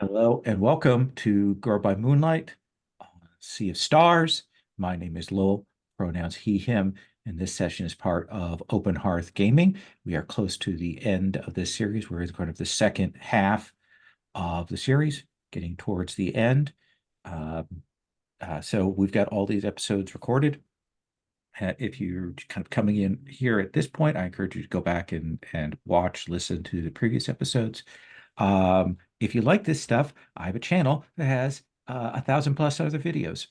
Hello and welcome to Girl by Moonlight, Sea of Stars. My name is Lowell, pronouns he, him, and this session is part of Open Hearth Gaming. We are close to the end of this series. We're in kind of the second half of the series, getting towards the end. Um, so we've got all these episodes recorded. If you're kind of coming in here at this point, I encourage you to go back and watch, listen to the previous episodes. If you like this stuff, I have a channel that has 1,000+ other videos.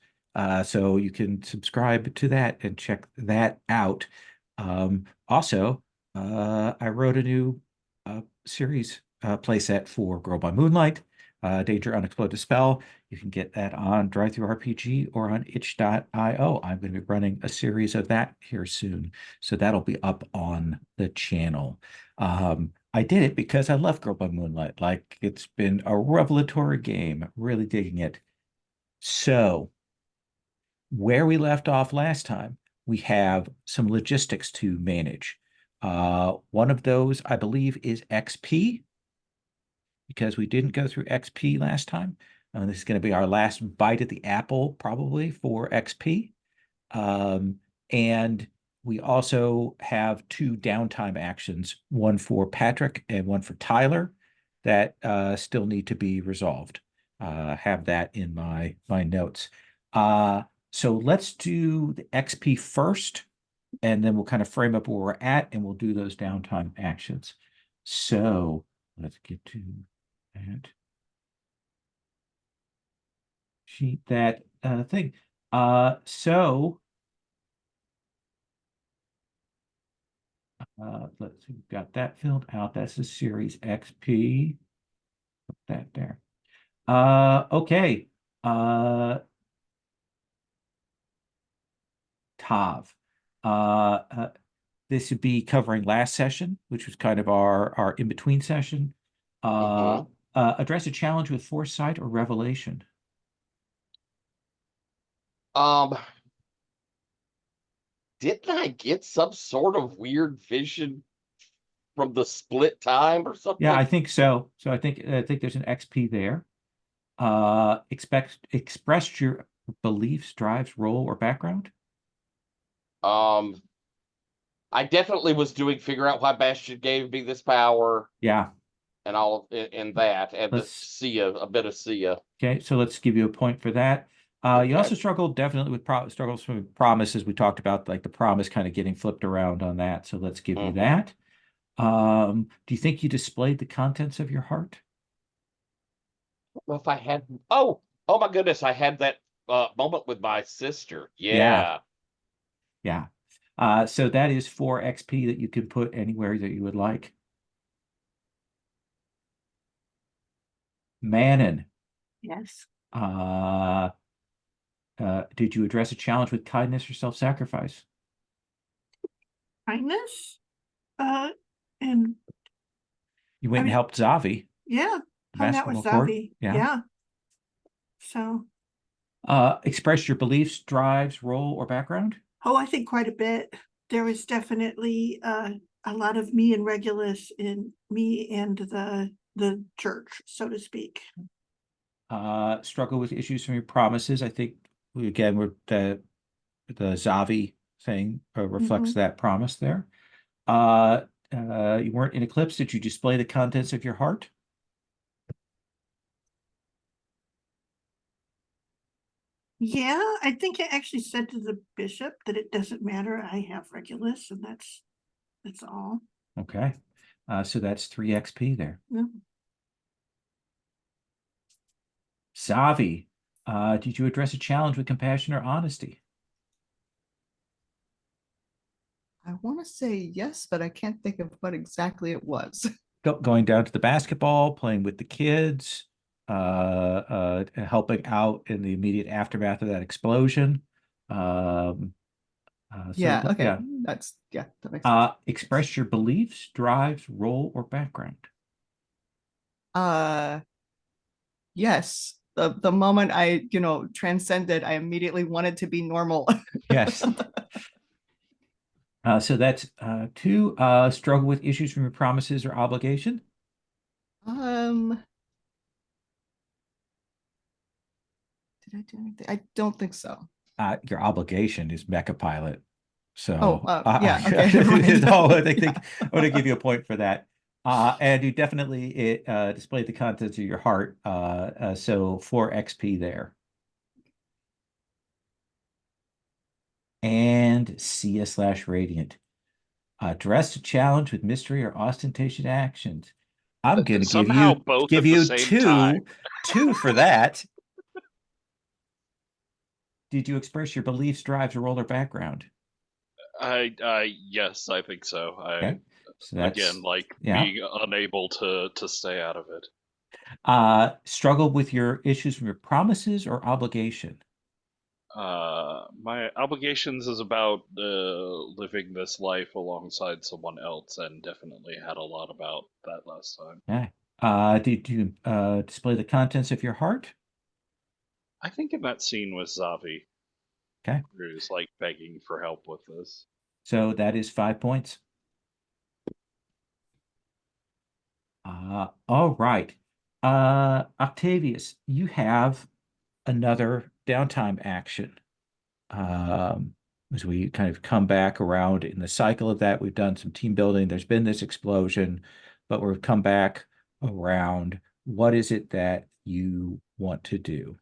So you can subscribe to that and check that out. Also, I wrote a new series playset for Girl by Moonlight, Danger Unexploded Spell. You can get that on DriveThruRPG or on itch.io. I'm going to be running a series of that here soon. So that'll be up on the channel. I did it because I love Girl by Moonlight. Like, it's been a revelatory game, really digging it. So, where we left off last time, we have some logistics to manage. One of those, I believe, is XP, because we didn't go through XP last time. This is going to be our last bite at the apple, probably, for XP. Um, and we also have two downtime actions, one for Patrick and one for Tyler, that still need to be resolved. Have that in my notes. So let's do the XP first, and then we'll kind of frame up where we're at, and we'll do those downtime actions. So let's get to that sheet, that thing. So let's see, we've got that filled out. That's the series XP. Put that there. Okay. Uh, Tav. Uh, uh, this would be covering last session, which was kind of our in-between session. hmm Address a challenge with foresight or revelation. Um, didn't I get some sort of weird vision from the split time or Yeah, I something? think so. So I think there's an XP there. Express your beliefs, drives, role, or background. Um, I definitely was doing figure out why Bastion gave me this power Yeah. and all in that, and the Let's Sia, a bit of Sia. Okay, so let's give you a point for that. You Okay. also struggled definitely with struggles from promises. We talked about, like, the promise kind of getting flipped around on that. So let's give you hmm that. Do you think you displayed the contents of your heart? Well, if I had, oh my goodness, I had that moment with my sister. Yeah, Yeah. yeah. So that is 4 XP that you can put anywhere that you would like. Manon, Yes. uh, did you address a challenge with kindness or self-sacrifice? Kindness. Uh, and You I went and mean, helped Zavi, yeah, the hung out with basketball court. Zavi. Yeah. Yeah. So, Express your beliefs, drives, role, or background. I think quite a bit. There was definitely a lot of me and Regulus in me and the church, so to speak. Struggle with issues from your promises. I think we're the Zavi thing reflects Mhm. that promise there. Uh, you weren't in eclipse. Did you display the contents of your heart? Yeah, I think I actually said to the bishop that it doesn't matter. I have Regulus, and that's all. Okay. So that's 3 XP there. Yeah. Zavi, did you address a challenge with compassion or honesty? I want to say yes, but I can't think of what exactly it was. Going down to the basketball, playing with the kids, helping out in the immediate aftermath of that explosion. Um, Yeah, okay. yeah. Yeah, that makes sense. Express your beliefs, drives, role, or background. Uh yes. The moment I, transcended, I immediately wanted to be normal. Yes. So that's 2. Struggle with issues from your promises or obligation. Um Did I do anything? I don't think so. Your obligation is mecha pilot. So yeah, okay, never mind. no, I think I'm going to give you a point for that. And you definitely displayed the contents of your heart. So 4 XP there. And Cia/Radiant. Address a challenge with mystery or ostentatious actions. I'm going to Somehow both give at the you same time. two for that. Did you express your beliefs, drives, or role or background? Yes, I think so. Okay. So that's Again, like yeah. being unable to stay out of it. Struggle with your issues from your promises or obligation. My obligations is about living this life alongside someone else, and definitely had a lot about that last time. Yeah. Did you display the contents of your heart? I think in that scene with Zavi, Okay. who's like begging for help with this. So that is 5 points. All right. Octavius, you have another downtime action. As we kind of come back around in the cycle of that, we've done some team building. There's been this explosion, but we've come back around. What is it that you want to do?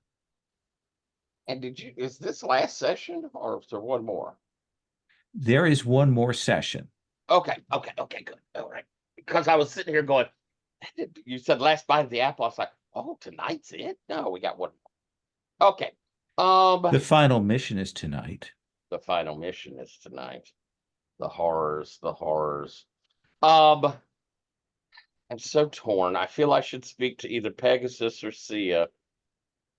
And is this last session or is there one more? There is one more session. Okay, good. All right. Because I was sitting here going, you said last bite of the apple. I was like, oh, tonight's it? No, we got one more. Okay. The final mission is tonight. The final mission is tonight. The horrors. I'm so torn. I feel I should speak to either Pegasus or Cia.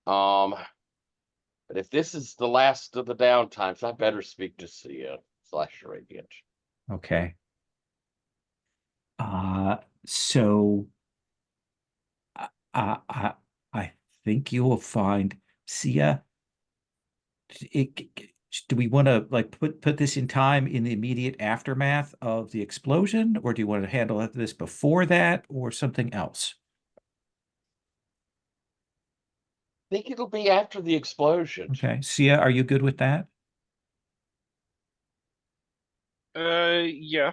But if this is the last of the downtimes, I better speak to Cia/Radiant. Okay. So I think you will find Cia. Do we want to like put this in time in the immediate aftermath of the explosion, or do you want to handle this before that, or something else? I think it'll be after the explosion. Okay, Cia, are you good with that? Yeah.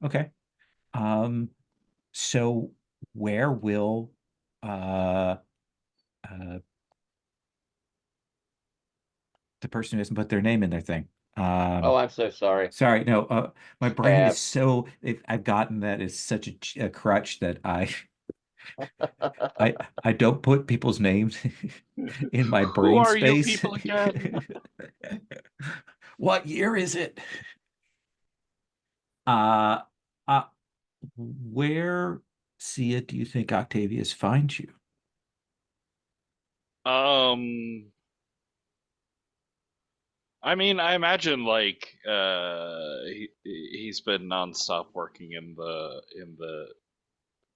Okay. So where will uh the person who hasn't put their name in their thing? Oh, I'm so sorry. Sorry, no, my brain Tab. is so I've gotten that as such a crutch that I don't put people's names in my Who brain are you space. people again? What year is it? Uh, uh, where, Cia, do you think Octavius finds you? I mean, I imagine like he's been nonstop working in the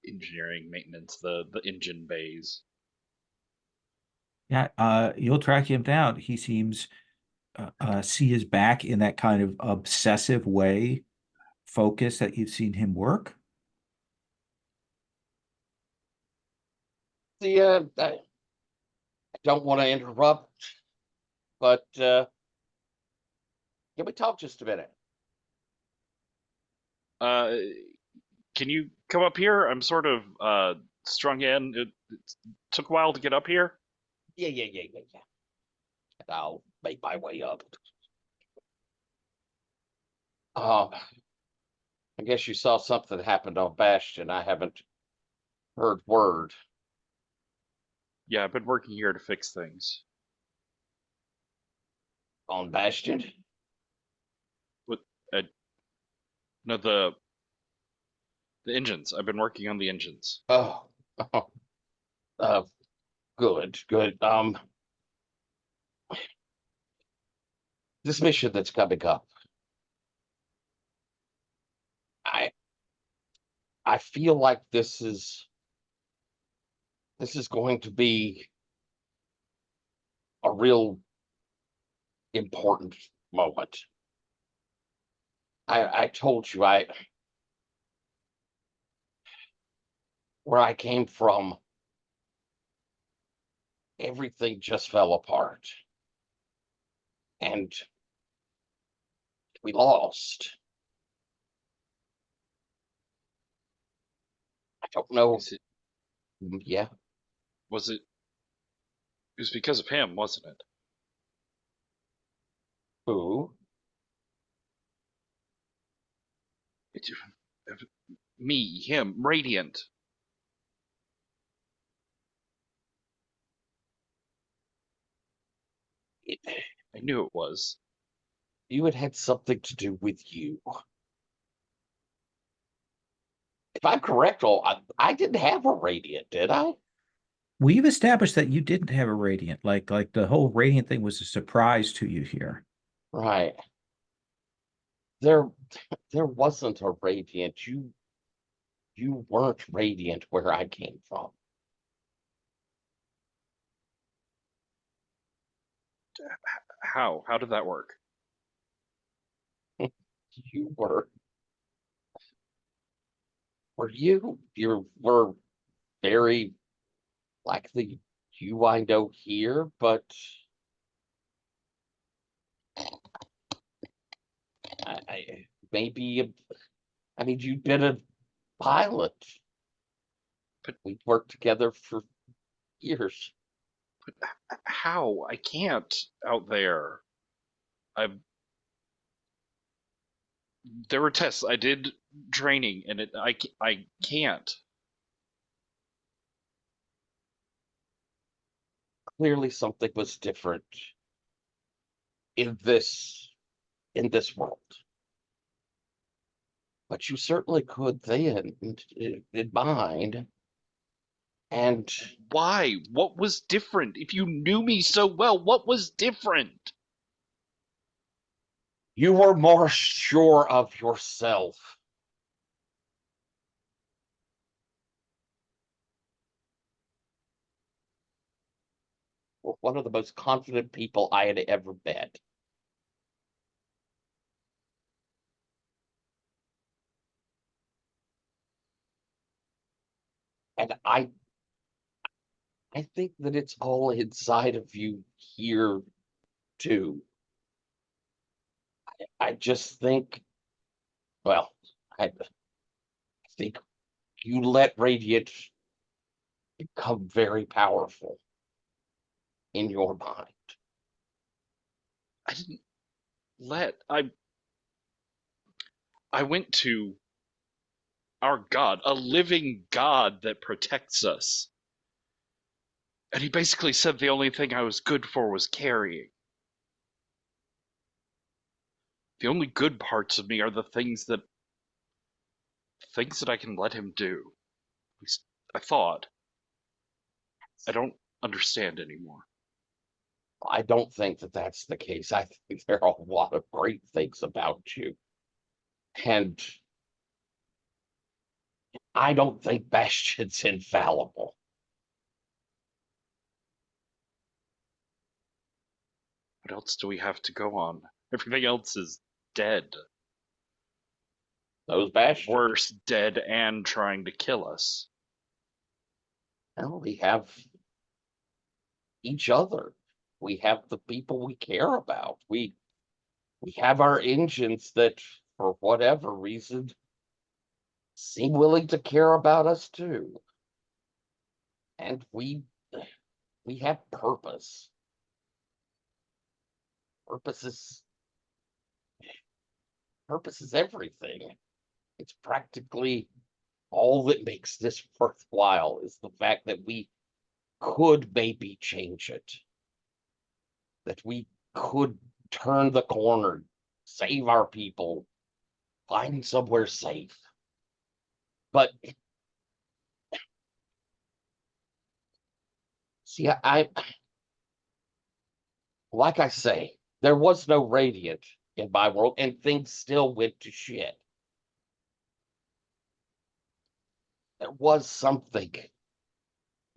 engineering maintenance, the engine bays. Yeah, you'll track him down. He seems Cia's back in that kind of obsessive way, focus that you've seen him work. Cia, I don't want to interrupt, but can we talk just a minute? Can you come up here? I'm sort of strung in. It took a while to get up here. Yeah. And I'll make my way up. I guess you saw something that happened on Bastion. I haven't heard word. Yeah, I've been working here to fix things. On Bastion? With no the engines. I've been working on the engines. Oh, good. This mission that's coming up. I feel like this is going to be a real important moment. I told you where I came from everything just fell apart. And we lost. I don't know. Is it, Yeah. was it? It was because of him, wasn't it? Who? It, me, him, Radiant. It, I knew it was. you had something to do with you. If I'm correct, I didn't have a radiant, did I? We've established that you didn't have a radiant. Like the whole radiant thing was a surprise to you here. Right. There wasn't a radiant. You weren't radiant where I came from. How? How did that work? You were you were very like the you I know here, but maybe I mean you've been a pilot. But- we worked together for years. How? I can't out there. There were tests. I did training, and I can't. Clearly something was different in this world. But you certainly could then in mind. And Why? What was different? If you knew me so well, what was different? you were more sure of yourself. Were one of the most confident people I had ever met. And I think that it's all inside of you here too. I just think, well, I think you let Radiant become very powerful in your mind. I didn't let. I went to our God, a living God that protects us. And he basically said the only thing I was good for was carrying. The only good parts of me are the things that I can let him do. At least I thought. I don't understand anymore. I don't think that that's the case. I think there are a lot of great things about you. And I don't think Bastion's infallible. What else do we have to go on? Everything else is dead. Those Bastion. Worse, dead and trying to kill us. Well, we have each other. We have the people we care about. We have our engines that, for whatever reason, seem willing to care about us too. And we have purpose. Purpose is everything. It's practically all that makes this worthwhile is the fact that we could maybe change it. That we could turn the corner, save our people, find somewhere safe. But see, like I say, there was no Radiant in my world, and things still went to shit. There was something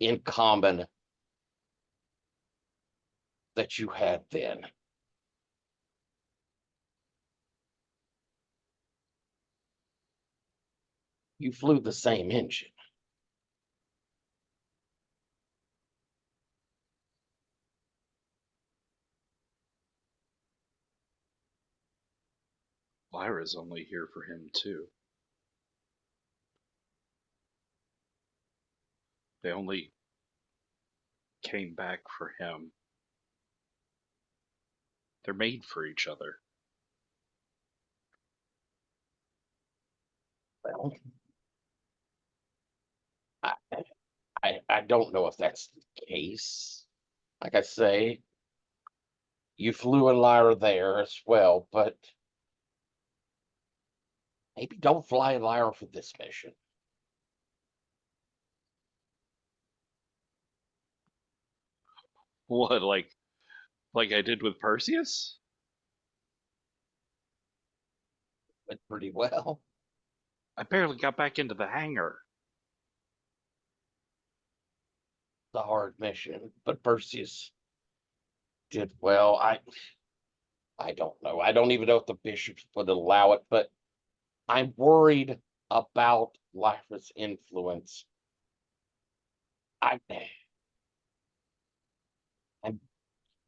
in common that you had then. You flew the same engine. Lyra's only here for him too. They only came back for him. They're made for each other. Well, I don't know if that's the case. Like I say, you flew in Lyra there as well, but maybe don't fly in Lyra for this mission. What, like I did with Perseus? Went pretty well. I barely got back into the hangar. The hard mission, but Perseus did well. I don't know. I don't even know if the bishops would allow it, but I'm worried about Lyra's influence. I'm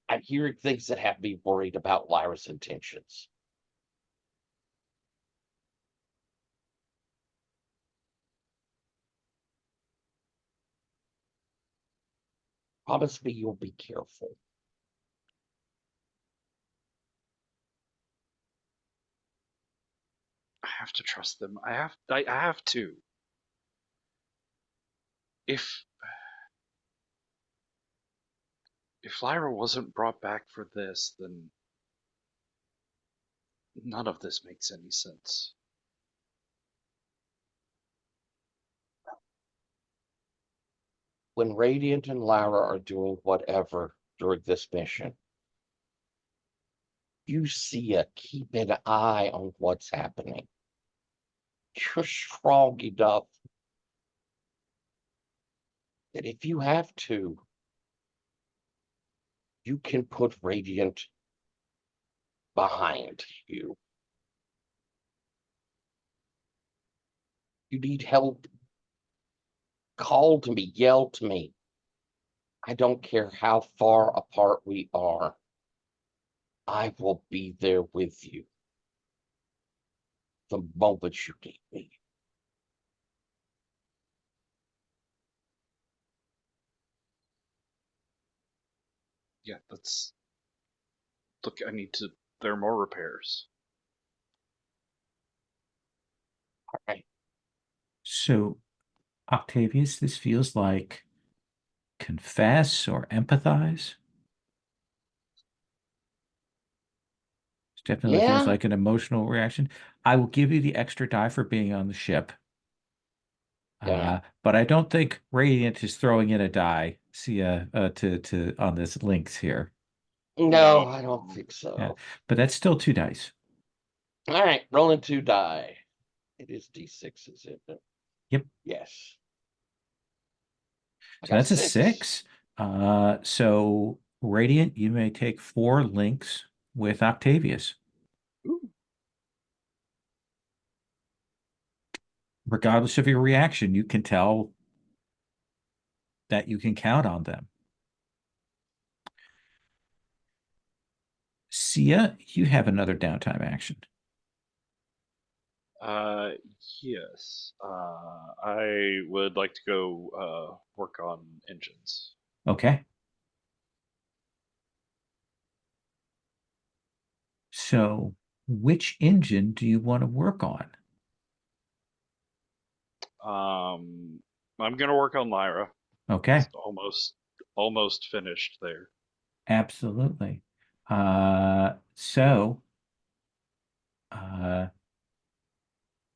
I'm hearing things that have me worried about Lyra's intentions. Promise me you'll be careful. I have to trust them. I have to. If Lyra wasn't brought back for this, then none of this makes any sense. When Radiant and Lyra are doing whatever during this mission, you see keep an eye on what's happening. You're strong enough that if you have to, you can put Radiant behind you. You need help, call to me, yell to me. I don't care how far apart we are. I will be there with you the moment you need me. Yeah, that's. Look, there are more repairs. All right. So, Octavius, this feels like confess or empathize. It definitely feels Yeah. like an emotional reaction. I will give you the extra die for being on the ship. Yeah. But I don't think Radiant is throwing in a die. See, to on this links here. No, I don't think so. Yeah, but that's still 2 dice. All right, rolling 2 die. It is D6, isn't it? Yep. Yes. I So got that's a 6. So Radiant, you may take 4 links with Octavius. Ooh. Regardless of your reaction, you can tell that you can count on them. Sia, you have another downtime action. Yes. I would like to go work on engines. Okay. So which engine do you want to work on? I'm gonna work on Lyra. Okay. It's almost finished there. Absolutely. So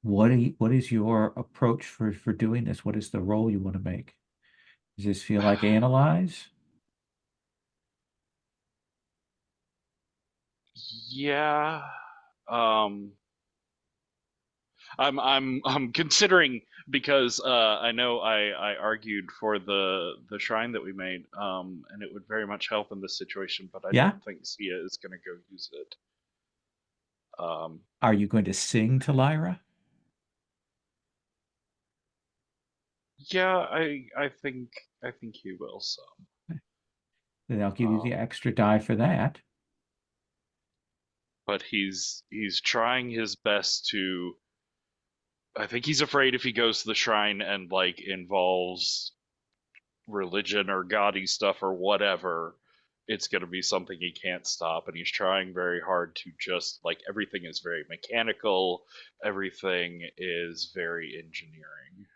what is your approach for doing this? What is the role you want to make? Does this feel like analyze? Yeah. Um, I'm considering because I know I argued for the shrine that we made, and it would very much help in this situation, but I Yeah. don't think Sia is gonna go use it. Are you going to sing to Lyra? Yeah, I think he will some. Then I'll give you the Um, extra die for that. but he's trying his best to. I think he's afraid if he goes to the shrine and like involves religion or gaudy stuff or whatever, it's going to be something he can't stop. And he's trying very hard to just like everything is very mechanical, everything is very engineering.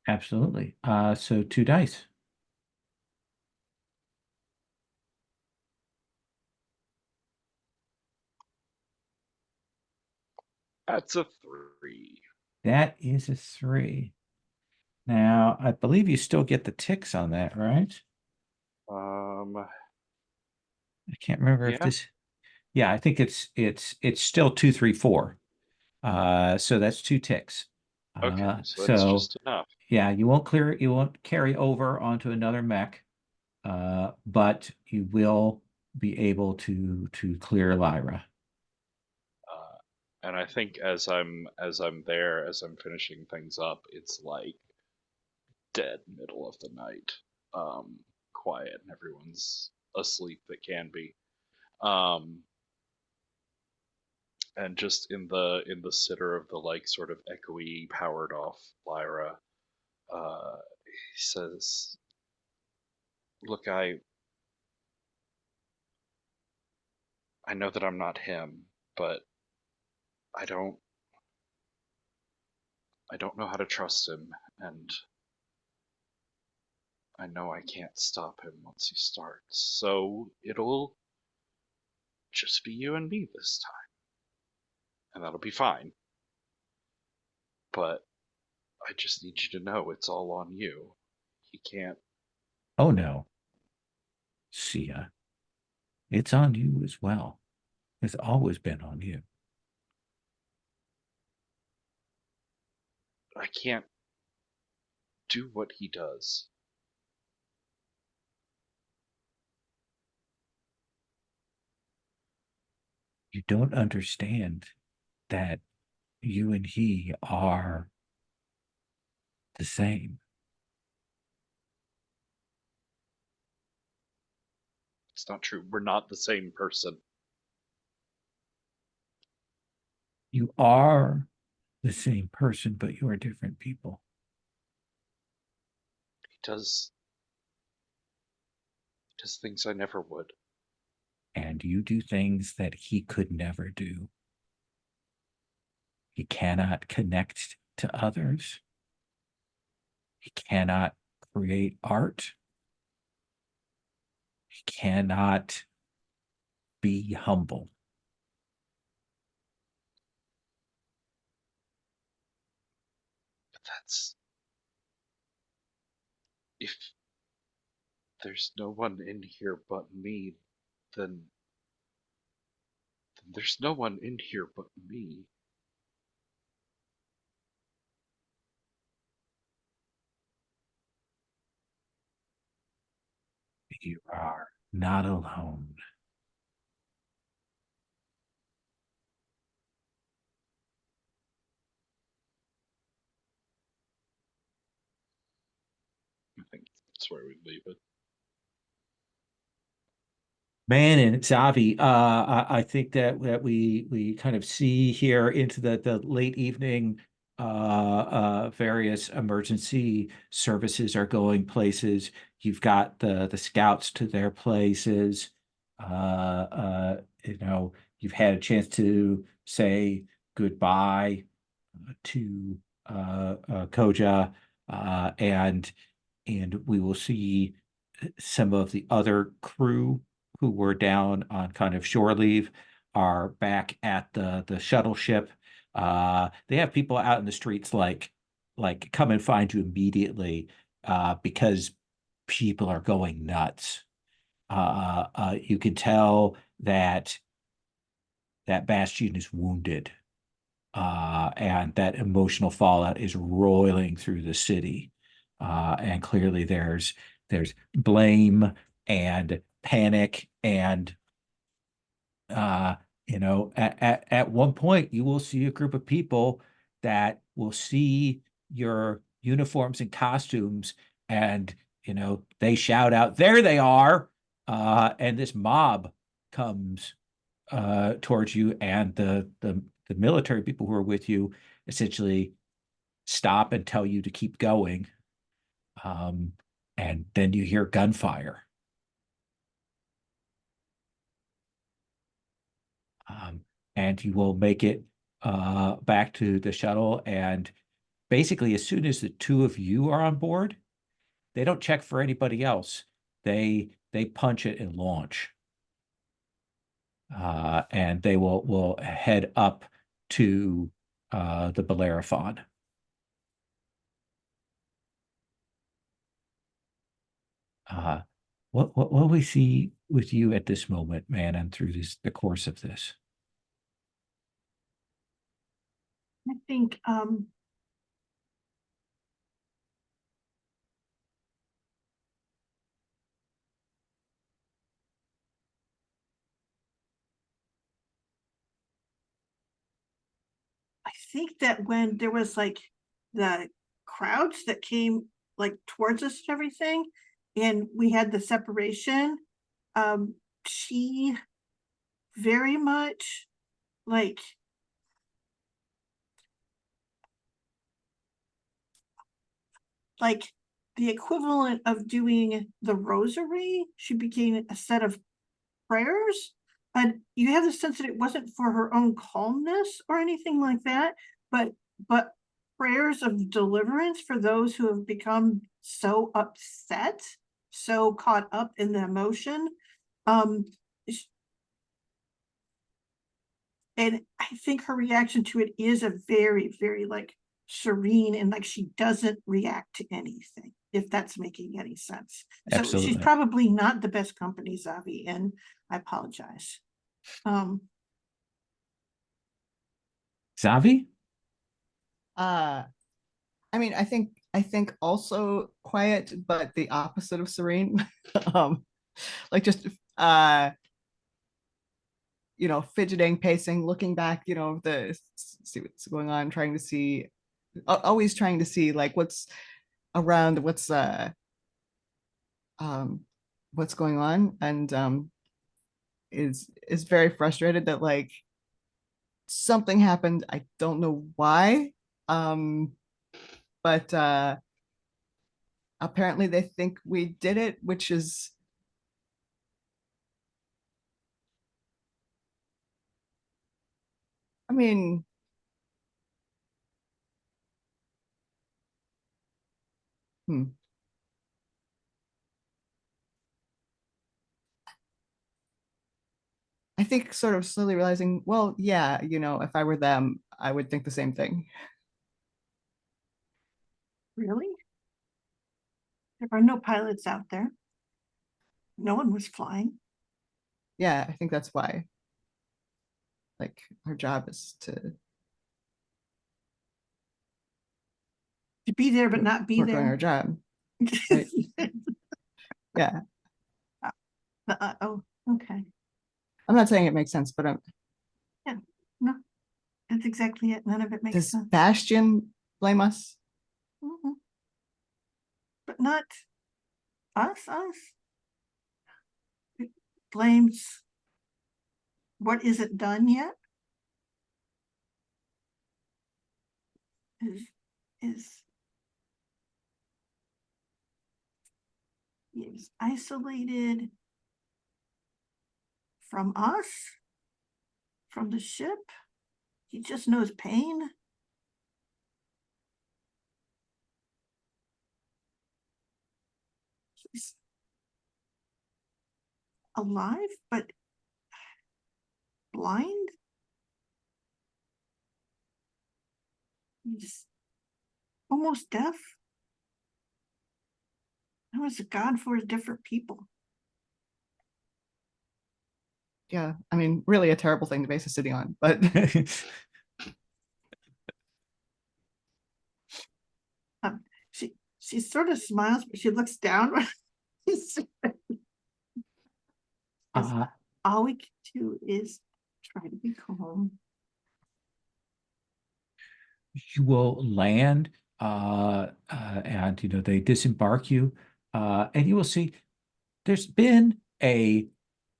Absolutely. So 2 dice. That's a 3. That is a 3. Now, I believe you still get the ticks on that, right? I can't remember if Yeah. this. Yeah, I think it's still 2, 3, 4. So that's 2 ticks. Okay, so that's just enough. Yeah, you won't carry over onto another mech, but you will be able to clear Lyra. And I think as I'm there, as I'm finishing things up, it's like dead middle of the night, quiet, and everyone's asleep that can be. And just in the sitter of the like sort of echoey, powered off Lyra, he says, "Look, I know that I'm not him, but I don't know how to trust him, and I know I can't stop him once he starts. So it'll just be you and me this time, and that'll be fine. But I just need you to know it's all on you. He can't." Oh no, Sia, it's on you as well. It's always been on you. I can't do what he does. You don't understand that you and he are the same. It's not true. We're not the same person. You are the same person, but you are different people. He does things I never would. And you do things that he could never do. He cannot connect to others. He cannot create art. He cannot be humble. But that's if there's no one in here but me, then there's no one in here but me. You are not alone. I think that's where we leave it. Man, and Zavi, I think that we kind of see here into the late evening, various emergency services are going places. You've got the scouts to their places. You've had a chance to say goodbye to Koja, and we will see some of the other crew who were down on kind of shore leave are back at the shuttle ship. They have people out in the streets like come and find you immediately because people are going nuts. You can tell that Bastion is wounded, and that emotional fallout is roiling through the city. And clearly there's blame and panic and at one point you will see a group of people that will see your uniforms and costumes, and they shout out, "There they are!" And this mob comes towards you, and the military people who are with you essentially stop and tell you to keep going. And then you hear gunfire. And you will make it back to the shuttle, and basically as soon as the two of you are on board, they don't check for anybody else. They punch it and launch. And they will head up to the Bellerophon. What we see with you at this moment, man, and through the course of this? I think I think that when there was like the crowds that came like towards us and everything, and we had the separation, she very much like the equivalent of doing the rosary. She became a set of prayers, and you have the sense that it wasn't for her own calmness or anything like that, but prayers of deliverance for those who have become so upset, so caught up in the emotion. And I think her reaction to it is a very, very like serene, and like she doesn't react to anything, if that's making any sense. So she's Absolutely. probably not the best company, Zavi, and I apologize. Zavi? I mean, I think also quiet, but the opposite of serene. Like just fidgeting, pacing, looking back, see what's going on, trying to see, always trying to see like what's around, what's going on, and is very frustrated that like something happened. I don't know why. But apparently they think we did it, which is I mean, I think sort of slowly realizing, well, yeah, if I were them, I would think the same thing. Really? There are no pilots out there. No one was flying. Yeah, I think that's why. Like our job is to be there, but not be work on our there. job. Right? Yeah. Oh, okay. I'm not saying it makes sense, but No, that's exactly it. None of it makes does sense. Bastion blame us? Mhm. But not us. It blames what isn't done yet. Is isolated from us, from the ship. He just knows pain. He's alive, but blind. He's almost deaf. I was a god for different people. Yeah, I mean, really a terrible thing to base a city on, but She sort of smiles, but she looks down. All we can do is try to be calm. You will land, and they disembark you, and you will see there's been a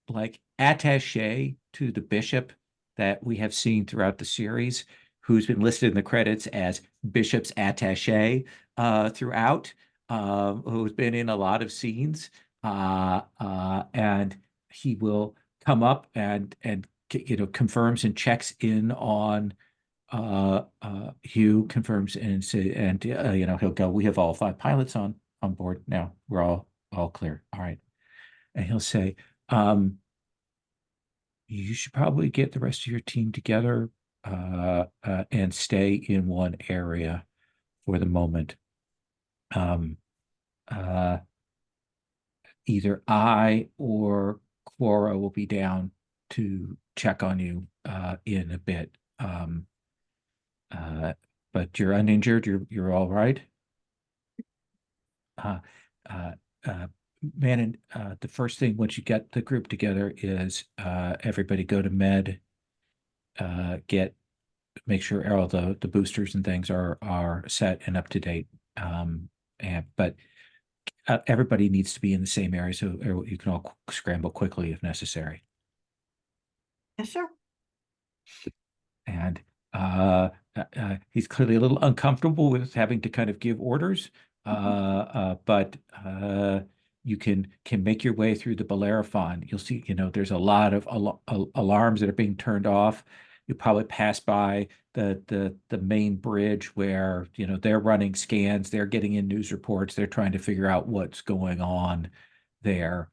like attaché to the bishop that we have seen throughout the series, who's been listed in the credits as Bishop's attaché throughout, who's been in a lot of scenes, and he will come up and confirms and checks in on Hugh, confirms and say, and he'll go, we have all 5 pilots on board now. We're all clear. All right. And he'll say, you should probably get the rest of your team together and stay in one area for the moment. Either I or Quora will be down to check on you in a bit. But you're uninjured. You're all right. Man, the first thing once you get the group together is everybody go to med, make sure all the boosters and things are set and up to date. But everybody needs to be in the same area so you can all scramble quickly if necessary. Yes, sir. And he's clearly a little uncomfortable with having to kind of give orders, but you can make your way through the Bellerophon. You'll see, there's a lot of alarms that are being turned off. You probably pass by the main bridge where they're running scans, they're getting in news reports, they're trying to figure out what's going on there,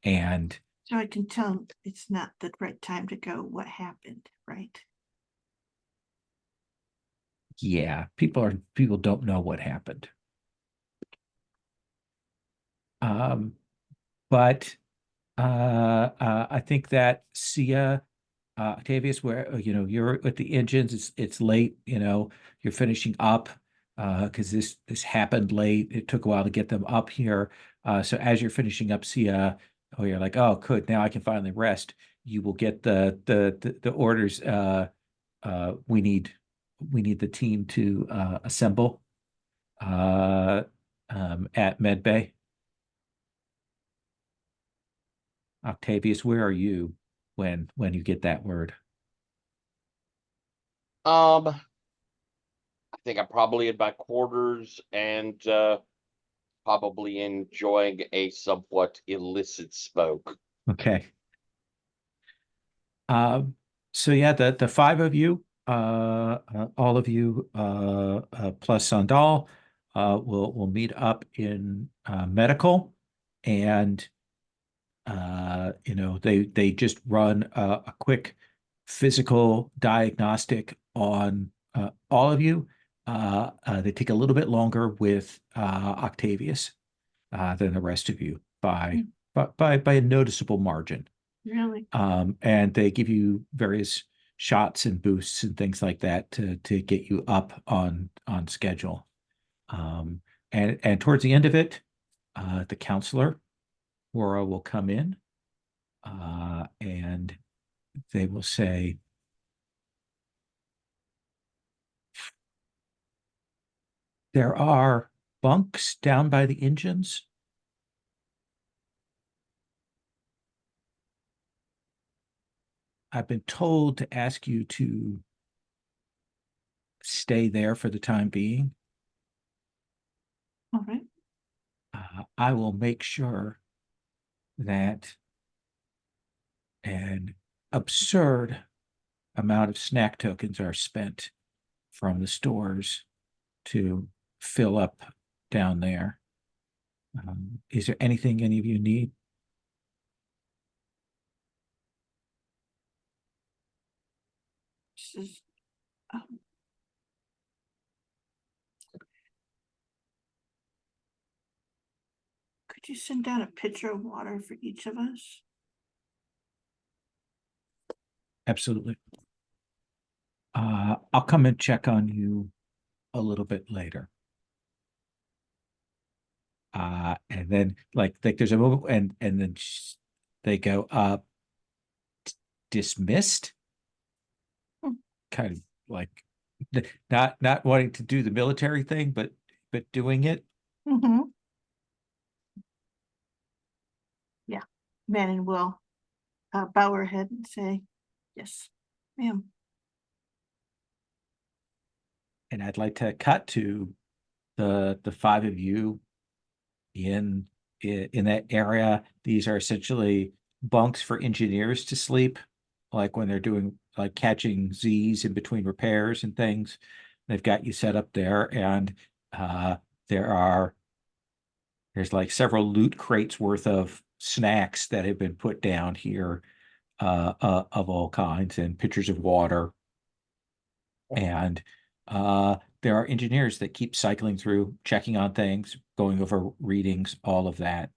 and So I can tell it's not the right time to go, what happened, right? yeah, people don't know what happened. But I think that Sia, Octavius, where you're at the engines, it's late, you're finishing up because this happened late. It took a while to get them up here. So as you're finishing up Sia, you're like, oh, good, now I can finally rest. You will get the orders. We need the team to assemble at Medbay. Octavius, where are you when you get that word? I think I'm probably in my quarters and probably enjoying a somewhat illicit smoke. Okay. So yeah, the 5 of you, all of you, plus Sandal, will meet up in medical, and they just run a quick physical diagnostic on all of you. They take a little bit longer with Octavius than the rest of you by a noticeable margin. Really? And they give you various shots and boosts and things like that to get you up on schedule. And towards the end of it, the counselor, Laura, will come in and they will say, there are bunks down by the engines. I've been told to ask you to stay there for the time being. All right. I will make sure that an absurd amount of snack tokens are spent from the stores to fill up down there. Is there anything any of you need? This is, could you send down a pitcher of water for each of us? Absolutely. I'll come and check on you a little bit later. And then like there's a moment and then they go dismissed. Kind of like not wanting to do the military thing, but doing it. Mm-hmm. Yeah, Manon will bow her head and say, yes, ma'am. And I'd like to cut to the five of you in that area. These are essentially bunks for engineers to sleep, like when they're doing like catching Z's in between repairs and things. They've got you set up there, and there's like several loot crates worth of snacks that have been put down here, of all kinds, and pitchers of water. And there are engineers that keep cycling through, checking on things, going over readings, all of that,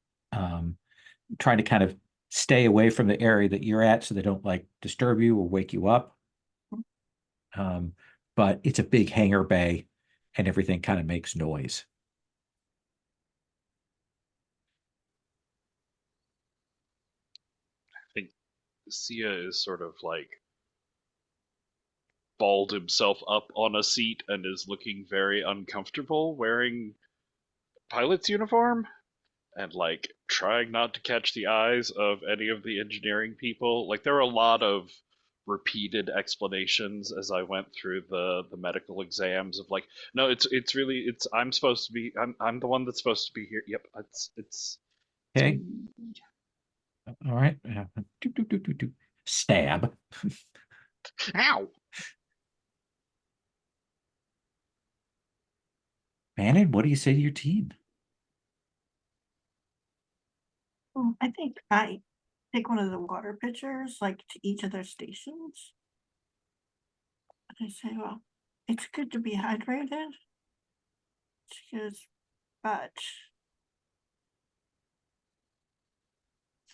trying to kind of stay away from the area that you're at so they don't like disturb you or wake you up. But it's a big hangar bay and everything kind of makes noise. I think Sia is sort of like balled himself up on a seat and is looking very uncomfortable wearing pilot's uniform and like trying not to catch the eyes of any of the engineering people. Like there were a lot of repeated explanations as I went through the medical exams of like, no, it's really I'm supposed to be I'm the one that's supposed to be here. Yep, it's Okay. All right. Stab. ow. Bannon, what do you say to your team? I think I take one of the water pitchers, like to each of their stations. And I say, well, it's good to be hydrated. She goes, but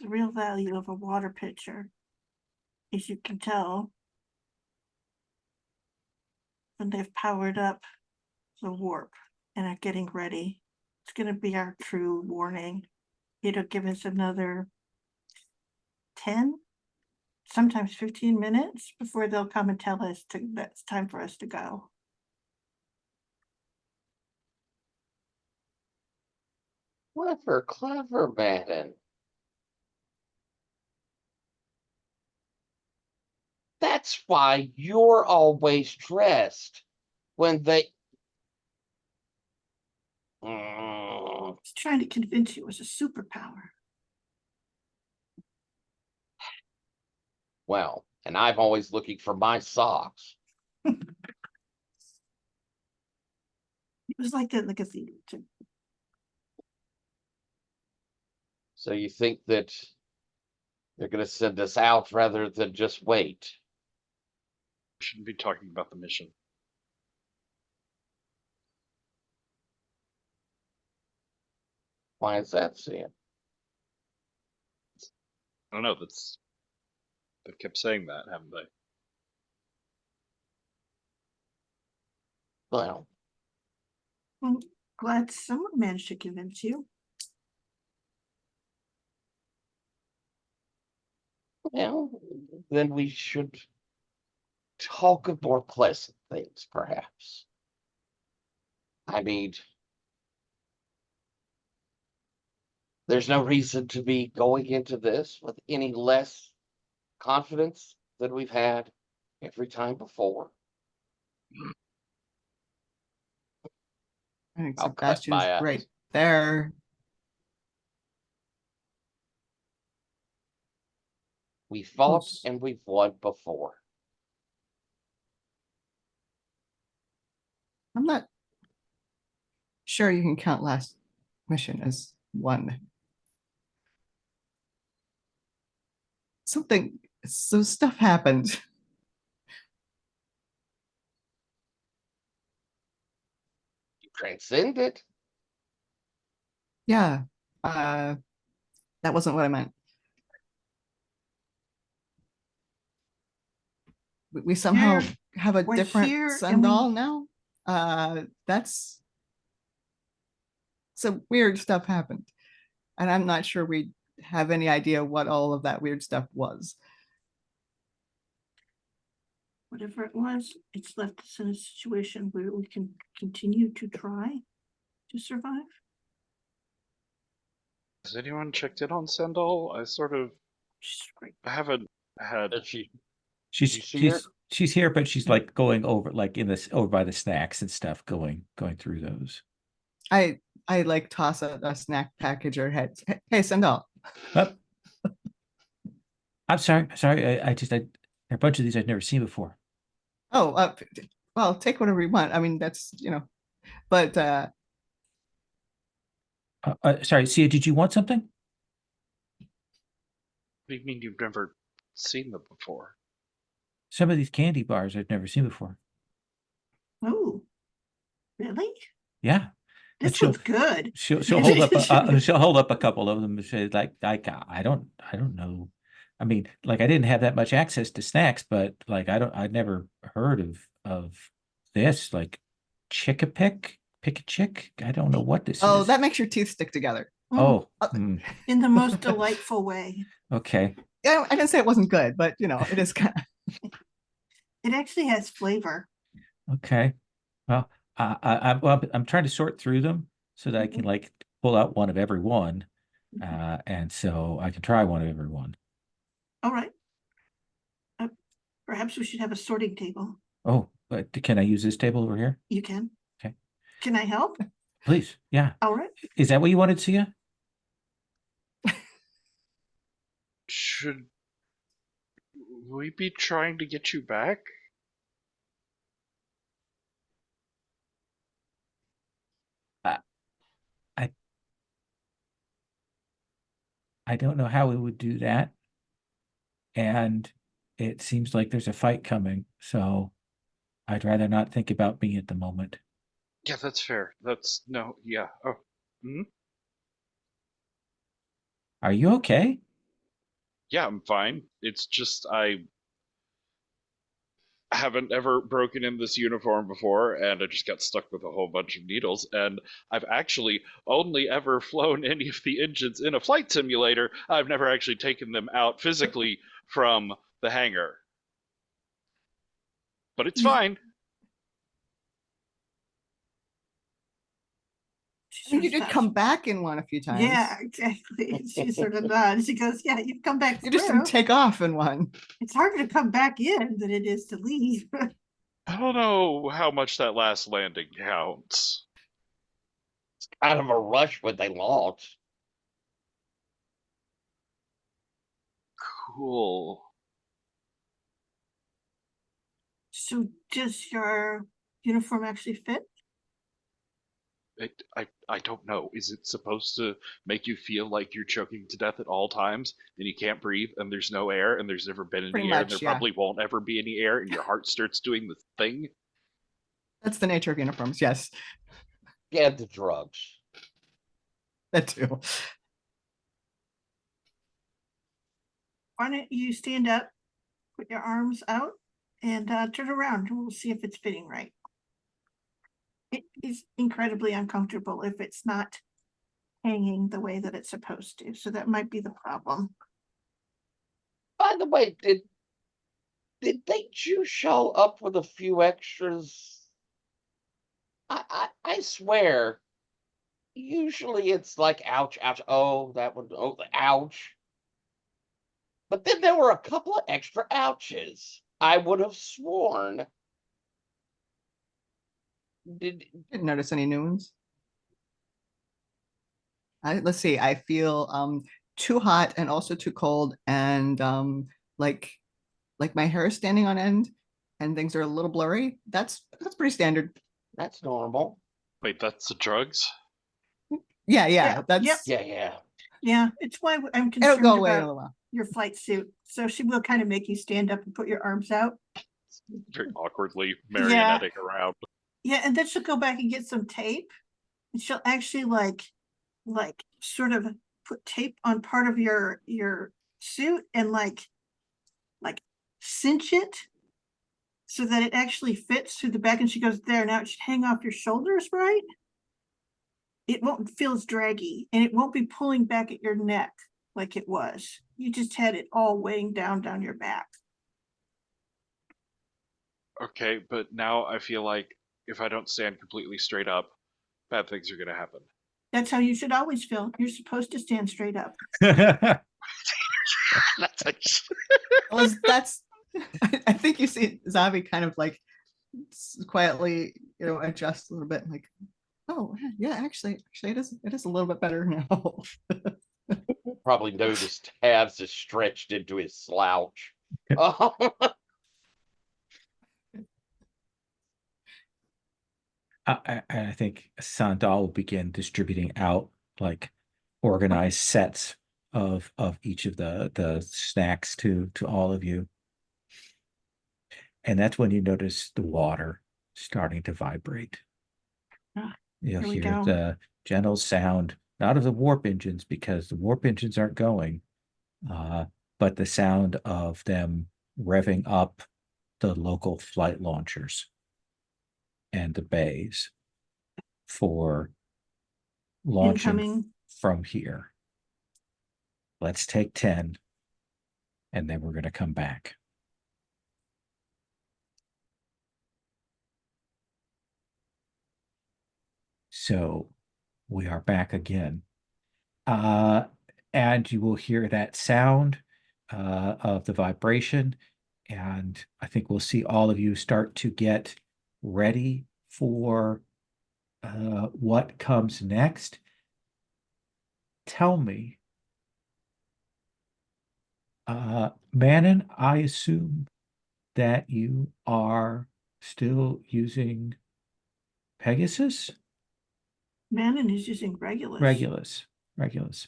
the real value of a water pitcher, as you can tell, when they've powered up the warp and are getting ready, it's going to be our true warning. It'll give us another 10, sometimes 15 minutes before they'll come and tell us that it's time for us to go. Clever, Madden. That's why you're always dressed when they. He's trying to convince you it was a superpower. Well, and I'm always looking for my socks. It was like that in the cathedral too. So you think that they're going to send us out rather than just wait? We shouldn't be talking about the mission. Why is that, Sam? I don't know. They've kept saying that, haven't they? Well, I'm glad someone managed to convince you. then we should talk of more pleasant things, perhaps. I mean, there's no reason to be going into this with any less confidence than we've had every time before. I think I'll cut Bastion's my right there. We fought Close. and we've won before. I'm not sure you can count last mission as one. So stuff happened. You transcended. Yeah, that wasn't what I meant. We somehow Here- have a we're different here and Sundal now. That's some weird stuff happened, and I'm not sure we have any idea what all of that weird stuff was. Whatever it was, it's left us in a situation where we can continue to try to survive. Has anyone checked in on Sendal? I sort of She's great. I haven't had. Did she? She's you see her? she's here, but she's like going over like in this over by the snacks and stuff, going through those. I like toss a snack package or head. Hey, Sandal. Oh, I'm sorry. I just there are a bunch of these I've never seen before. Oh, well, take whatever you want. I mean, that's but Sorry, Sia, did you want something? What do you mean you've never seen them before? Some of these candy bars I've never seen before. Oh, really? Yeah. And This one's good. She'll hold up she'll hold up a couple of them and say like I don't know. I mean, like I didn't have that much access to snacks, but like I'd never heard of this, like pick a chick. I don't know what this oh, is. that makes your teeth stick together. Oh, In the most delightful way. okay. Yeah, I didn't say it wasn't good, but it is kind of. It actually has flavor. Okay. Well, I'm trying to sort through them so that I can like pull out one of every one. And so I can try one of every one. All right. Perhaps we should have a sorting table. Oh, but can I use this table over here? You can. Okay. Can I help? Please. Yeah. All right. Is that what you wanted, Sia? Should we be trying to get you back? I don't know how we would do that. And it seems like there's a fight coming, so I'd rather not think about me at the moment. Yeah, that's fair. That's no, yeah. Oh, Are you okay? yeah, I'm fine. It's just I haven't ever broken in this uniform before, and I just got stuck with a whole bunch of needles. And I've actually only ever flown any of the engines in a flight simulator. I've never actually taken them out physically from the hangar. But it's fine. I mean, you did come back in one a few times. Yeah, exactly. She sort of nods. She goes, yeah, you've come back You just through. didn't take off in one. It's harder to come back in than it is to leave. I don't know how much that last landing counts. It's kind of a rush when they launch. Cool. So does your uniform actually fit? I don't know. Is it supposed to make you feel like you're choking to death at all times and you can't breathe and there's no air and there's never been any Pretty air much, and there yeah. probably won't ever be any air and your heart starts doing the thing? That's the nature of uniforms. Yes, Yeah, the drugs. that too. Why don't you stand up, put your arms out, and turn around, and we'll see if it's fitting right. It is incredibly uncomfortable if it's not hanging the way that it's supposed to. So that might be the problem. By the way, did they just show up with a few extras? I swear. Usually it's like ouch, ouch. Oh, that one. Oh, ouch. But then there were a couple of extra ouches. I would have sworn. Didn't notice any new ones. Let's see. I feel too hot and also too cold, and like my hair is standing on end, and things are a little blurry. That's pretty standard. That's normal. Wait, that's the drugs? Yeah, Yeah, that's yep. Yeah. Yeah, it's why I'm it'll concerned go away in a about little while. your flight suit. So she will kind of make you stand up and put your arms out. Very awkwardly marionetting around. Yeah, and then she'll go back and get some tape. And she'll actually like sort of put tape on part of your suit and like cinch it so that it actually fits through the back. And she goes, there, now it should hang off your shoulders, right? It won't feel as draggy and it won't be pulling back at your neck like it was. You just had it all weighing down your back. Okay, but now I feel like if I don't stand completely straight up, bad things are going to happen. That's how you should always feel. You're supposed to stand straight up. That's actually... That's I think you see Zavi kind of like quietly, adjust a little bit, like, oh yeah, actually it is a little bit better now. Probably noticed halves is stretched into his slouch. I think Sandal will begin distributing out like organized sets of each of the snacks to all of you. And that's when you notice the water starting to vibrate. Ah, You'll here we hear go. the gentle sound, not of the warp engines, because the warp engines aren't going, but the sound of them revving up the local flight launchers and the bays for launching Incoming. from here. Let's take 10, and then we're going to come back. So we are back again. And you will hear that sound of the vibration. And I think we'll see all of you start to get ready for what comes next. Tell me, Manon, I assume that you are still using Pegasus? Manon is using Regulus. Regulus.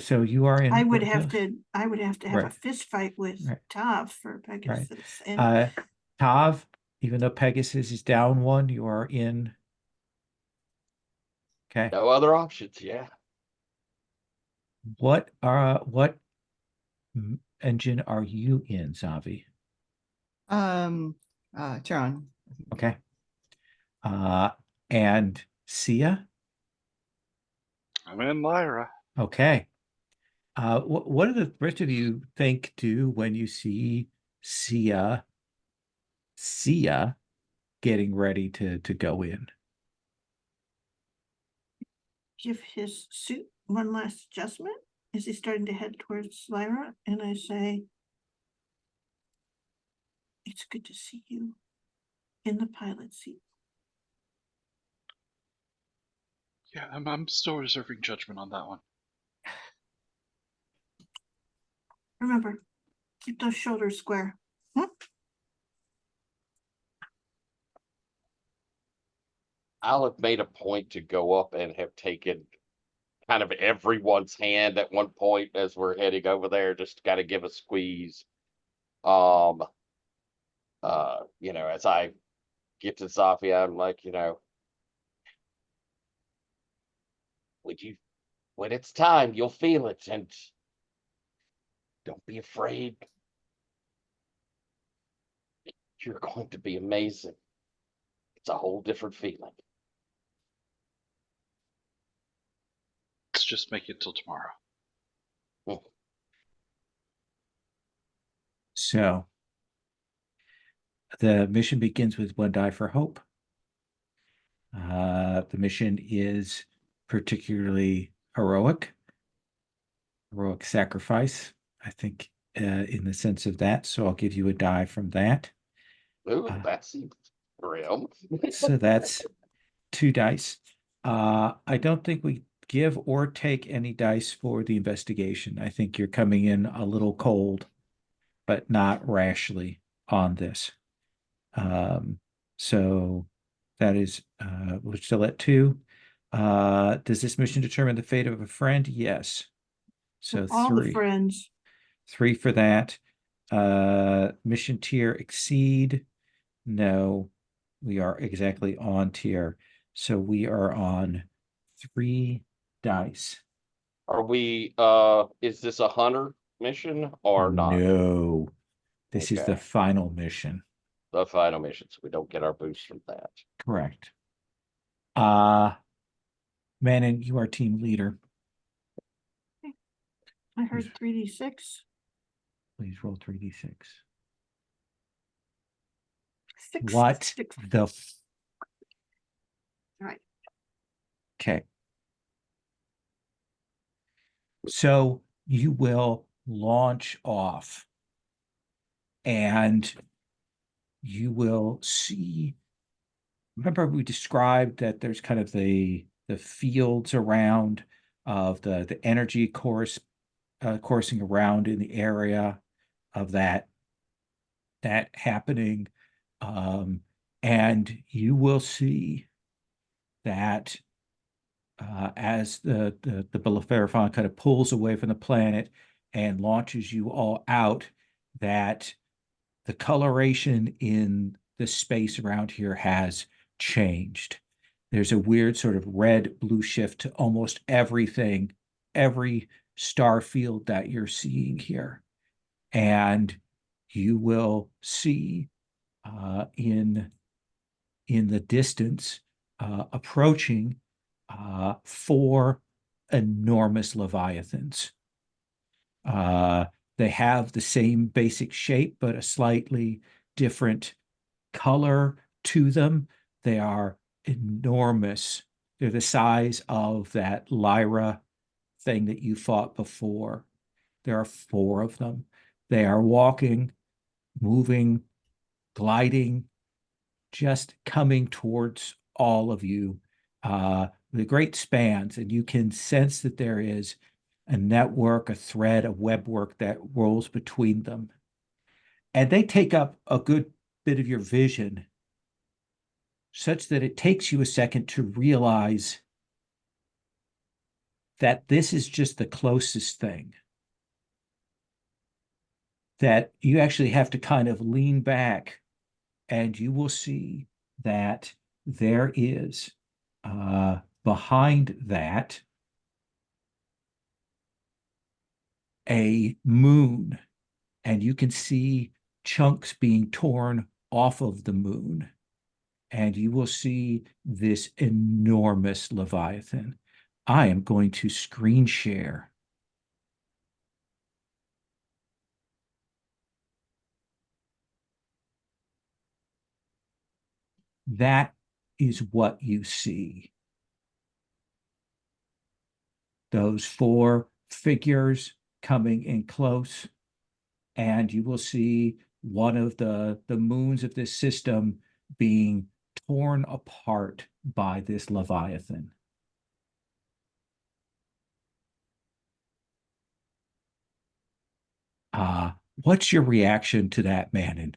So you are in. I would Regulus? have to have a Right. fist fight with Right. Tav for Pegasus. And Right. Tav, even though Pegasus is down one, you are in. Okay. No other options, yeah. What engine are you in, Zavi? Charon. Okay. And Sia? I'm in Lyra. Okay. What do the rest of you think do when you see Sia getting ready to go in? give his suit one last adjustment as he's starting to head towards Lyra. And I say, it's good to see you in the pilot seat. Yeah, I'm still reserving judgment on that one. Remember, keep those shoulders square. Hmm? I'll have made a point to go up and have taken kind of everyone's hand at one point as we're heading over there. Just got to give a squeeze. As I get to Zafia, I'm like, when it's time, you'll feel it, and don't be afraid. You're going to be amazing. It's a whole different feeling. Let's just make it till tomorrow. So the mission begins with 1 die for hope. The mission is particularly heroic sacrifice, I think, in the sense of that. So I'll give you a die from that. Ooh, that seems grim. So that's 2 dice. I don't think we give or take any dice for the investigation. I think you're coming in a little cold, but not rashly on this. So that is, we're still at 2. Does this mission determine the fate of a friend? Yes. So All 3. the friends. 3 for that. Mission tier exceed. No, we are exactly on tier. So we are on 3 dice. Are we, is this a hunter mission or not? No, this is the Okay. final mission. The final mission, so we don't get our boost from that. Correct. Manon, you are team leader. I heard 3d6. Please roll 3d6. 6. What 6. the? All right. Okay. So you will launch off. And you will see, remember we described that there's kind of the fields around of the energy coursing around in the area of that happening. And you will see that as the Bellerophon kind of pulls away from the planet and launches you all out, that the coloration in the space around here has changed. There's a weird sort of red blue shift to almost everything, every star field that you're seeing here. And you will see in the distance approaching 4 enormous leviathans. They have the same basic shape, but a slightly different color to them. They are enormous. They're the size of that Lyra thing that you fought before. There are 4 of them. They are walking, moving, gliding, just coming towards all of you. The great spans, and you can sense that there is a network, a thread, a webwork that rolls between them. And they take up a good bit of your vision, such that it takes you a second to realize that this is just the closest thing. That you actually have to kind of lean back, and you will see that there is behind that a moon, and you can see chunks being torn off of the moon, and you will see this enormous Leviathan. I am going to screen share. That is what you see. Those 4 figures coming in close, and you will see one of the moons of this system being torn apart by this Leviathan. What's your reaction to that, Manon?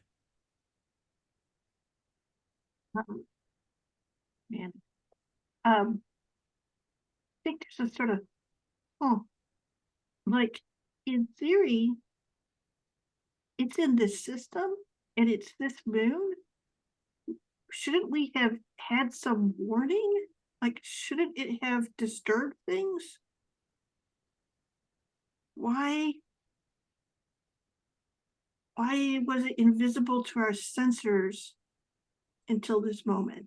Man. I think there's a sort of, like, in theory, it's in this system and it's this moon. Shouldn't we have had some warning? Like, shouldn't it have disturbed things? Why was it invisible to our sensors until this moment?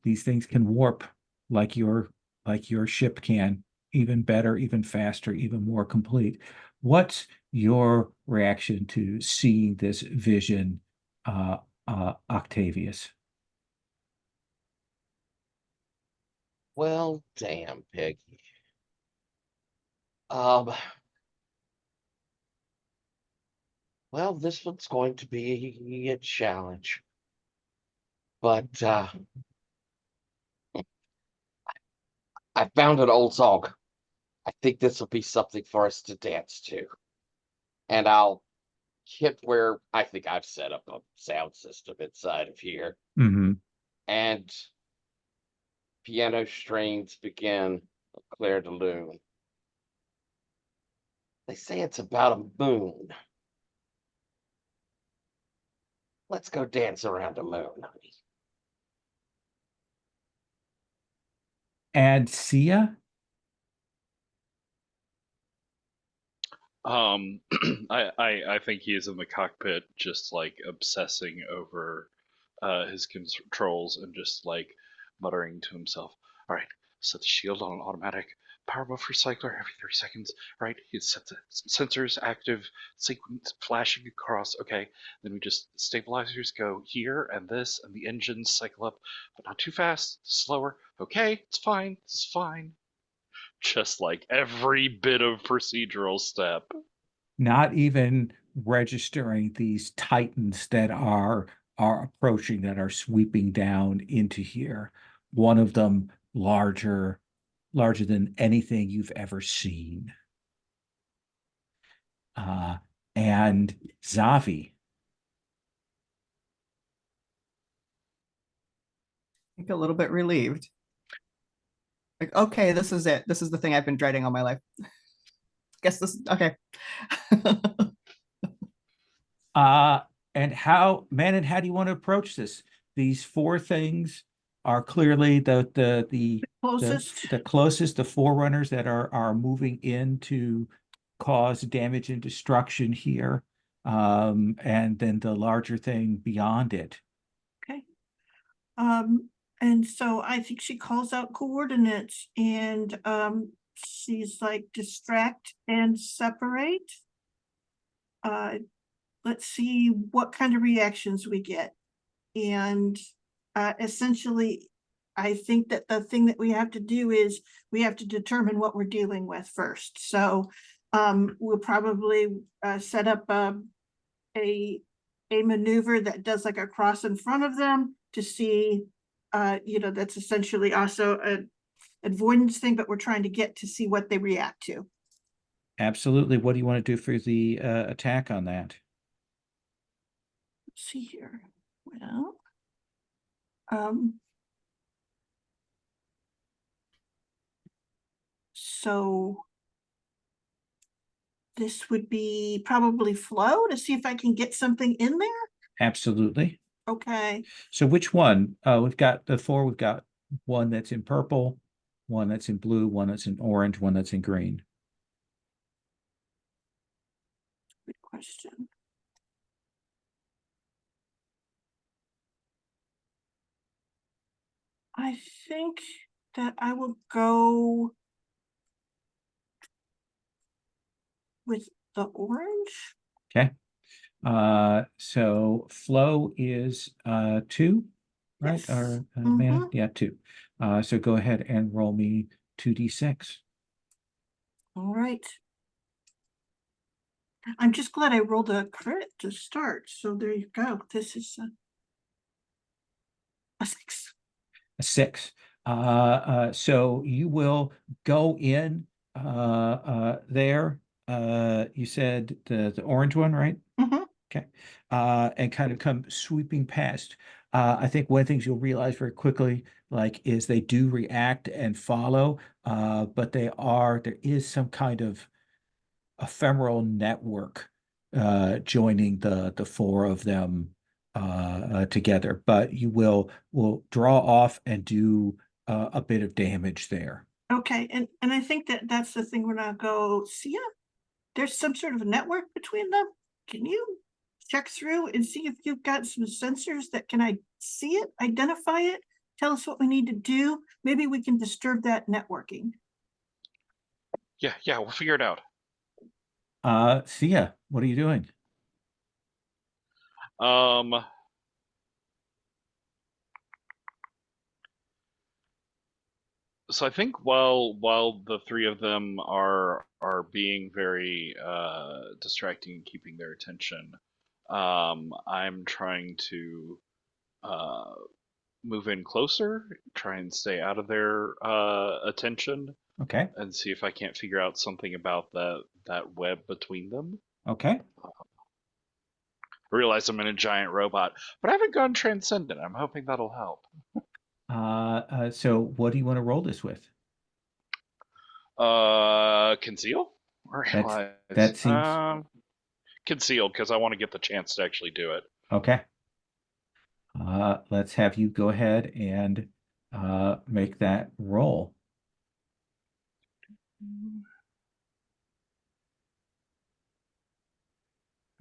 These things can warp like your ship can, even better, even faster, even more complete. What's your reaction to seeing this vision, Octavius? Well, damn, Peggy. Well, this one's going to be a challenge. But I found an old song. I think this will be something for us to dance to. And I'll hit where I think I've set up a sound system inside of here. Mm-hmm. And piano strains begin Claire de Lune. They say it's about a moon. Let's go dance around a moon, honey. And Sia? I think he is in the cockpit, just like obsessing over his controls and just like muttering to himself. All right, set the shield on automatic. Power buff recycler every 30 seconds. Right, he set the sensors active. Sequence flashing across. Okay, then we just stabilizers go here and this, and the engines cycle up, but not too fast. Slower. Okay, it's fine. This is fine. Just like every bit of procedural step. Not even registering these titans that are approaching, that are sweeping down into here. One of them larger than anything you've ever seen. And Zavi. I think a little bit relieved. Like, okay, this is it. This is the thing I've been dreading all my life. Guess this, okay. And how do you want to approach this? These four things are clearly Closest. the closest, the forerunners that are moving in to cause damage and destruction here. And then the larger thing beyond it. Okay. And so I think she calls out coordinates and she's like distract and separate. Let's see what kind of reactions we get. And essentially, I think that the thing that we have to do is we have to determine what we're dealing with first. So we'll probably set up a maneuver that does like a cross in front of them to see, that's essentially also an avoidance thing, but we're trying to get to see what they react to. Absolutely. What do you want to do for the attack on that? Let's see here. Well, so this would be probably flow to see if I can get something in there. Absolutely. Okay. So which one? We've got the four. We've got one that's in purple, one that's in blue, one that's in orange, one that's in green. Good question. I think that I will go with the orange. Okay. So flow is 2, right? Yes. Or mana? Yeah, 2. So go ahead and roll me 2d6. All right. I'm just glad I rolled a crit to start. So there you go. This is a 6. A 6. So you will go in there. You said the orange one, right? Mhm. Okay. And kind of come sweeping past. I think one of the things you'll realize very quickly, like, is they do react and follow, but there is some kind of ephemeral network joining the four of them together. But you will draw off and do a bit of damage there. Okay, and I think that that's the thing. We're gonna go see it. There's some sort of network between them. Can you check through and see if you've got some sensors that can I see it, identify it, tell us what we need to do? Maybe we can disturb that networking. Yeah, we'll figure it out. Sia, what are you doing? So I think while the three of them are being very distracting and keeping their attention, I'm trying to move in closer, try and stay out of their attention, Okay. and see if I can't figure out something about that web between them. Okay. I realize I'm in a giant robot, but I haven't gone transcendent. I'm hoping that'll help. So what do you want to roll this with? Conceal or That's- analyze? that seems- Conceal, because I want to get the chance to actually do it. Okay. Let's have you go ahead and make that roll.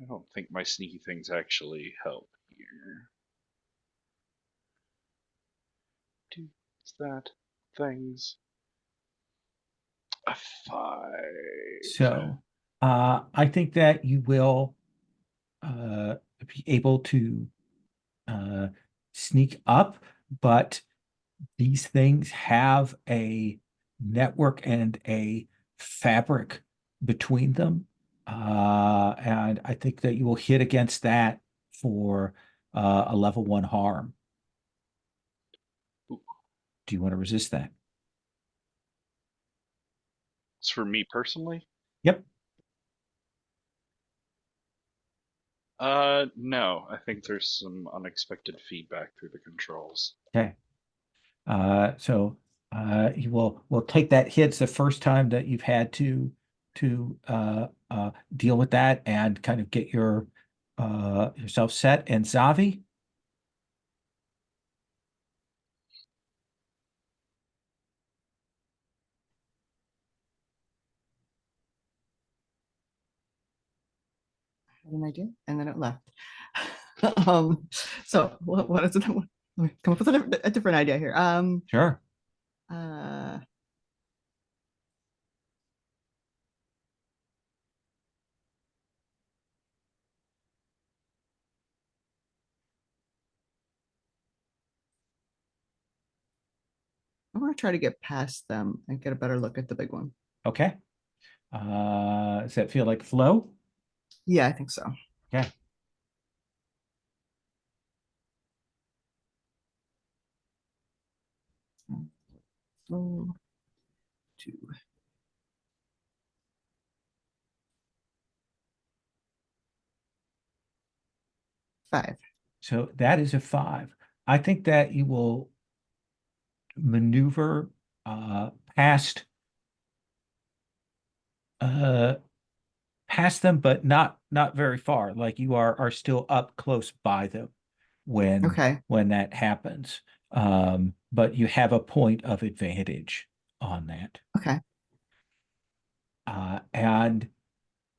I don't think my sneaky things actually help here. Do that things. A 5. So I think that you will be able to sneak up, but these things have a network and a fabric between them. And I think that you will hit against that for a level 1 harm. Do you want to resist that? It's for me personally. Yep. No, I think there's some unexpected feedback through the controls. Okay. So you will take that hit. It's the first time that you've had to deal with that and kind of get yourself set. And Zavi, I had an idea, and then it left. So what is it? Let me come up with a different idea here. sure. Uh, I'm gonna try to get past them and get a better look at the big one. Okay. Does that feel like flow? Yeah, I think so. Okay. Slow. 2. 5. So that is a 5. I think that you will maneuver past them, but not very far. Like you are still up close by them Okay. when that happens. But you have a point of advantage on that. Okay. And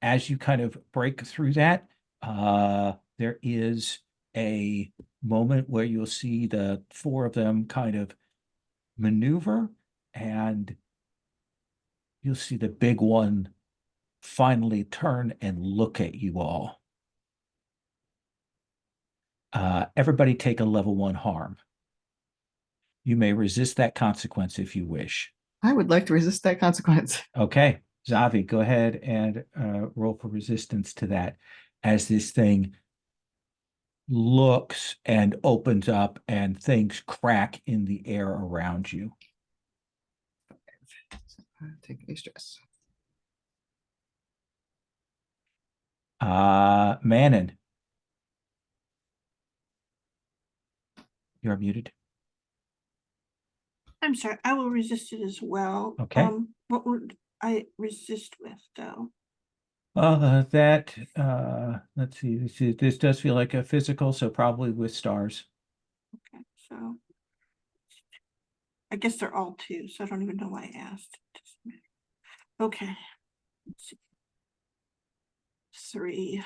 as you kind of break through that, there is a moment where you'll see the 4 of them kind of maneuver, and you'll see the big one finally turn and look at you all. Everybody take a level 1 harm. You may resist that consequence if you wish. I would like to resist that consequence. Okay, Zavi, go ahead and roll for resistance to that as this thing looks and opens up and things crack in the air around you. Take a stress. Manon, you're muted. I'm sorry, I will resist it as well. Okay. What would I resist with though? Let's see, this does feel like a physical, so probably with stars. Okay, so I guess they're all 2, so I don't even know why I asked. Doesn't matter. Okay. Let's see. 3.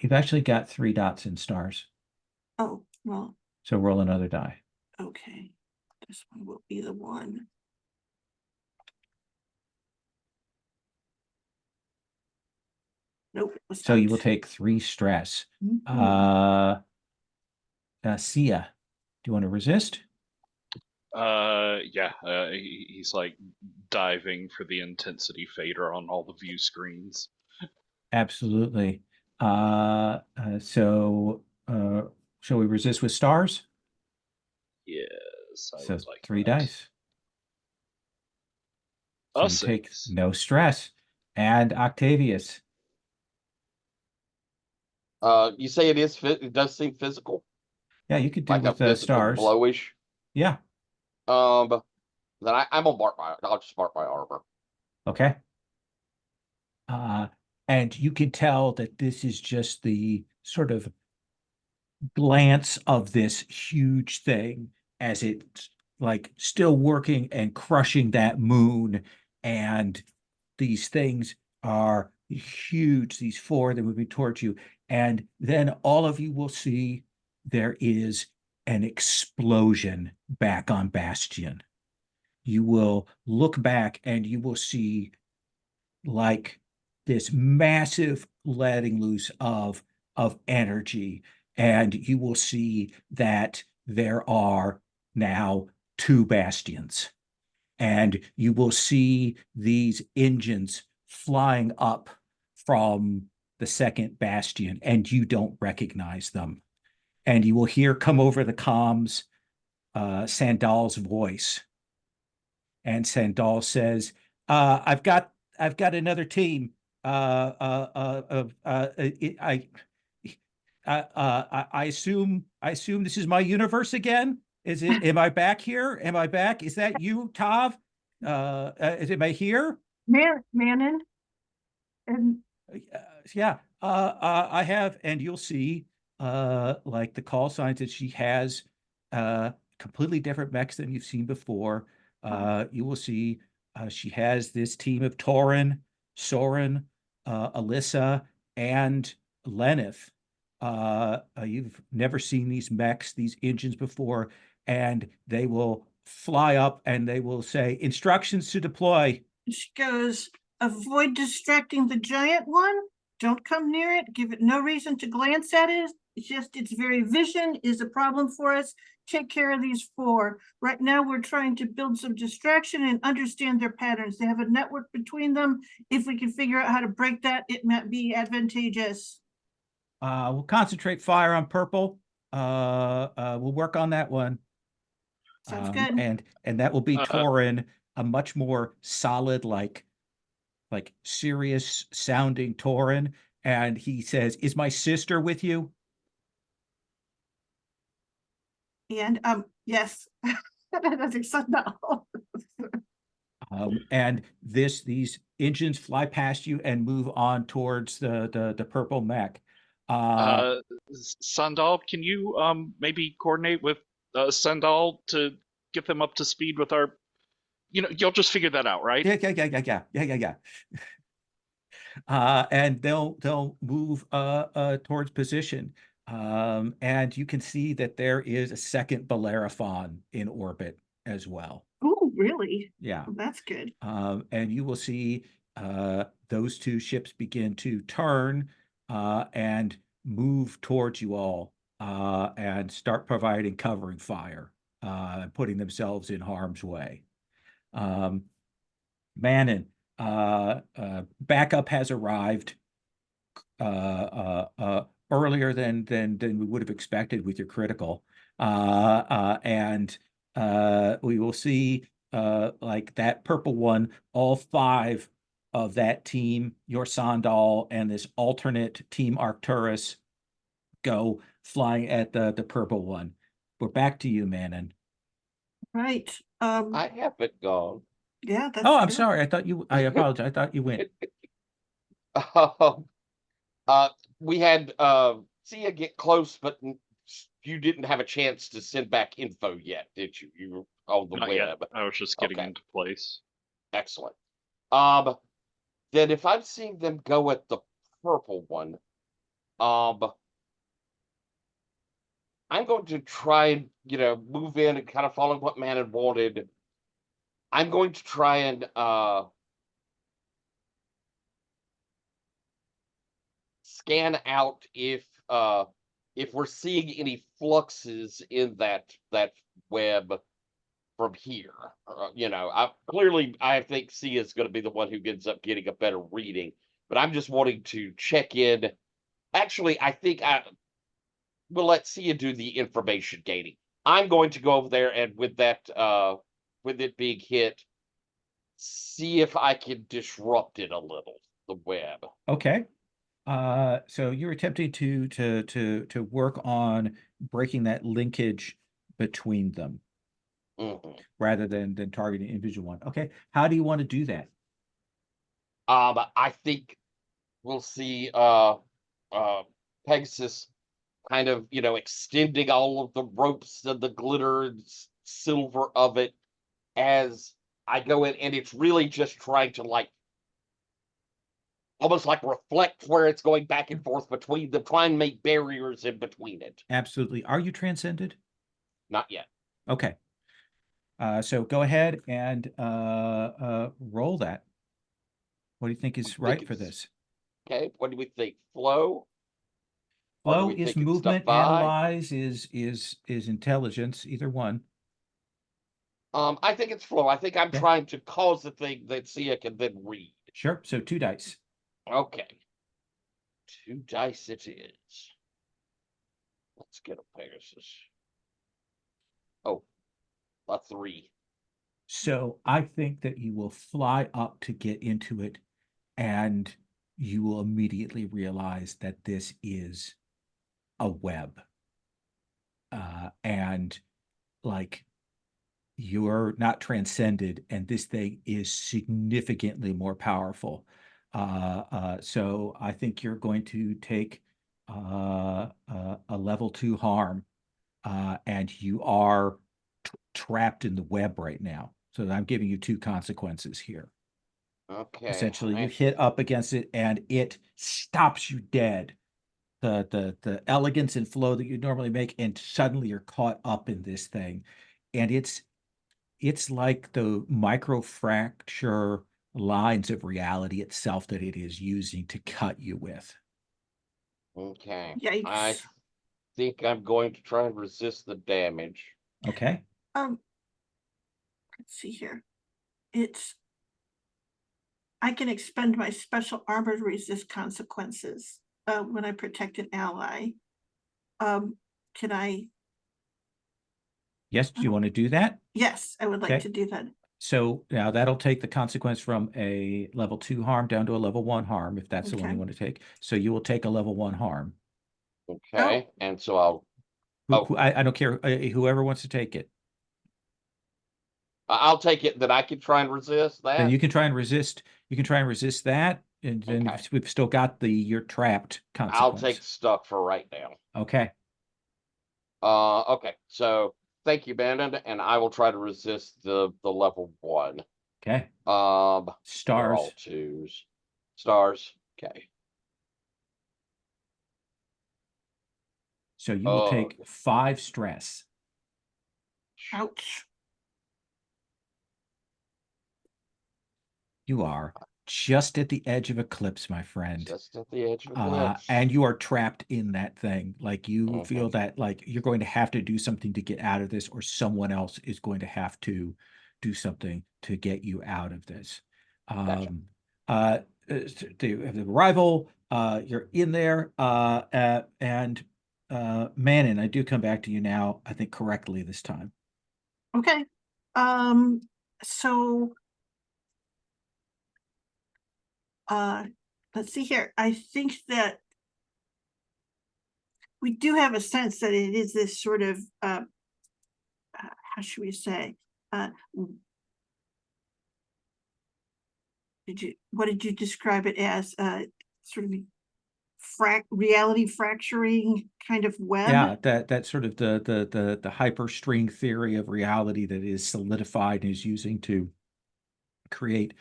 You've actually got 3 dots in stars, Oh, well, so roll another die. okay. This one will be the one. Nope. it was So you will not. take 3 stress. Mhm. Sia, do you want to resist? Yeah, he's like diving for the intensity fader on all the view screens. Absolutely. So shall we resist with stars? Yes, I So would like 3 that. dice. So A you take 6. no stress. And Octavius. You say it does seem physical, Yeah, you could do like a with physical stars. blowish. Yeah. Then I'm gonna I'll just mark my armor. Okay. And you can tell that this is just the sort of glance of this huge thing as it's like still working and crushing that moon. And these things are huge, these 4 that are moving towards you. And then all of you will see there is an explosion back on Bastion. You will look back and you will see like this massive letting loose of energy, and you will see that there are now 2 bastions, and you will see these engines flying up from the second Bastion, and you don't recognize them. And you will hear come over the comms Sandal's voice. And Sandal says, I've got another team. I assume this is my universe again. Is it? Am I back here? Am I back? Is that you, Tav? Am I here? Manon, and Yeah. I have, and you'll see, like the call signs that she has, completely different mechs than you've seen before. You will see, she has this team of Torin, Soren, Alyssa, and Lenith. You've never seen these mechs, these engines before, and they will fly up and they will say, instructions to deploy. she goes, avoid distracting the giant one. Don't come near it. Give it no reason to glance at it. It's just its very vision is a problem for us. Take care of these 4. Right now, we're trying to build some distraction and understand their patterns. They have a network between them. If we can figure out how to break that, it might be advantageous. We'll concentrate fire on purple. We'll work on that one. Sounds good. And that will be Uh, Torin, a much more solid, like serious sounding Torin. And he says, "Is my sister with you?" And yes, that's acceptable. And these engines fly past you and move on towards the purple mech. Sandal, can you maybe coordinate with Sandal to get them up to speed with our? You'll just figure that out, right? Yeah. And they'll move towards position. And you can see that there is a second Bellerophon in orbit as well. Oh, really? Yeah. Well, that's good. And you will see those 2 ships begin to turn and move towards you all and start providing covering fire, putting themselves in harm's way. Manon, backup has arrived earlier than we would have expected with your critical, and we will see like that purple one, all 5 of that team, your Sandal and this alternate team Arcturus, go flying at the purple one. We're back to you, Manon. Right. I haven't gone. Yeah, that's Oh, I'm true. sorry. I apologize. I thought you went. We had Sia get close, but you didn't have a chance to send back info yet, did you? You were on the Not web. yet. I was just getting Okay. into place. Excellent. Then if I'm seeing them go at the purple one, I'm going to try and move in and kind of follow what man had wanted. I'm going to try and scan out if we're seeing any fluxes in that web from here. I think Sia is going to be the one who ends up getting a better reading, but I'm just wanting to check in. Actually, I think we'll let Sia do the information gaining. I'm going to go over there and with it being hit, see if I can disrupt it a little, the web. Okay. So you're attempting to work on breaking that linkage between them rather than targeting an individual one. Okay. How do you want to do that? I think we'll see Pegasus kind of, extending all of the ropes and the glitter and silver of it as I go in, and it's really just trying to almost reflect where it's going back and forth between them, try and make barriers in between it. Absolutely. Are you transcended? Not yet. Okay. So go ahead and roll that. What do you think is right for this? Okay, what do we think? Flow? Flow is movement, stuff 'Movement, 'Analyze' is intelligence, analyze is intelligence, either one. either one. Either one. Intelligence. I think it's flow. I think I'm Okay. trying to cause the thing that Sia can then read. Sure. So 2 dice. Okay. 2 dice it is. Let's get a Pegasus. Oh, a 3. So I think that you will fly up to get into it, and you will immediately realize that this is a web. And like you're not transcended, and this thing is significantly more powerful. So I think you're going to take a level 2 harm, and you are trapped in the web right now. So I'm giving you 2 consequences here. Okay. Essentially, you hit up against it, and it stops you dead. The elegance and flow that you normally make, and suddenly you're caught up in this thing, and it's like the microfracture lines of reality itself that it is using to cut you with. Okay. Yikes. I think I'm going to try and resist the damage. Okay. Let's see here. I can expend my special armor to resist consequences when I protect an ally. Can I? Yes, do you want to do that? Yes, I would like Okay. to do that. So now that'll take the consequence from a level 2 harm down to a level 1 harm, if that's the one you Okay. want to take. So you will take a level 1 harm. Okay. And so I'll I don't care, whoever wants to take it. I'll take it that I can try and resist that. Then you can try and resist. You can try and resist that, and then Okay. we've still got the you're trapped I'll consequence. take stuck for right now. Okay. Okay. So thank you, Bandon, and I will try to resist the level 1. Okay. They're all Stars. 2s. Stars. Okay. So you will take 5 stress. Ouch. You are just at the edge of eclipse, my friend. Just at the edge of eclipse. And you are trapped in that thing. Like you feel Mhm. that like you're going to have to do something to get out of this, or someone else is going to have to do something to get you out of this. Gotcha. The arrival, you're in there, and Manon, I do come back to you now, I think correctly this time. Okay. So let's see here. I think that we do have a sense that it is this sort of how should we say, what did you describe it as, sort of reality fracturing kind of web? Yeah, that sort of the hyperstring theory of reality that is solidified and is using to create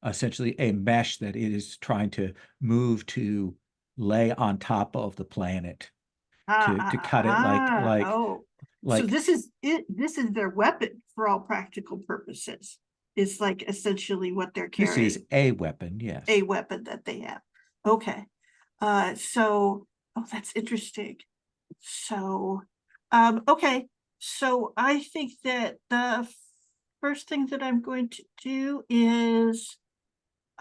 essentially a mesh that it is trying to move to lay on top of the planet to cut it So this is it. This is their weapon for all practical purposes. It's like essentially what they're this carrying. is a weapon, yes. A weapon that they have. Okay. So that's interesting. So okay. So I think that the first thing that I'm going to do is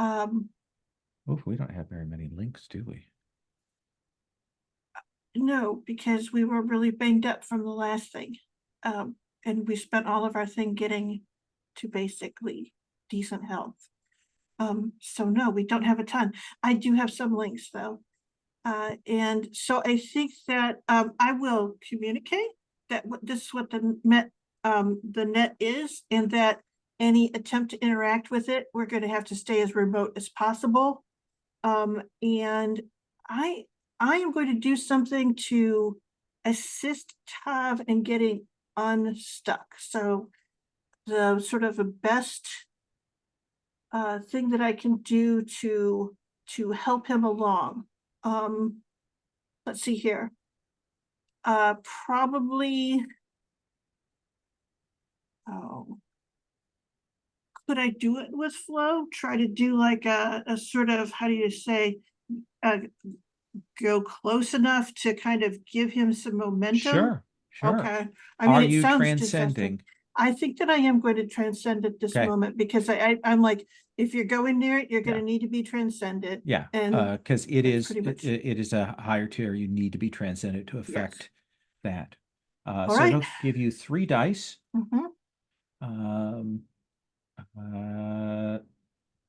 Oof, we don't have very many links, do we? no, because we were really banged up from the last thing. And we spent all of our thing getting to basically decent health. So no, we don't have a ton. I do have some links though. And so I think that I will communicate that this is what the net is, and that any attempt to interact with it, we're going to have to stay as remote as possible. And I am going to do something to assist Tav in getting unstuck. So the sort of the best thing that I can do to help him along. Let's see here. Probably. Oh. Could I do it with flow? Try to do like a sort of, how do you say, go close enough to kind of give him some momentum? Sure. Okay. I Are mean, it you sounds transcending? disgusting. I think that I am going to transcend at this Okay. moment because I'm like, if you're going near it, you're going Yeah. to need to be transcended. Yeah, And because it that's is pretty much- it is a higher tier. You need to be transcended to affect that. All So right. it'll give you 3 dice. Mhm. Um,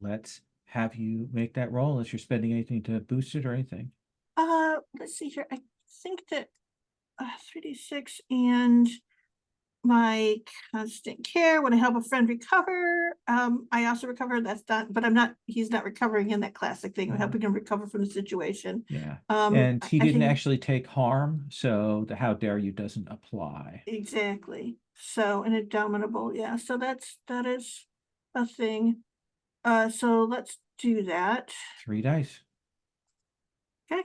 let's have you make that roll unless you're spending anything to boost it or anything. Let's see here. I think that 3d6 and my constant care when I help a friend recover. I also recover. That's not, but he's not recovering in that classic thing. I'm helping him recover from the situation. Yeah. Um, And he I didn't can- actually take harm, so the how dare you doesn't apply. Exactly. So an indomitable, yeah. So that is a thing. So let's do that. 3 dice. Okay.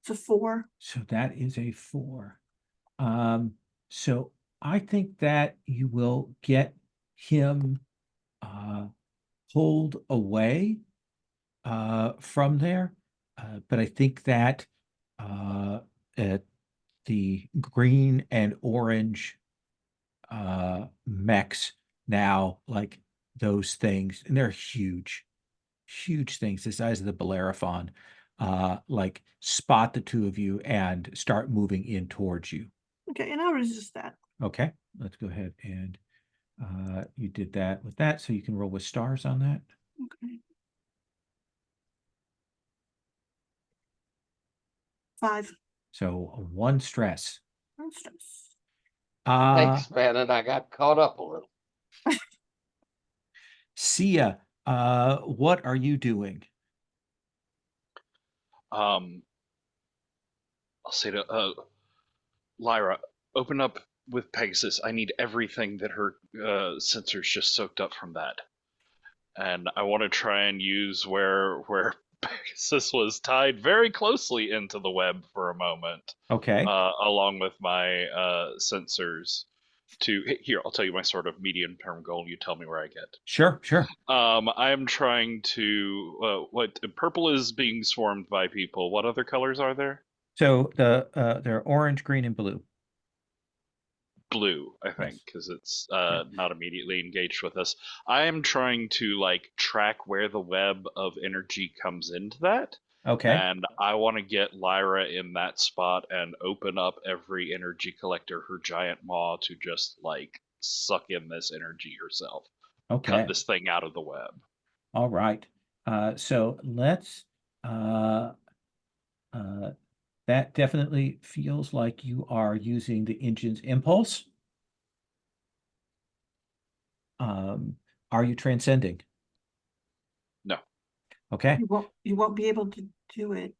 It's a 4. So that is a 4. So I think that you will get him pulled away from there. But I think that the green and orange mechs now, like those things, and they're huge things the size of the Bellerophon, like spot the 2 of you and start moving in towards you. Okay, and I'll resist that. Okay, let's go ahead and you did that with that, so you can roll with stars on that. Okay. 5. So 1 stress. No stress. Thanks, man, and I got caught up a little. Sia, what are you doing? I'll say to Lyra, open up with Pegasus. I need everything that her sensors just soaked up from that. And I want to try and use where Pegasus was tied very closely into the web for a moment, Okay. along with my sensors. Here, I'll tell you my sort of medium-term goal. You tell me where I get. Sure. I am trying to what purple is being swarmed by people. What other colors are there? So they're orange, green, and blue. Blue, I think, because it's not immediately engaged with us. I am trying to like track where the web of energy comes into that. Okay. And I want to get Lyra in that spot and open up every energy collector, her giant maw, to just like suck in this energy herself. Okay. Cut this thing out of the web. All right. So let's that definitely feels like you are using the engine's impulse. Are you transcending? No. Okay. You won't be able to do it.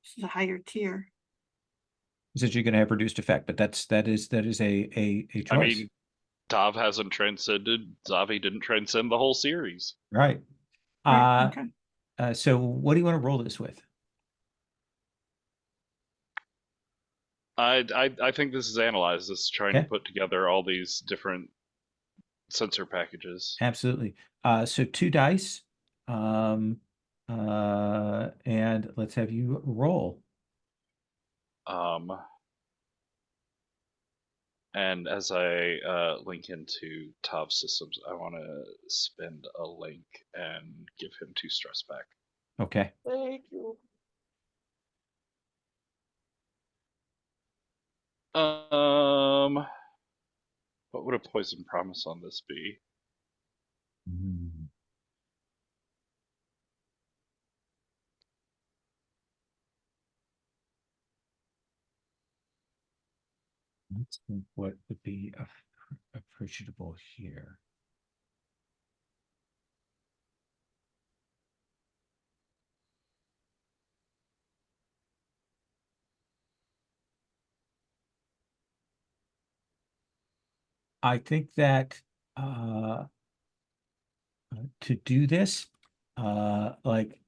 This is a higher tier. Says you're going to have reduced effect, but that is a choice. I mean, Tav hasn't transcended. Zavi didn't transcend the whole series. Right. Right, okay. So what do you want to roll this with? I think this is analyzed. This is trying Okay. to put together all these different sensor packages. Absolutely. So 2 dice. And let's have you roll. And as I link into Tav systems, I want to spend a link and give him 2 stress back. Okay. Thank you. What would a poison promise on this be? Let's think what would be appreciable here. I think that to do this, like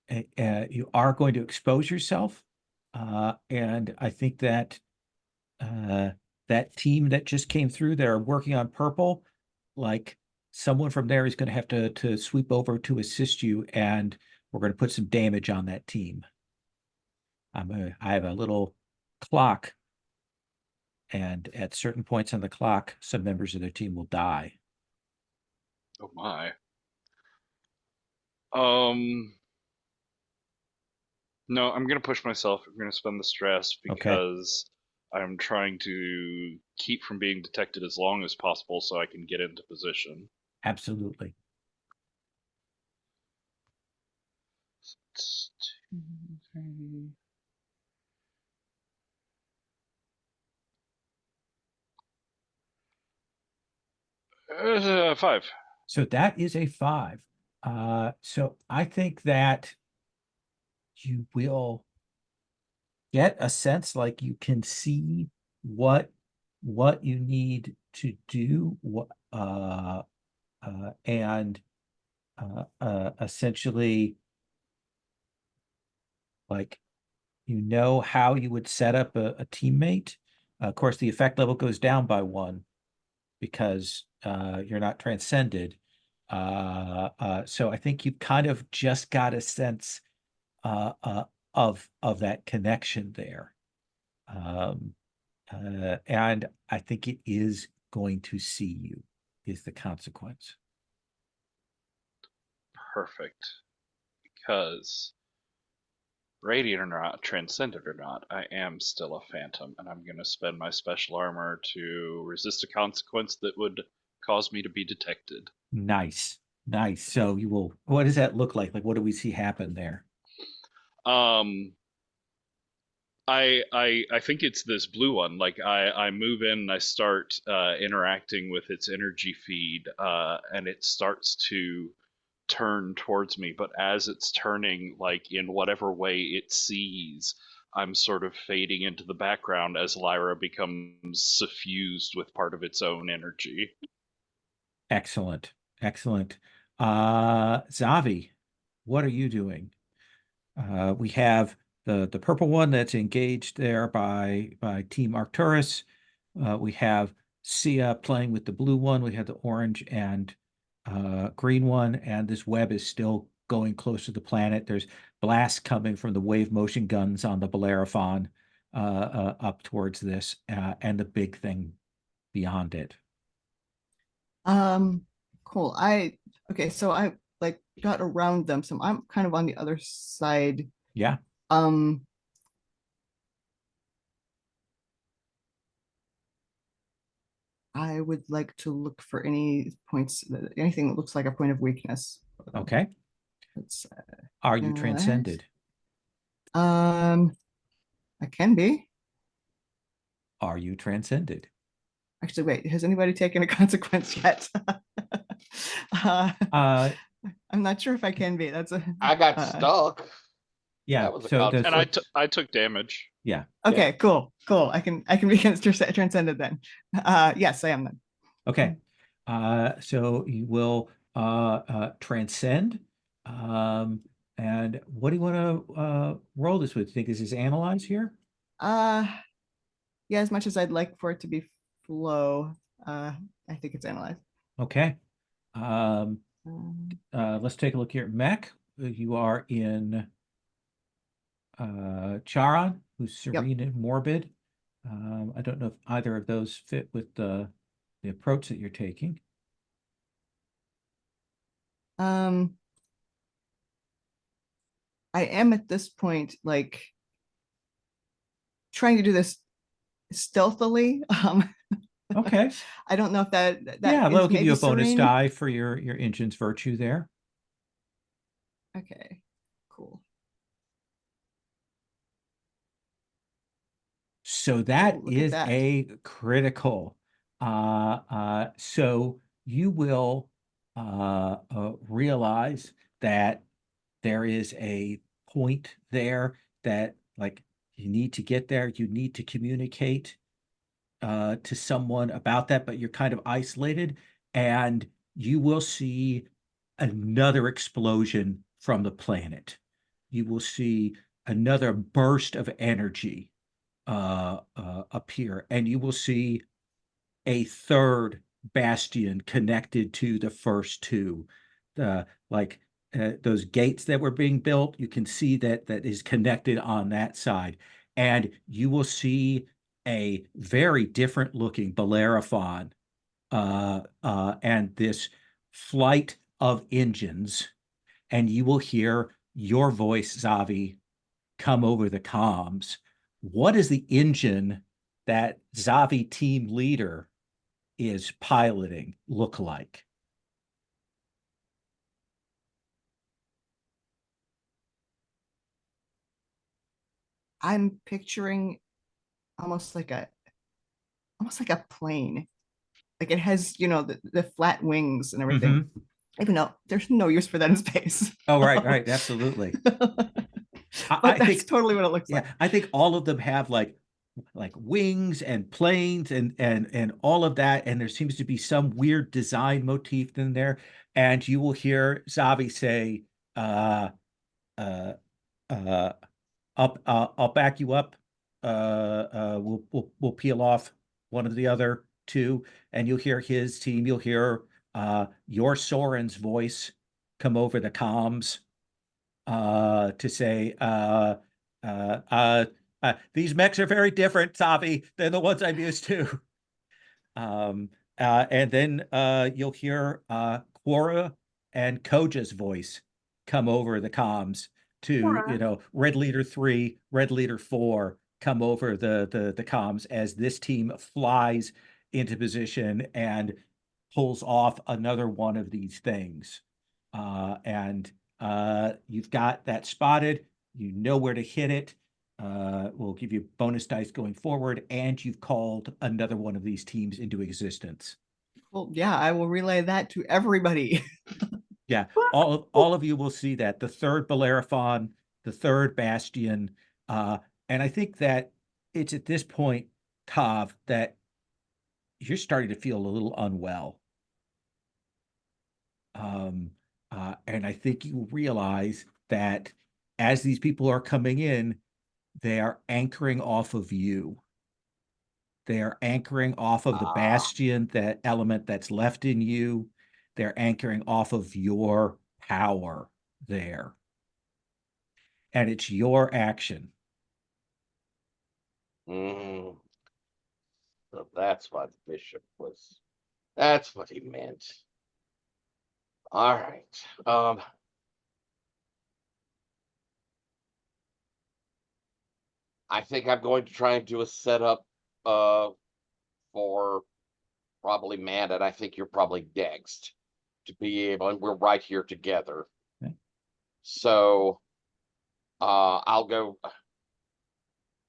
you are going to expose yourself, and I think that that team that just came through, they're working on purple, like someone from there is going to have to sweep over to assist you, and we're going to put some damage on that team. I have a little clock, and at certain points on the clock, some members of their team will die. Oh my. No, I'm gonna push myself. I'm gonna spend the stress because I'm trying to keep from being detected as long as possible so I can get into position. Absolutely. It's 2, 3. Five. So that is a 5. So I think that you will get a sense like you can see what you need to do, and essentially, like, you know how you would set up a teammate. Of course, the effect level goes down by 1 because you're not transcended. So I think you kind of just got a sense of that connection there. And I think it is going to see you, is the consequence. Perfect. Because radiant or not, transcended or not, I am still a phantom, and I'm going to spend my special armor to resist a consequence that would cause me to be detected. Nice. Nice. So you will, what does that look like? Like, what do we see happen there? I think it's this blue one. Like I move in and I start interacting with its energy feed, and it starts to turn towards me. But as it's turning, like in whatever way it sees, I'm sort of fading into the background as Lyra becomes suffused with part of its own energy. Excellent. Excellent. Zavi, what are you doing? We have the purple one that's engaged there by Team Arcturus. We have Sia playing with the blue one. We have the orange and green one, and this web is still going close to the planet. There's blasts coming from the wave motion guns on the Bellerophon up towards this, and the big thing beyond it. Cool. Okay, so I like got around them, so I'm kind of on the other side. Yeah. I would like to look for any points, anything that looks like a point of weakness. Okay. Let's, Are you Yes. transcended? I can be. Are you transcended? Actually, wait, has anybody taken a consequence yet? I'm not sure if I can be. That's a. I got stuck. Yeah. That was a So the, And I took damage. yeah. Okay, Yeah. cool. I can be transcended then. Yes, I am then. Okay. So you will transcend. And what do you want to roll this with? Do you think this is analyze here? Yeah, as much as I'd like for it to be flow, I think it's analyzed. Okay. Let's take a look here at Mech. You are in Charon, who's serene and morbid. I don't know if either of those fit with the approach that you're taking. I am at this point like trying to do this stealthily. Okay. I don't know if that Yeah, is that'll give you a maybe bonus serene. die for your engine's virtue there. Okay, cool. So that Ooh, look at is that. a critical. So you will realize that there is a point there that, like, you need to get there. You need to communicate to someone about that, but you're kind of isolated, and you will see another explosion from the planet. You will see another burst of energy appear, and you will see a third bastion connected to the first two. Like those gates that were being built, you can see that is connected on that side, and you will see a very different looking Bellerophon and this flight of engines, and you will hear your voice, Zavi, come over the comms. What is the engine that Zavi team leader is piloting look like? I'm picturing almost like a plane. Like it has, the flat wings and everything. Even though there's no use for that in space. Oh, right, absolutely. But that's think totally what it looks yeah, like. I think all of them have like wings and planes and all of that, and there seems to be some weird design motif in there. And you will hear Zavi say, uh, uh, uh, I'll back you up. We'll peel off one of the other two, and you'll hear his team. You'll hear your Soren's voice come over the comms to say, these mechs are very different, Savi, than the ones I'm used to. And then you'll hear Quora and Koja's voice come over the comms to, Quora. Red Leader 3, Red Leader 4 come over the comms as this team flies into position and pulls off another one of these things. And you've got that spotted, you know where to hit it. We'll give you bonus dice going forward, and you've called another one of these teams into existence. Well, yeah, I will relay that to everybody. Yeah, all of you will see that. The third Bellerophon, the third Bastion, and I think that it's at this point, Tav, that you're starting to feel a little unwell. And I think you realize that as these people are coming in, they are anchoring off of you. They are anchoring off of the Bastion, that element that's left in you. They're anchoring off of your power there. And it's your action. So that's why the bishop was. That's what he meant. All right. I think I'm going to try and do a setup for probably man, and I think you're probably next to be able, and we're right here together. Okay. So I'll go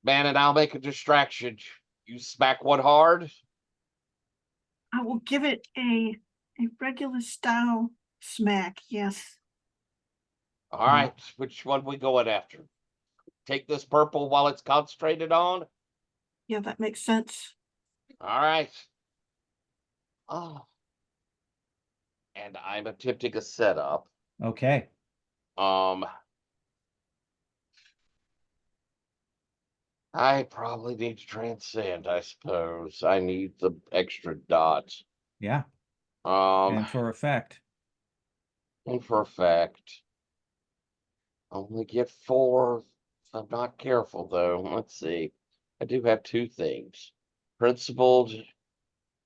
man, and I'll make a distraction. You smack one hard. I will give it a regular style smack. Yes. All right, which one we going after? Take this purple while it's concentrated on. Yeah, that makes sense. All right. Oh. And I'm attempting a setup. Okay. I probably need to transcend, I suppose. I need the extra dot. Yeah. And And for effect. for effect. Only get 4 if I'm not careful, though. Let's see. I do have 2 things. Principled,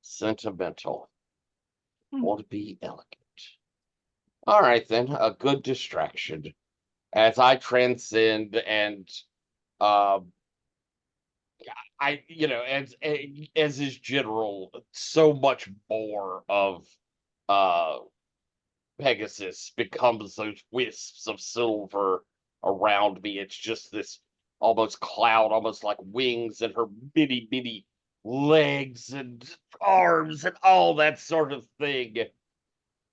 sentimental. Want to be elegant. All right, then. A good distraction. As I transcend and as is general, so much more of Pegasus becomes those wisps of silver around me. It's just this almost cloud, almost like wings, and her bitty legs and arms and all that sort of thing.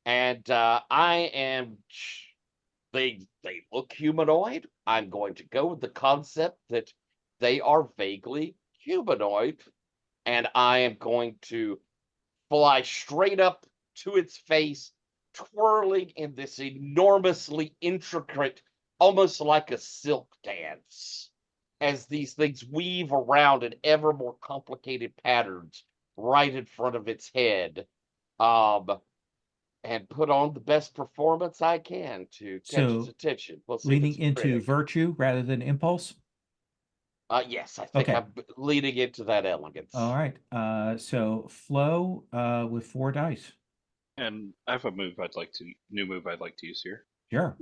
And I am they look humanoid. I'm going to go with the concept that they are vaguely humanoid, and I am going to fly straight up to its face, twirling in this enormously intricate, almost like a silk dance, as these things weave around in ever more complicated patterns right in front of its head. And put on the best performance I can to catch its So attention. We'll see if leaning it's into pretty. virtue rather than impulse. Yes, I think Okay. I'm leading into that elegance. All right. So Flo, with 4 dice. And I have a new move I'd like to use here. Sure.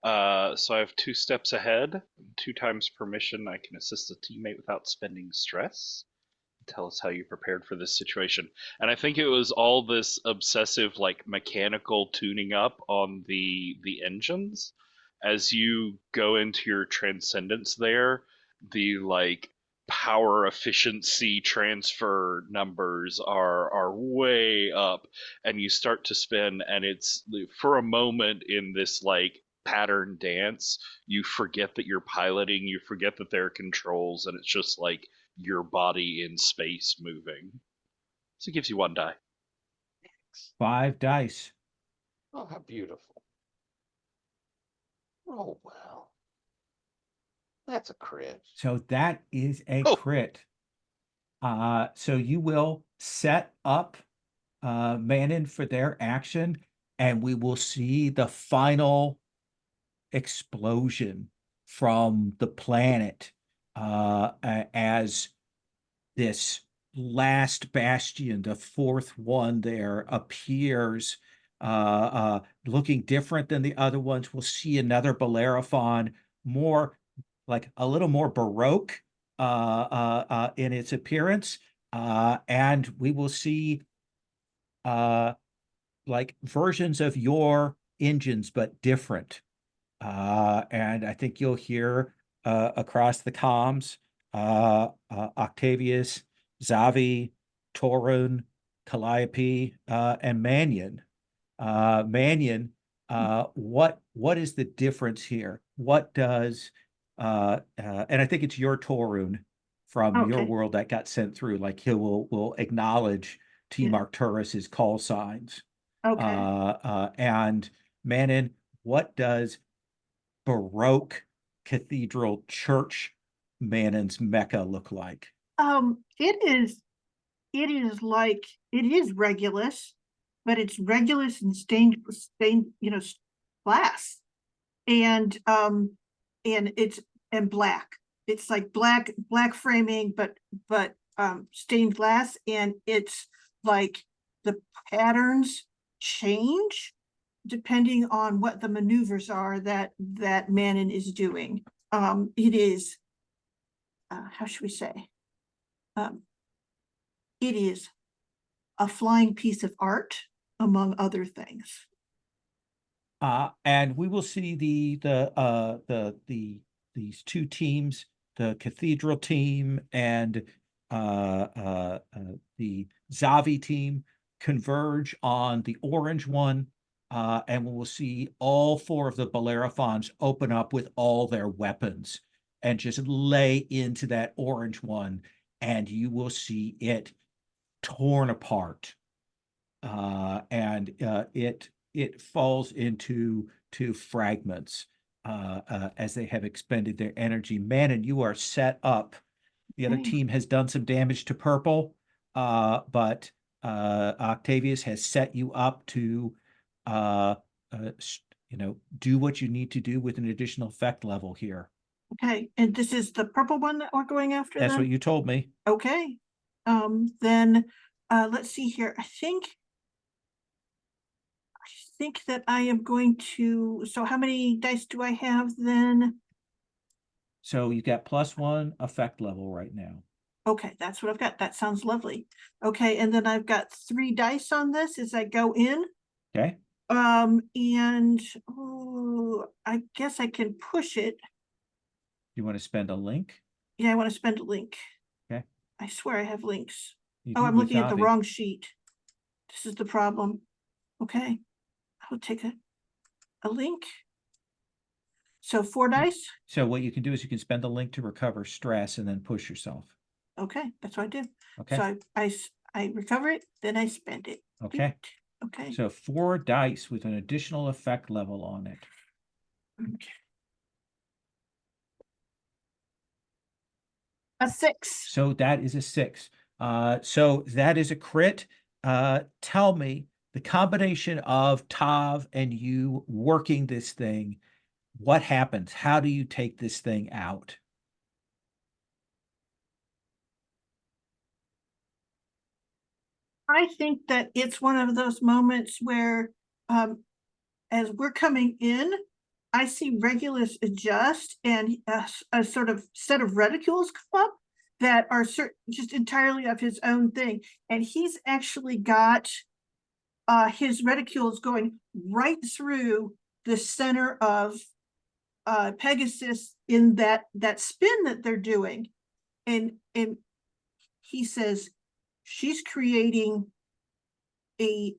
So I have 2 steps ahead. 2 times per mission, I can assist a teammate without spending stress. Tell us how you prepared for this situation. And I think it was all this obsessive, like, mechanical tuning up on the engines. As you go into your transcendence there, the like power efficiency transfer numbers are way up, and you start to spin, and it's for a moment in this like pattern dance, you forget that you're piloting, you forget that there are controls, and it's just like your body in space moving. So it gives you 1 die. 5 dice. Oh, how beautiful. Oh, well. That's a crit. So that is a Oh. crit. So you will set up Manon for their action, and we will see the final explosion from the planet as this last bastion, the 4th one there, appears looking different than the other ones. We'll see another Bellerophon, more like a little more Baroque in its appearance. And we will see like versions of your engines, but different. And I think you'll hear across the comms Octavius, Zavi, Torun, Calliope, and Mannion. Mannion, what is the difference here? What does and I think it's your Torun from your Okay. world that got sent through. Like he will acknowledge Team Yeah. Arcturus's call signs. Okay. And Manon, what does Baroque cathedral church Manon's Mecca look like? It is like, it is Regulus, but it's Regulus and stained, glass. And it's, and black. It's like black framing, but stained glass, and it's like the patterns change depending on what the maneuvers are that Manon is doing. It is, how should we say? It is a flying piece of art, among other things. And we will see these 2 teams, the cathedral team and the Zavi team, converge on the orange one. And we will see all 4 of the Bellerophons open up with all their weapons and just lay into that orange one, and you will see it torn apart. And it falls into fragments as they have expended their energy. Manon, you are set up. The other Okay. team has done some damage to purple, but Octavius has set you up to do what you need to do with an additional effect level here. Okay, and this is the purple one that we're going after That's then? what you told me. Okay, then, let's see here, I think that I am going to, so how many dice do I have then? So you got +1 effect level right now. Okay, that's what I've got. That sounds lovely. Okay, and then I've got 3 dice on this as I go in. Okay. And I guess I can push it. You want to spend a link? Yeah, I want to spend a link. Okay. I swear I have links. You Oh, do I'm with looking at the Zavi. wrong sheet. This is the problem. Okay, I'll take a link. So 4 dice. So what you can do is you can spend the link to recover stress and then push yourself. Okay, that's what I do. Okay. So I recover it, then I spend it. Okay. Okay. So 4 dice with an additional effect level on it. Okay. A 6. So that is a 6. So that is a crit. Tell me the combination of Tav and you working this thing. What happens? How do you take this thing out? I think that it's one of those moments where, as we're coming in, I see Regulus adjust and a sort of set of reticules come up that are just entirely of his own thing. And he's actually got his reticules going right through the center of Pegasus in that spin that they're doing. And he says, she's creating a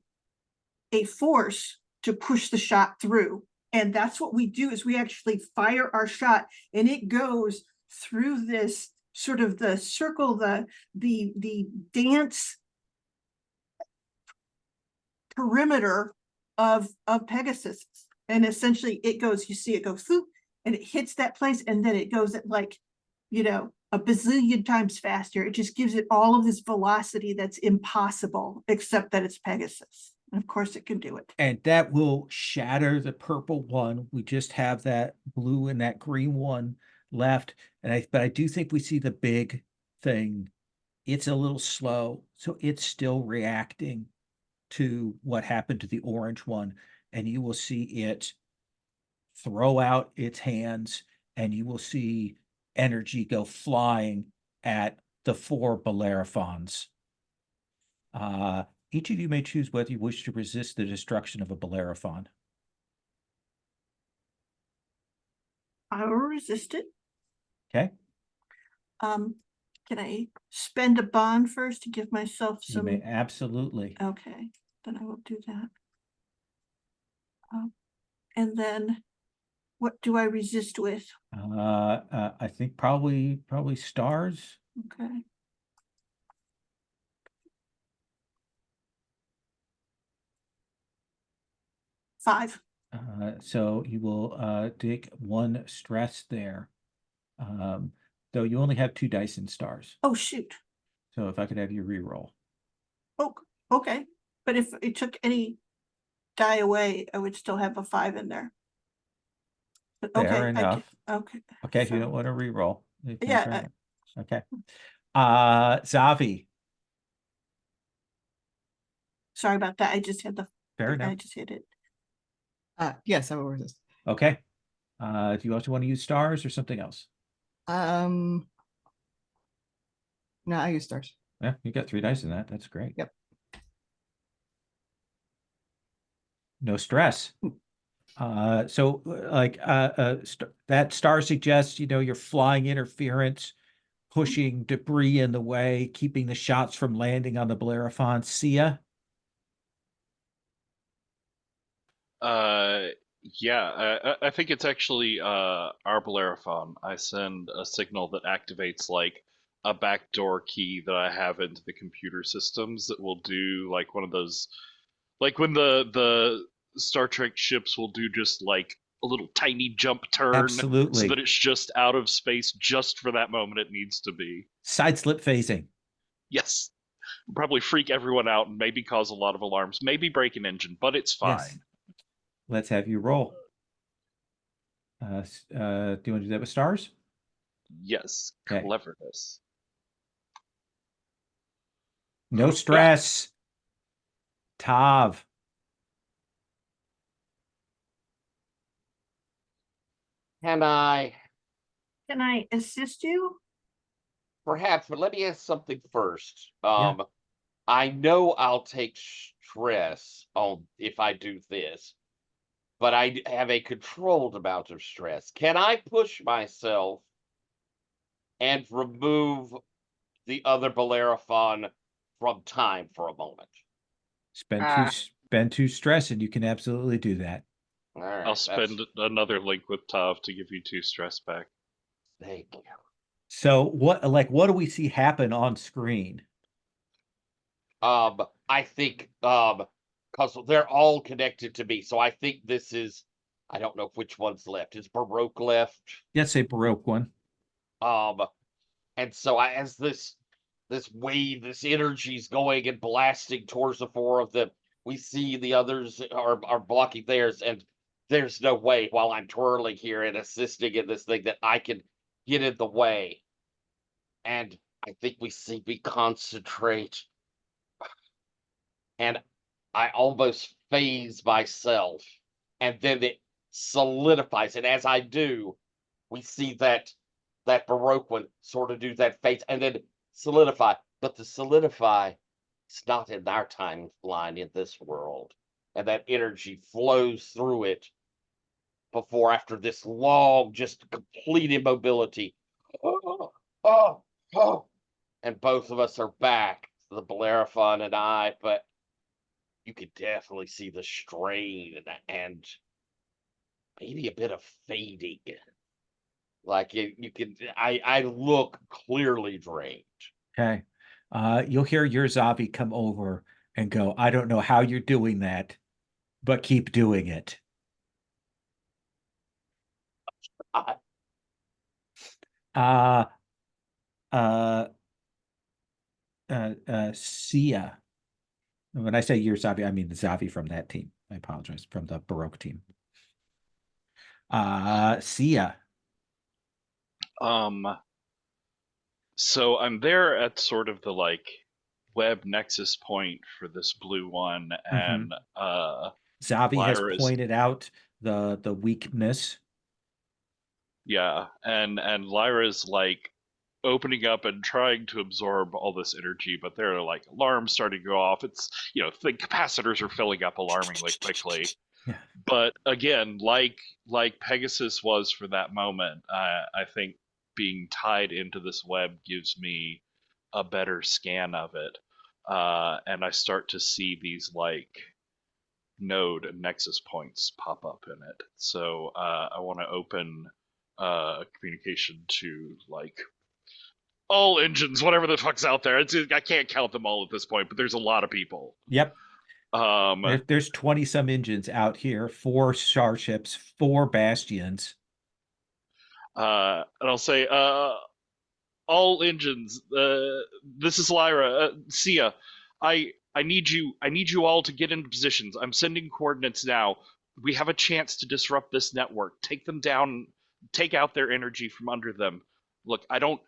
force to push the shot through. And that's what we do, is we actually fire our shot and it goes through this sort of the circle, the dance perimeter of Pegasus. And essentially it goes, you see it go through and it hits that place, and then it goes at like, you know, a bazillion times faster. It just gives it all of this velocity that's impossible, except that it's Pegasus. And of course it can do it. And that will shatter the purple one. We just have that blue and that green one left. But I do think we see the big thing. It's a little slow, so it's still reacting to what happened to the orange one. And you will see it throw out its hands, and you will see energy go flying at the 4 Bellerophons. Each of you may choose whether you wish to resist the destruction of a Bellerophon. I will resist it. Okay. Can I spend a bond first to give myself You some? may absolutely. Okay, then I will do that. And then what do I resist with? I think probably stars. Okay. Five. So you will take 1 stress there. Though you only have 2 dice in stars. Oh, shoot. So if I could have you re-roll. Oh, okay. But if it took any die away, I would still have a 5 in there. But Fair okay, enough. okay. Okay, if you so- don't want to re-roll. Yeah, Okay. Zavi. Sorry about that. I just had Fair I enough. just hit it. Yes, I will resist. Okay. Do you also want to use stars or something else? No, I use stars. Yeah, you got 3 dice in that. That's great. Yep. No stress. So that star suggests, you're flying interference, pushing debris in the way, keeping the shots from landing on the Bellerophon. Sia? Yeah, I think it's actually our Bellerophon. I send a signal that activates like a backdoor key that I have into the computer systems that will do like one of those, like when the Star Trek ships will do just like a little tiny jump turn, Absolutely. so that it's just out of space just for that moment it needs to be. Side slip phasing. Yes, probably freak everyone out and maybe cause a lot of alarms, maybe break an engine, but it's fine. Yes. Let's have you roll. Do you want to do that with stars? Yes, Okay. cleverness. No stress. Tav. Can I? Can I assist you? Perhaps, but let me ask something first. Yeah. I know I'll take stress on if I do this, but I have a controlled amount of stress. Can I push myself and remove the other Bellerophon from time for a moment? Spend 2 stress, and you can absolutely do that. All right, I'll spend another link with Tav to give you 2 stress back. Thank you. So what do we see happen on screen? I think because they're all connected to me, so I think this is. I don't know which one's left. Is Baroque left? Yes, a Baroque one. And so as this wave, this energy's going and blasting towards the 4 of them, we see the others are blocking theirs, and there's no way while I'm twirling here and assisting in this thing that I can get in the way. And I think we concentrate and I almost phase myself, and then it solidifies. And as I do, we see that Baroque one sort of do that phase and then solidify. But the solidify, it's not in our timeline in this world, and that energy flows through it before after this long, just complete immobility. Oh, oh, oh. And both of us are back, the Bellerophon and I, but you could definitely see the strain and maybe a bit of fading. Like you can, I look clearly drained. Okay. You'll hear your Zavi come over and go, I don't know how you're doing that, but keep doing it. I, Uh, uh, Sia. When I say your Zavi, I mean the Zavi from that team. I apologize, from the Baroque team. Sia. So I'm there at sort of the like web nexus point for this blue one, and Zavi has Lyra is pointed out the weakness. yeah, and Lyra's like opening up and trying to absorb all this energy, but there are like alarms starting to go off. It's the capacitors are filling up alarmingly quickly. Yeah. But again, like Pegasus was for that moment, I think being tied into this web gives me a better scan of it, and I start to see these like node and nexus points pop up in it. So I want to open communication to like all engines, whatever the fuck's out there. I can't count them all at this point, but there's a lot of people. Yep. Um, There's 20 some engines out here, 4 starships, 4 bastions. and I'll say, all engines. This is Lyra. Sia, I need you all to get into positions. I'm sending coordinates now. We have a chance to disrupt this network. Take them down. Take out their energy from under them. Look, I don't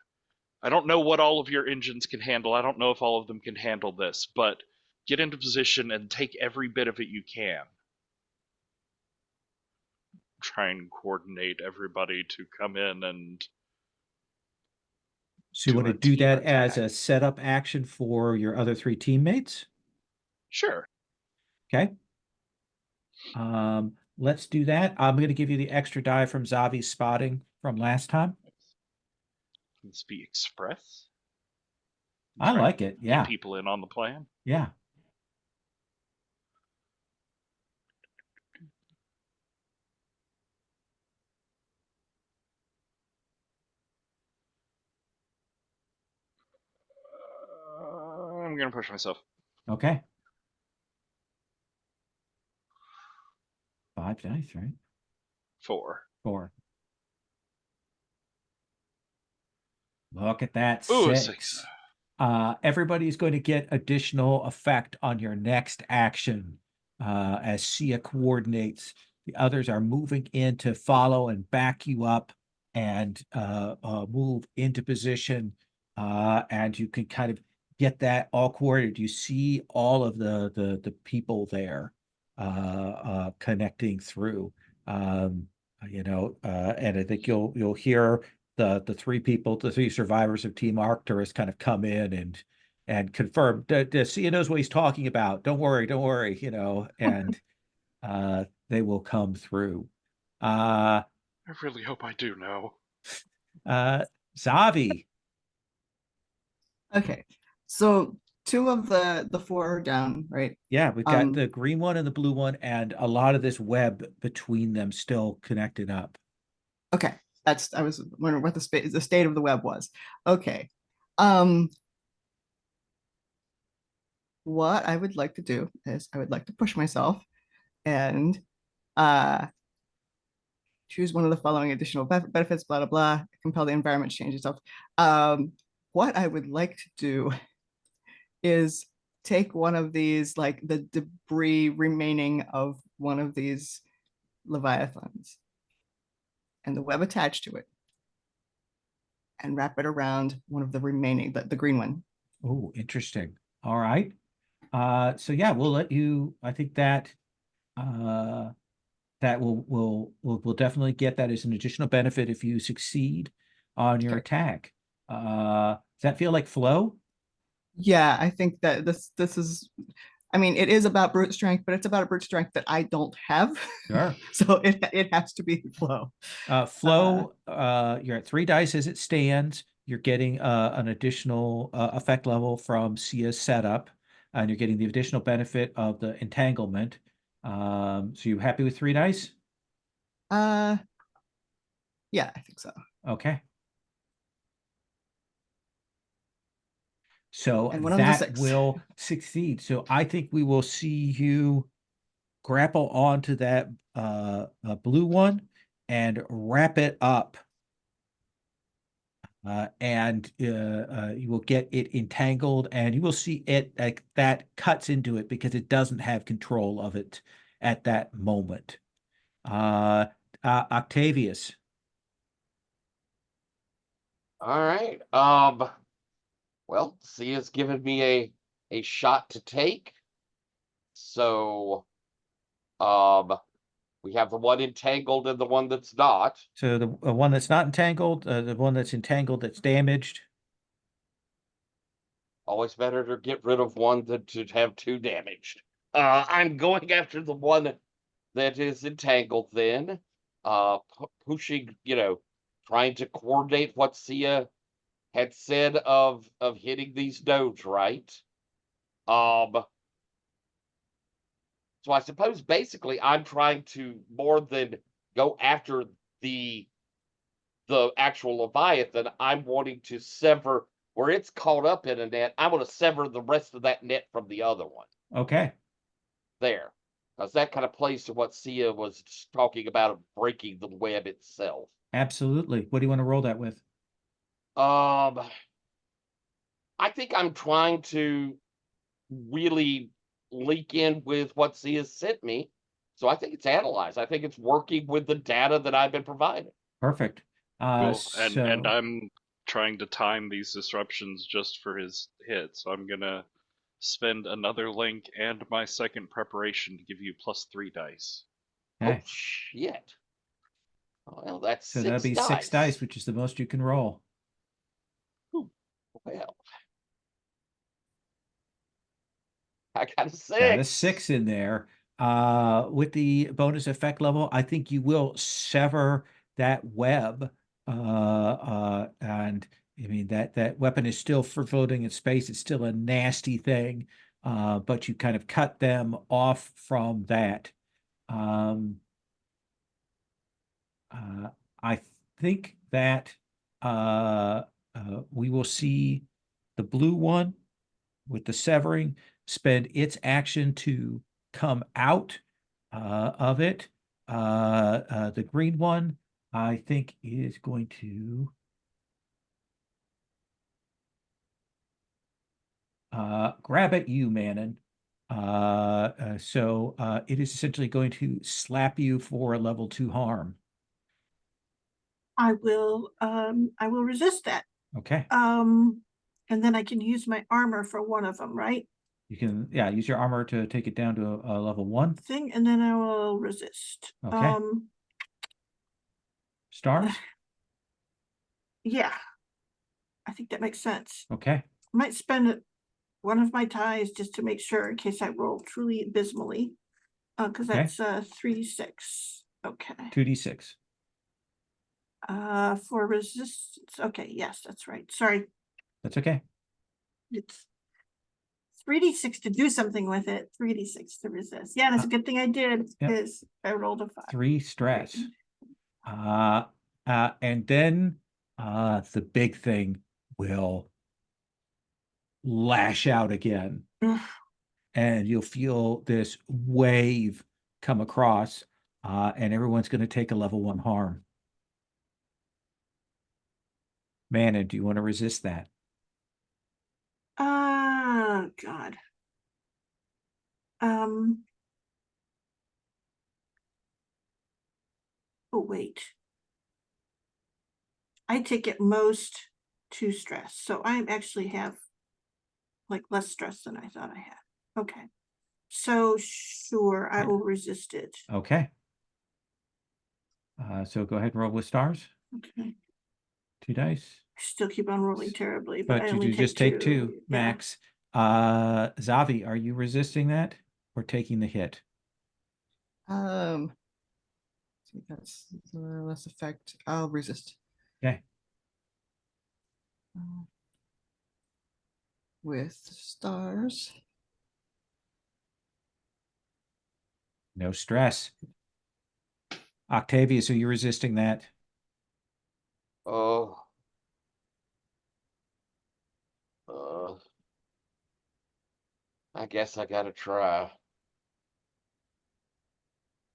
know what all of your engines can handle. I don't know if all of them can handle this, but get into position and take every bit of it you can. Try and coordinate everybody to come in and So you do want to a do team that as attack. a setup action for your other 3 teammates? Sure. Okay. Let's do that. I'm going to give you the extra die from Zavi's spotting from last time. Can this be express? I Try like and it. get Yeah. people in on the plan. Yeah. I'm gonna push myself. Okay. 5 dice, right? 4. 4. Look at that. Ooh, a 6. 6. Everybody's going to get additional effect on your next action as Sia coordinates. The others are moving in to follow and back you up and move into position. And you can kind of get that all coordinated. You see all of the people there connecting through. And I think you'll hear the 3 people, the 3 survivors of Team Arcturus kind of come in and confirm that Sia knows what he's talking about. Don't worry, and they will come through. I really hope I do know. Zavi. Okay, so 2 of the 4 are down, right? Yeah, we've got the green one and the blue one, and a lot of this web between them still connected up. Okay, I was wondering what the state of the web was. Okay, what I would like to do is I would like to push myself and choose one of the following additional benefits, blah, blah, blah, compel the environment to change itself. What I would like to do is take one of these, like the debris remaining of one of these Leviathans and the web attached to it and wrap it around one of the remaining, the green one. Oh, interesting. All right. So yeah, we'll let you, I think that that will definitely get that as an additional benefit if you succeed on your Okay. attack. Does that feel like flow? Yeah, I think that this is, I mean, it is about brute strength, but it's about a brute strength that I don't have. Sure. So it has to be flow. Flow, you're at 3 dice as it stands. You're getting an additional effect level from Sia's setup, and you're getting the additional benefit of the entanglement. So you happy with 3 dice? Uh, yeah, I think so. Okay. So And one of them's a that 6. will succeed. So I think we will see you grapple onto that blue one and wrap it up. And you will get it entangled, and you will see it like that cuts into it because it doesn't have control of it at that moment. Octavius. All right. Well, Sia's given me a shot to take. So, we have the one entangled and the one that's not. So the one that's not entangled, the one that's entangled that's damaged. Always better to get rid of one than to have 2 damaged. I'm going after the one that is entangled then. Pushing, trying to coordinate what Sia had said of hitting these nodes right. So I suppose basically I'm trying to, more than go after the actual Leviathan, I'm wanting to sever where it's caught up in a net. I want to sever the rest of that net from the other one Okay. there, because that kind of plays to what Sia was talking about of breaking the web itself. Absolutely. What do you want to roll that with? I think I'm trying to really link in with what Sia sent me. So I think it's analyzed. I think it's working with the data that I've been provided. Perfect. Cool. And So I'm trying to time these disruptions just for his hit, so I'm gonna spend another link and my second preparation to give you +3 dice. okay. Oh shit. Well, that's So that'll 6 be dice. 6 dice, which is the most you can roll. Well, I got a 6. Got a 6 in there. With the bonus effect level, I think you will sever that web. And I mean that weapon is still floating in space. It's still a nasty thing. But you kind of cut them off from that. Um, I think that we will see the blue one with the severing spend its action to come out of it. The green one, I think, is going to grab at you, Manon. So it is essentially going to slap you for a level 2 harm. I will resist that. Okay. And then I can use my armor for one of them, right? You can, yeah, use your armor to take it down to a level 1. Thing, and then I will resist. Okay. Stars? Yeah. I think that makes sense. Okay. I might spend one of my ties just to make sure in case I roll truly abysmally. Because Okay. that's 3d6. Okay. 2d6. For resistance. Okay, yes, that's right. Sorry. That's okay. It's 3d6 to do something with it, 3d6 to resist. Yeah, that's a good thing I did, Yep. is I rolled a 5. 3 stress. And then the big thing will lash out again. And you'll feel this wave come across, and everyone's going to take a level 1 harm. Manon, do you want to resist that? God. Oh, wait. I take it most to stress, so I actually have like less stress than I thought I had. Okay. So sure, I Yeah. will resist it. Okay. So go ahead and roll with stars. Okay. 2 dice. I still keep on rolling terribly, but But I you only do take just take 2, two. Yeah. max. Zavi, are you resisting that or taking the hit? See, that's less effect. I'll resist. Okay. With stars. No stress. Octavius, are you resisting that? Oh. I guess I gotta try.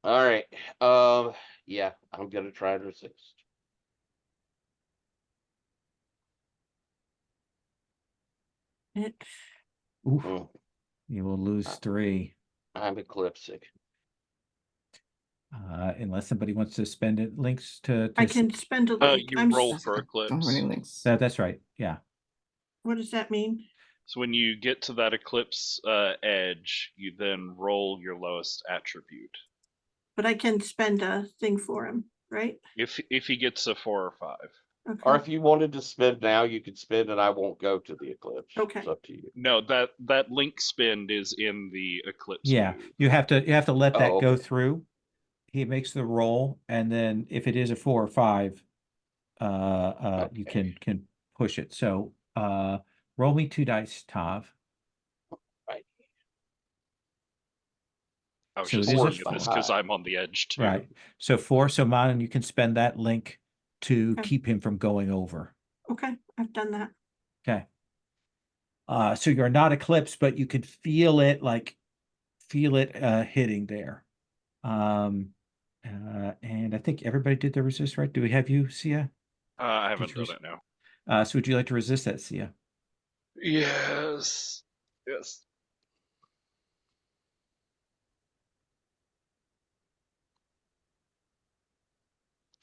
All right. Yeah, I'm gonna try to resist. It, Oof, Mm, you will lose 3. I'm eclipsing. Unless somebody wants to spend it links to I can spend a link. You I'm roll s- for Don't have any eclipse. links. that's right. Yeah. What does that mean? So when you get to that eclipse edge, you then roll your lowest attribute. But I can spend a thing for him, right? If he gets a 4 or 5. Or Okay. if you wanted to spend now, you could spend and I won't go to the eclipse. Okay. It's up to you. No, that link spend is in the eclipse. Yeah. move. You have to let that Oh, go okay. through. He makes the roll, and then if it is a 4 or 5, you Okay. can push it. So roll me 2 dice, Tav. Right. I was So just it is a looking at this because 4. I'm on the edge too. Right. So 4, so Mon, you can spend that link to Okay. keep him from going over. Okay, I've done that. Okay. So you're not eclipsed, but you can feel it hitting there. And I think everybody did the resist, right? Do we have you, Sia? I haven't you done it now. So would you like to resist that, Sia? Yes. Yes.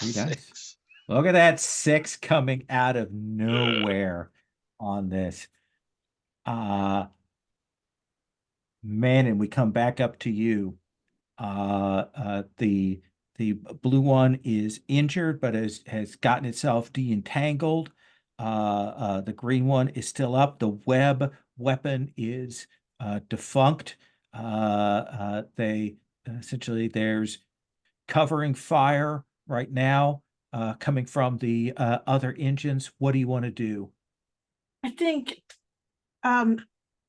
Three dice. 6. Look at that 6 coming out of nowhere on this. Man, and we come back up to you. The blue one is injured, but has gotten itself de-entangled. The green one is still up. The web weapon is defunct. They essentially there's covering fire right now coming from the other engines. What do you want to do? I think, um,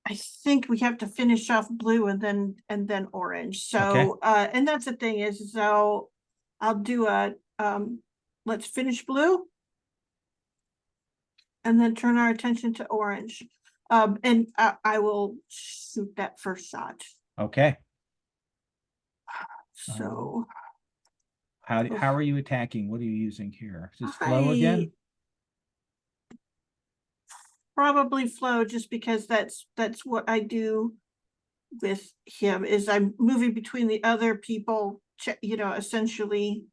I think we have to finish off blue and then orange. Okay. So, and that's the thing is, so I'll do let's finish blue. And then turn our attention to orange. And I will shoot that first shot. Okay. So How are you attacking? What are you using here? Is this flow I again? probably flow just because that's what I do with him is I'm moving between the other people, essentially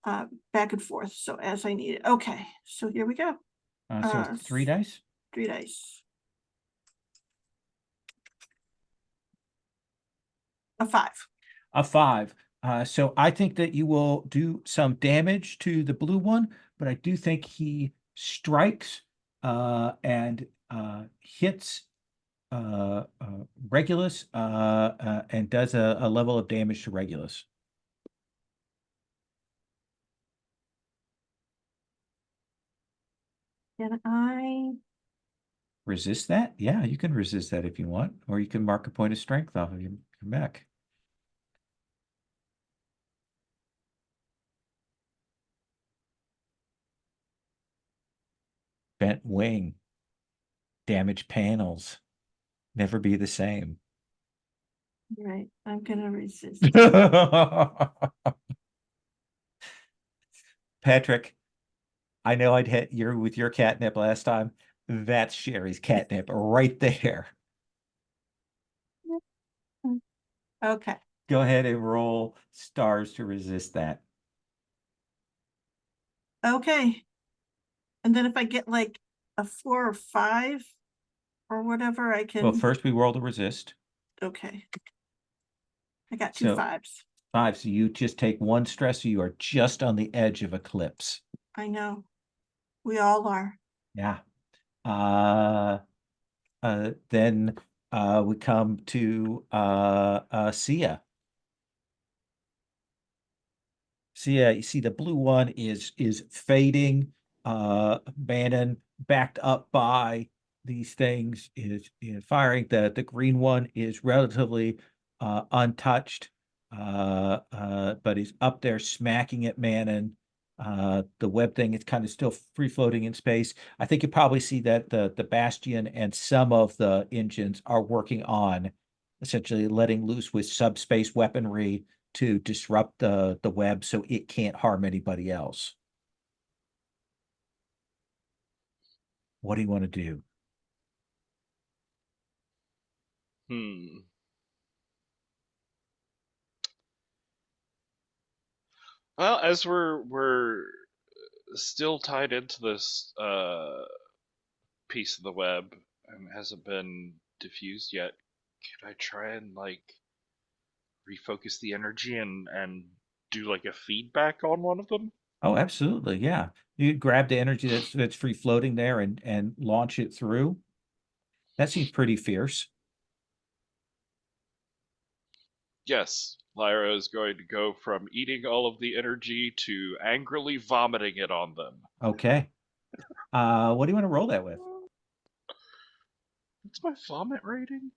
back and forth. So as I need it. Okay, so here we go. So 3 dice? 3 dice. A 5. A 5. So I think that you will do some damage to the blue one, but I do think he strikes and hits Regulus and does a level of damage to Regulus. Can I? Resist that? Yeah, you can resist that if you want, or you can mark a point of strength off of your mech. Bent wing, damaged panels, never be the same. Right, I'm gonna resist. Patrick, I know I'd hit you with your catnip last time. That's Sherry's catnip right there. Okay. Go ahead and roll stars to resist that. Okay. And then if I get like a 4 or 5 or whatever, I can. Well, first we roll to resist. Okay. I got two So- fives. 5. So you just take 1 stress, so you are just on the edge of eclipse. I know. We all are. Yeah. Then we come to Sia. Sia, you see the blue one is fading. Bannon, backed up by these things, is firing. The green one is relatively untouched, but he's up there smacking at Manon. The web thing is kind of still free floating in space. I think you probably see that the Bastion and some of the engines are working on essentially letting loose with subspace weaponry to disrupt the web so it can't harm anybody else. What do you want to do? Well, as we're still tied into this piece of the web and hasn't been diffused yet, could I try and like refocus the energy and do like a feedback on one of them? Oh, absolutely. Yeah. You grab the energy that's free floating there and launch it through. That seems pretty fierce. Yes, Lyra is going to go from eating all of the energy to angrily vomiting it on them. Okay. What do you want to roll that with? What's my vomit rating?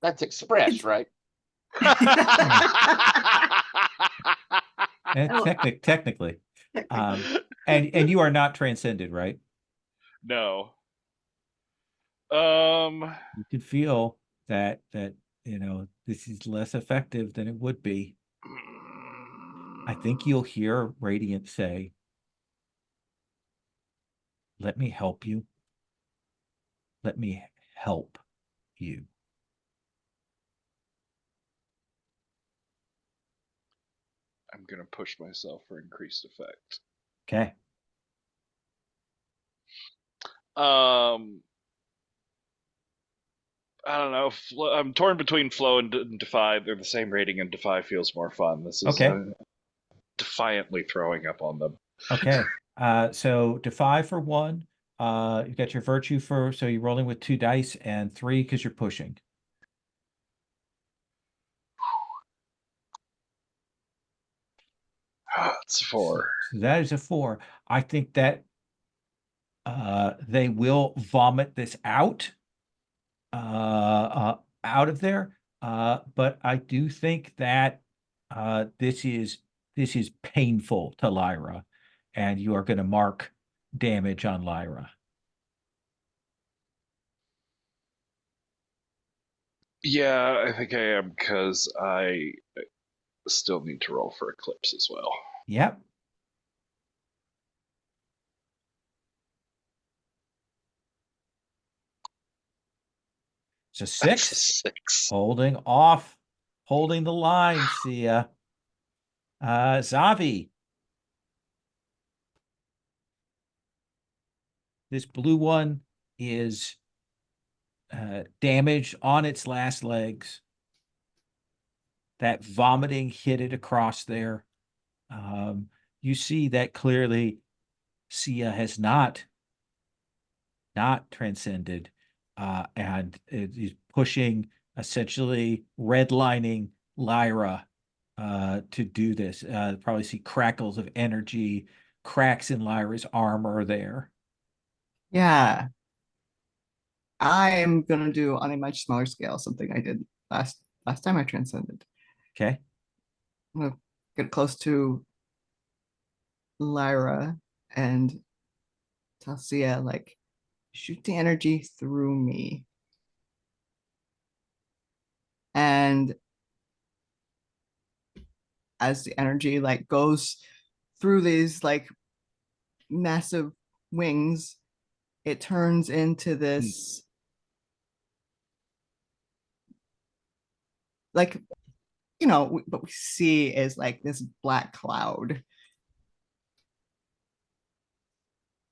That's express, right? And Oh. technically. And you are not transcended, right? No. You can feel that this is less effective than it would be. I think you'll hear Radiant say, "Let me help you. Let me help you." I'm gonna push myself for increased effect. Okay. I don't know. I'm torn between Flow and Defy. They're the same rating, and Defy feels more fun. This is Okay. defiantly throwing up on them. Okay. So Defy for 1. You got your virtue so you're rolling with 2 dice, and 3 because you're pushing. It's 4. So that is a 4. I think that they will vomit this out of there. But I do think that this is painful to Lyra, and you are going to mark damage on Lyra. Yeah, I think I am, because I still need to roll for Eclipse as well. Yep. It's a 6. That's a 6. Holding the line, Sia. Zavi. This blue one is damaged on its last legs. That vomiting hit it across there. You see that clearly Sia has not transcended, and is pushing, essentially redlining Lyra to do this. Probably see crackles of energy, cracks in Lyra's armor there. Yeah. I am gonna do on a much smaller scale something I did last time I transcended. Okay. I'm gonna get close to Lyra and tell Sia, like, shoot the energy through me. And as the energy like goes through these like massive wings, it turns into this like, what we see is like this black cloud,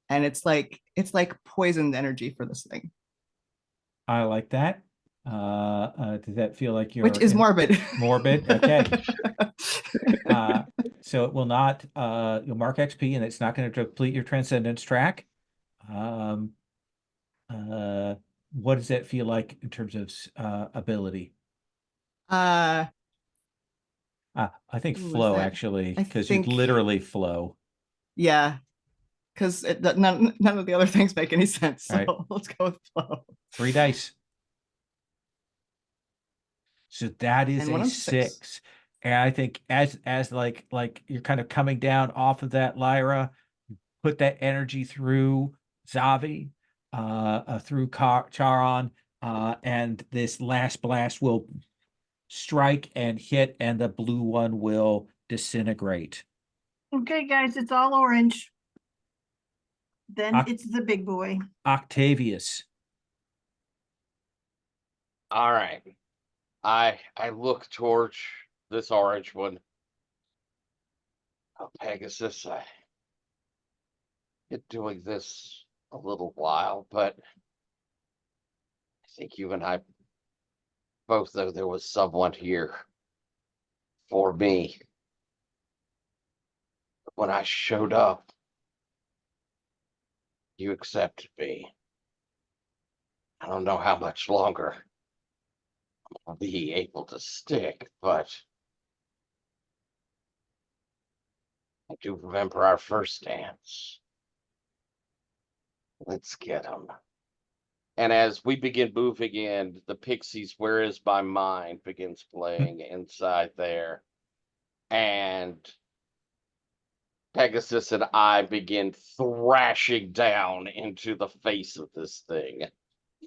and it's like poisoned energy for this thing. I like that. Does that feel like you're Which is morbid. morbid? Okay. So it will not, you'll mark XP and it's not going to deplete your transcendence track. What does that feel like in terms of ability? Uh, I think Ooh, is flow that- actually, I because you think- literally flow. yeah, because none of the other things make any sense. So Right. let's go with flow. 3 dice. So that is And one a of 6. 6. And I think as like you're kind of coming down off of that Lyra, put that energy through Zavi, through Charon, and this last blast will strike and hit, and the blue one will disintegrate. Okay, guys, it's all orange. Then Oc- it's the big boy. Octavius. All right. I look towards this orange one. Oh, Pegasus, I been doing this a little while, but I think you and I both know there was someone here for me. When I showed up, you accepted me. I don't know how much longer I'll be able to stick, but I do remember our first dance. Let's get them. And as we begin moving in, the Pixies, Where Is My Mind begins playing inside there. And Pegasus and I begin thrashing down into the face of this thing.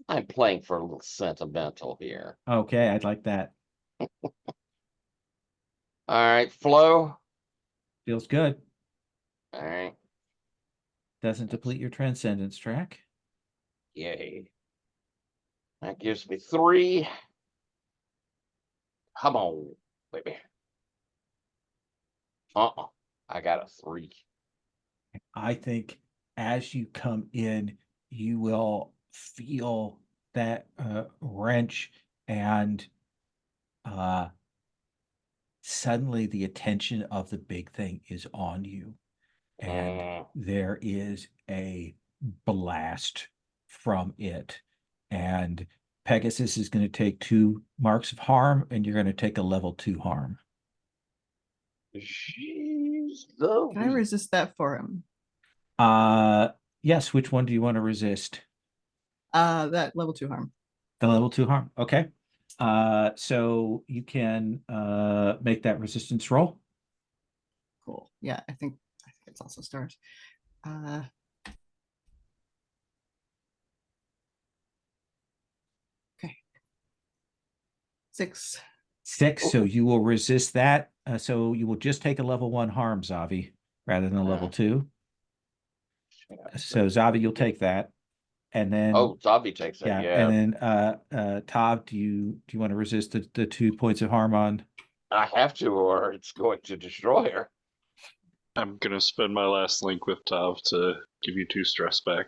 I'm playing for a little sentimental here. Okay, I'd like that. All right, Flo. Feels good. All right, Doesn't deplete your transcendence track. yay. That gives me 3. Come on, baby. I got a 3. I think as you come in, you will feel that wrench, and suddenly the attention of the big thing is on you, and there is a blast from it. And Pegasus is going to take 2 marks of harm, and you're going to take a level 2 harm. Jeez, Can I resist that for him? Yes, which one do you want to resist? That level 2 harm. The level 2 harm. Okay. So you can make that resistance roll. Cool. Yeah, I think it's also stars. Okay. 6. 6. So you will resist that. So you will just take a level 1 harm, Zavi, rather than a level 2. So Zavi, you'll take that. And then Zavi takes it. yeah. Yeah. And then Tav, do you want to resist the 2 points of harm on? I have to, or it's going to destroy her. I'm gonna spend my last link with Tav to give you 2 stress back.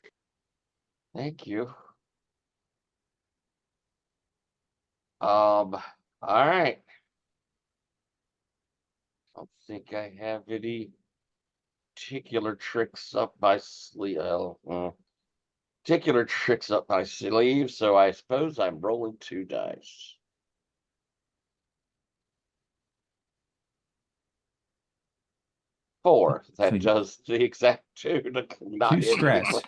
Thank you. All right. I don't think I have any particular tricks up my sleeve. Particular tricks up my sleeve, so I suppose I'm rolling 2 dice. Four. That So you- does the exact 2 to not 2 hit stress.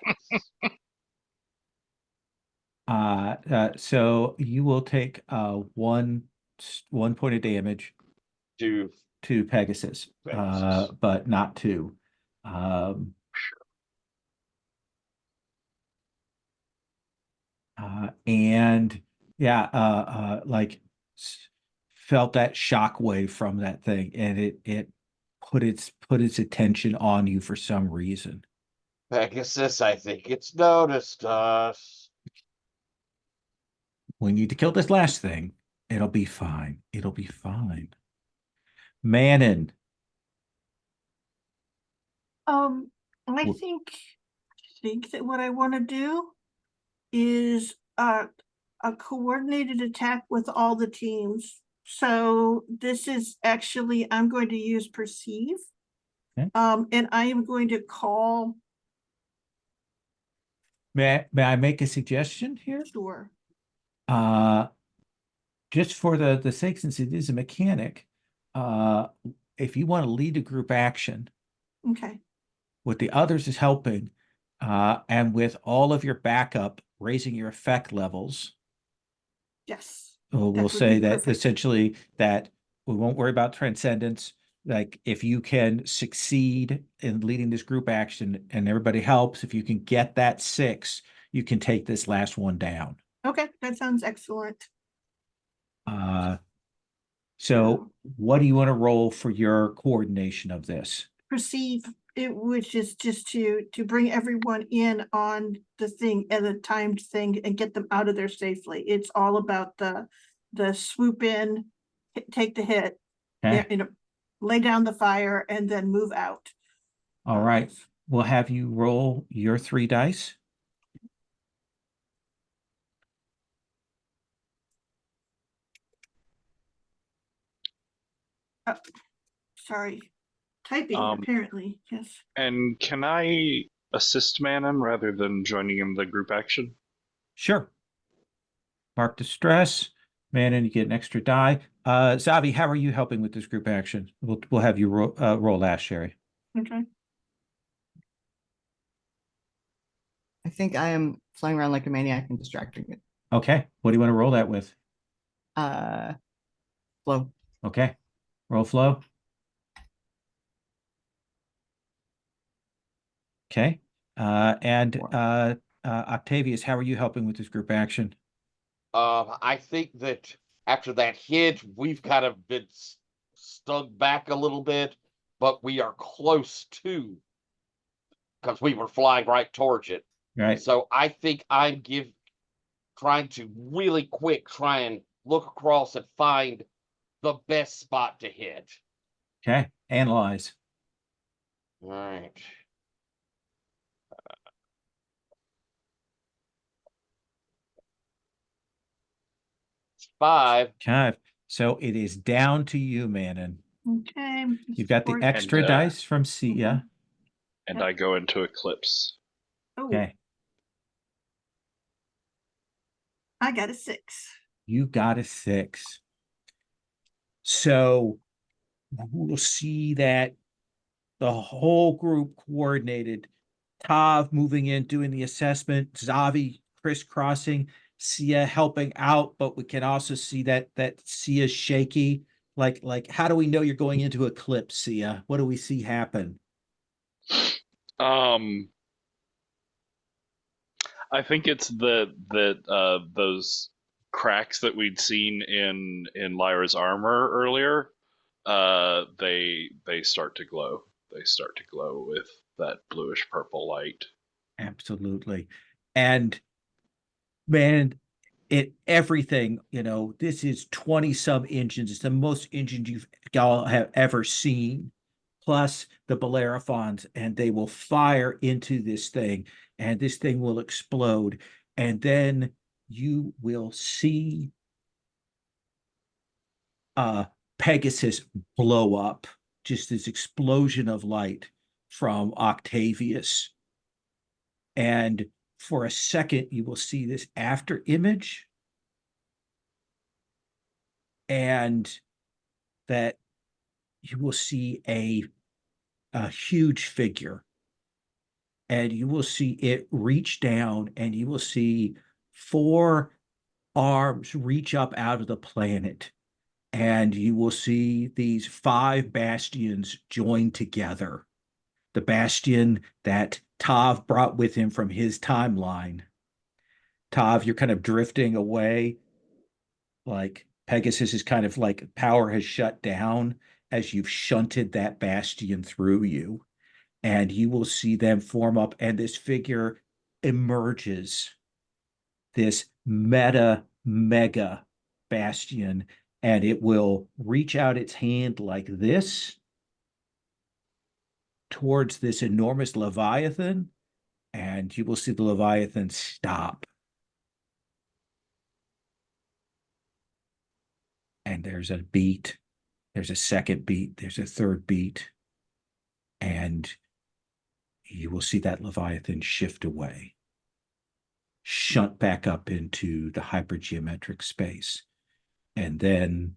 anything. So you will take 1 point of damage To to Pegasus, Pegasus. but not 2. And yeah, like felt that shock wave from that thing, and it put its attention on you for some reason. Pegasus, I think it's noticed us. We need to kill this last thing. It'll be fine. It'll be fine. Manon. I Well- think that what I want to do is a coordinated attack with all the teams. So this is actually, I'm going to use perceive. Okay. And I am going to call. May I make a suggestion here? Sure. Just for the sake, since it is a mechanic, if you want to lead a group action Okay. with the others is helping, and with all of your backup raising your effect levels, Yes. we'll would say be that perfect. essentially that we won't worry about transcendence. Like if you can succeed in leading this group action and everybody helps, if you can get that 6, you can take this last one down. Okay, that sounds excellent. So what do you want to roll for your coordination of this? Perceive it, which is just to bring everyone in on the thing at a timed thing and get them out of there safely. It's all about the swoop in, take the hit, Okay. lay down the fire, and then move out. All right. We'll have you roll your 3 dice. Sorry, typing apparently. Yes. And can I assist Manon rather than joining in the group action? Sure. Mark distress. Manon, you get an extra die. Zavi, how are you helping with this group action? We'll have you roll last, Sherry. Okay. I think I am flying around like a maniac and distracting it. Okay. What do you want to roll that with? Flow. Okay. Roll flow. Okay. And Octavius, how are you helping with this group action? I think that after that hit, we've kind of been stung back a little bit, but we are close to, because we were flying right towards it. Right. So I think I'm trying to really quick try and look across and find the best spot to hit. Okay. Analyze. All right. Five. Okay. So it is down to you, Manon. Okay. You've got the Four- extra And, dice from Sia. And I go into Eclipse. Oh, Okay. I got a 6. You got a 6. So we'll see that the whole group coordinated. Tav moving in, doing the assessment, Zavi crisscrossing, Sia helping out, but we can also see that Sia's shaky. Like, how do we know you're going into Eclipse, Sia? What do we see happen? I think it's those cracks that we'd seen in Lyra's armor earlier. They start to glow. They start to glow with that bluish purple light. Absolutely. And man, everything, this is 20 some engines. It's the most engines y'all have ever seen, plus the Bellerophons, and they will fire into this thing, and this thing will explode. And then you will see Pegasus blow up, just this explosion of light from Octavius. And for a second, you will see this after image, and that you will see a huge figure, and you will see it reach down, and you will see 4 arms reach up out of the planet, and you will see these 5 bastions join together. The bastion that Tav brought with him from his timeline. Tav, you're kind of drifting away. Like Pegasus is kind of like power has shut down as you've shunted that bastion through you. And you will see them form up, and this figure emerges, this mega bastion, and it will reach out its hand like this towards this enormous Leviathan, and you will see the Leviathan stop. there's a beat, there's a second beat, there's a third beat, and you will see that Leviathan shift away, shunt back up into the hypergeometric space. And then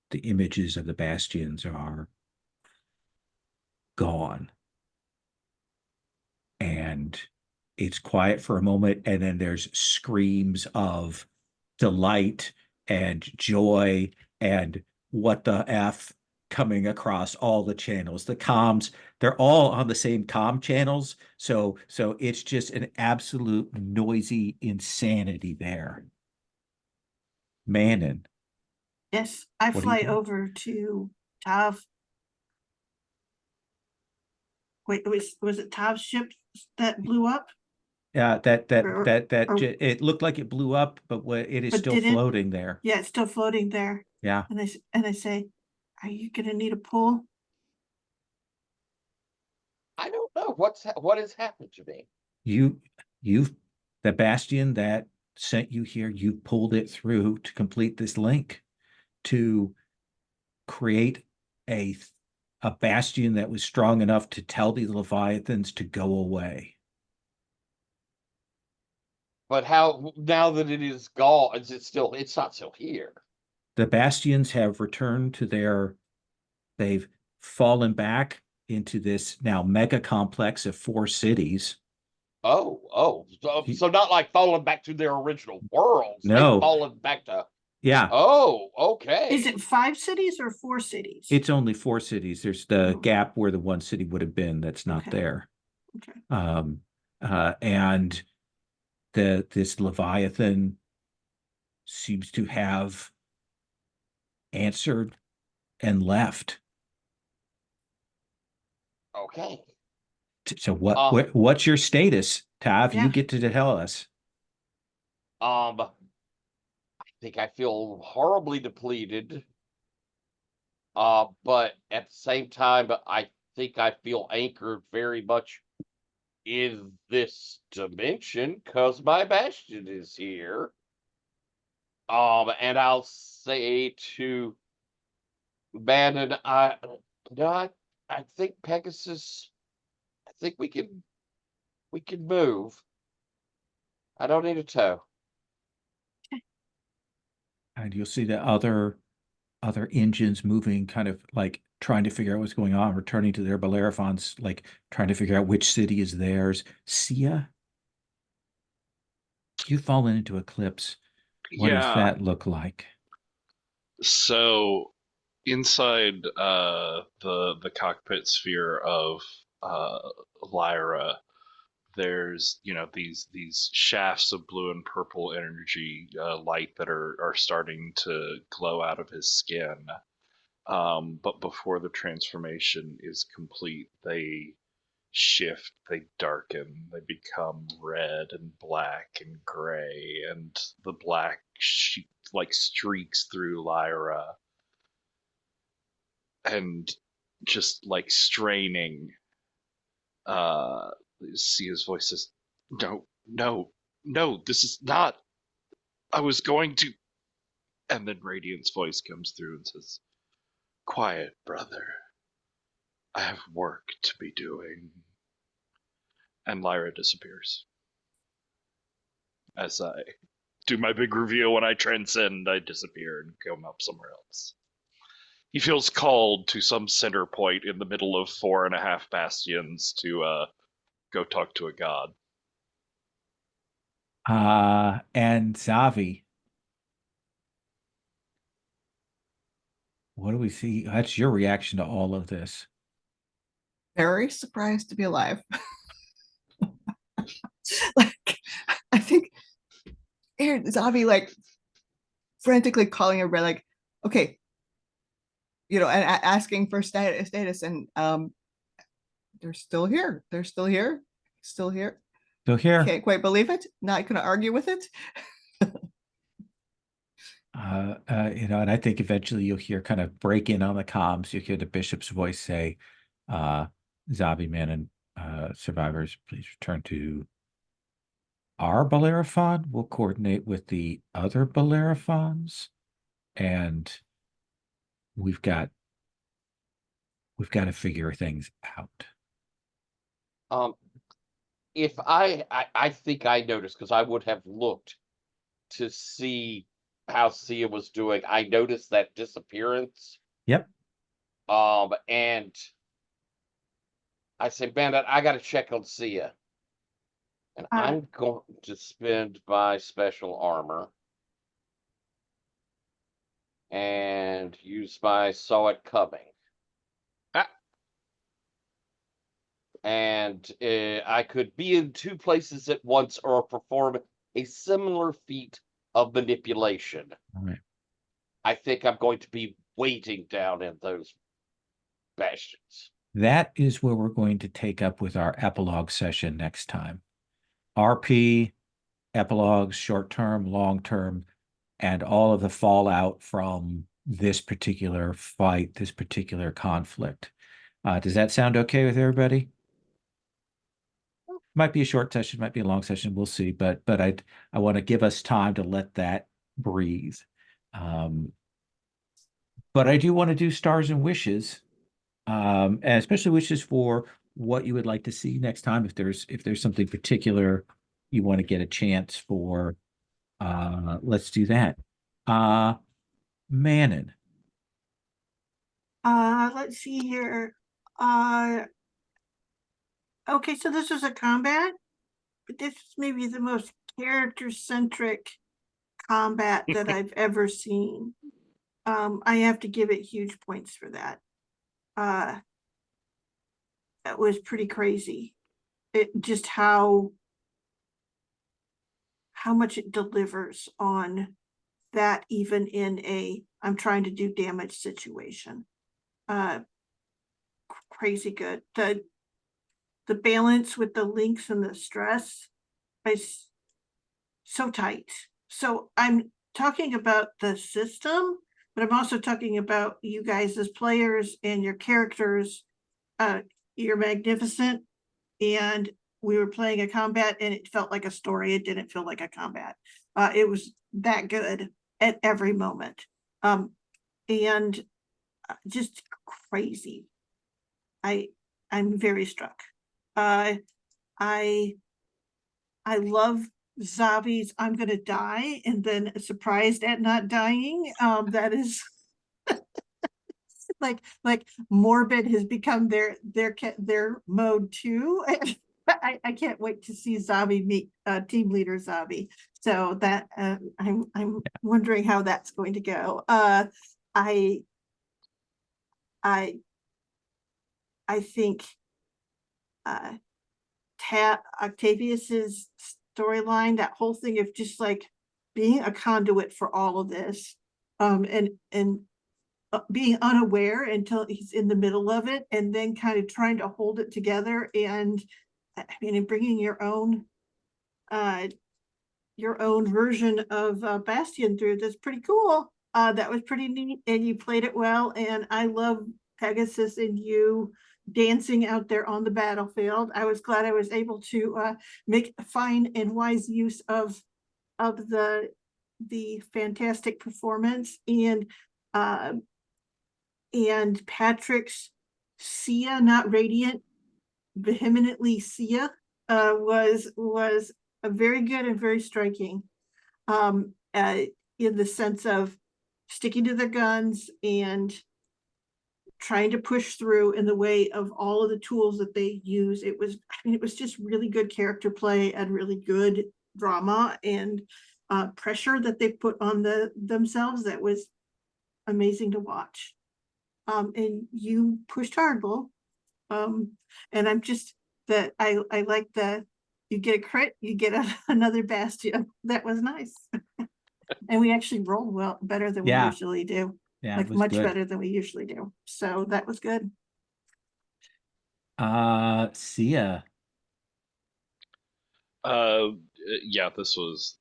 the images of the bastions are gone. And it's quiet for a moment, and then there's screams of delight and joy and what the F coming across all the channels. The comms, they're all on the same comm channels. So it's just an absolute noisy insanity there. Manon. Yes, I What are you fly doing? over to Tav. Wait, was it Tav's ship that blew up? Yeah, Or- or- it looked like it blew up, but it is But still did it? floating there. Yeah, it's still floating there. Yeah. And I say, are you gonna need a pull? I don't know what has happened to me. You've the Bastion that sent you here, you pulled it through to complete this link to create a Bastion that was strong enough to tell the Leviathans to go away. But how now that it is gone? Is it still? It's not still here. The Bastions have returned to they've fallen back into this now mega complex of 4 cities. So not like falling back to their original worlds. No. They've fallen back to. Yeah. Oh, okay. Is it 5 cities or 4 cities? It's only 4 cities. There's the Oh. gap where the one city would have been that's not Okay. there. Okay. And this Leviathan seems to have answered and left. Okay. So what's your status, Tav? Yeah. You get to tell us. I think I feel horribly depleted. But at the same time, I think I feel anchored very much in this dimension because my Bastion is here. And I'll say to Bannon, I think Pegasus. I think we can move. I don't need a tow. And you'll see the other engines moving, kind of like trying to figure out what's going on, returning to their Bellerophons, like trying to figure out which city is theirs. Sia, you've fallen into eclipse. What does that look like? So inside the cockpit sphere of Lyra, there's these shafts of blue and purple energy light that are starting to glow out of his skin. But before the transformation is complete, they shift, they darken, they become red and black and gray, and the black streaks through Lyra, and just like straining. See his voice says, no, this is not. I was going to. And then Radiant's voice comes through and says, "Quiet, brother. I have work to be doing." And Lyra disappears. As I do my big reveal, when I transcend, I disappear and come up somewhere else. He feels called to some center point in the middle of 4.5 bastions to go talk to a god. And Zavi, what do we see? That's your reaction to all of this. Very surprised to be alive. Like, I think Zavi like frantically calling everybody, like, okay, and asking for status, and they're still here. They're still here. Still here. Still here. Can't quite believe it. Not gonna argue with it. And I think eventually you'll hear kind of break in on the comms. You'll hear the bishop's voice say, Zavi, man, and survivors, please return to our Bellerophon. We'll coordinate with the other Bellerophons. And we've got to figure things out. If I think I noticed, because I would have looked to see how Sia was doing. I noticed that disappearance. Yep. And I said, Bandit, I got to check on Sia. And I'm going to spend my special armor and use my saw it coming. Ah. And I could be in two places at once or perform a similar feat of manipulation. All right. I think I'm going to be waiting down in those bastions. That is where we're going to take up with our epilogue session next time. RP, epilogues, short term, long term, and all of the fallout from this particular fight, this particular conflict. Does that sound okay with everybody? Might be a short session, might be a long session. We'll see. But I want to give us time to let that breathe. But I do want to do stars and wishes, and especially wishes for what you would like to see next time. If there's something particular you want to get a chance for, let's do that. Manon. Let's see here. Okay, so this was a combat, but this is maybe the most character-centric combat that I've ever seen. I have to give it huge points for that. That was pretty crazy. It just how much it delivers on that, even in a I'm trying to do damage situation. Crazy good. The balance with the links and the stress is so tight. So I'm talking about the system, but I'm also talking about you guys as players and your characters. You're magnificent, and we were playing a combat and it felt like a story. It didn't feel like a combat. It was that good at every moment. And just crazy. I'm very struck. I love Zavi's I'm gonna die and then surprised at not dying. That is like morbid has become their mode too. I can't wait to see Zavi meet team leader Zavi. So that I'm wondering how that's going to go. I think Octavius's storyline, that whole thing of just like being a conduit for all of this, and being unaware until he's in the middle of it, and then kind of trying to hold it together, and I mean, and bringing your own version of Bastion through. That's pretty cool. That was pretty neat, and you played it well. And I love Pegasus and you dancing out there on the battlefield. I was glad I was able to make a fine and wise use of the fantastic performance, and Patrick's Sia, not Radiant, vehemently Sia, was a very good and very striking, in the sense of sticking to their guns and trying to push through in the way of all of the tools that they use. It was just really good character play and really good drama and pressure that they put on themselves. That was amazing to watch. And you pushed hard, Bull. And I'm just that I like you get a crit, you get another Bastion. That was nice. And we actually rolled better than we usually do. Yeah, like much better than we usually do. So that was good. Sia. Yeah, this was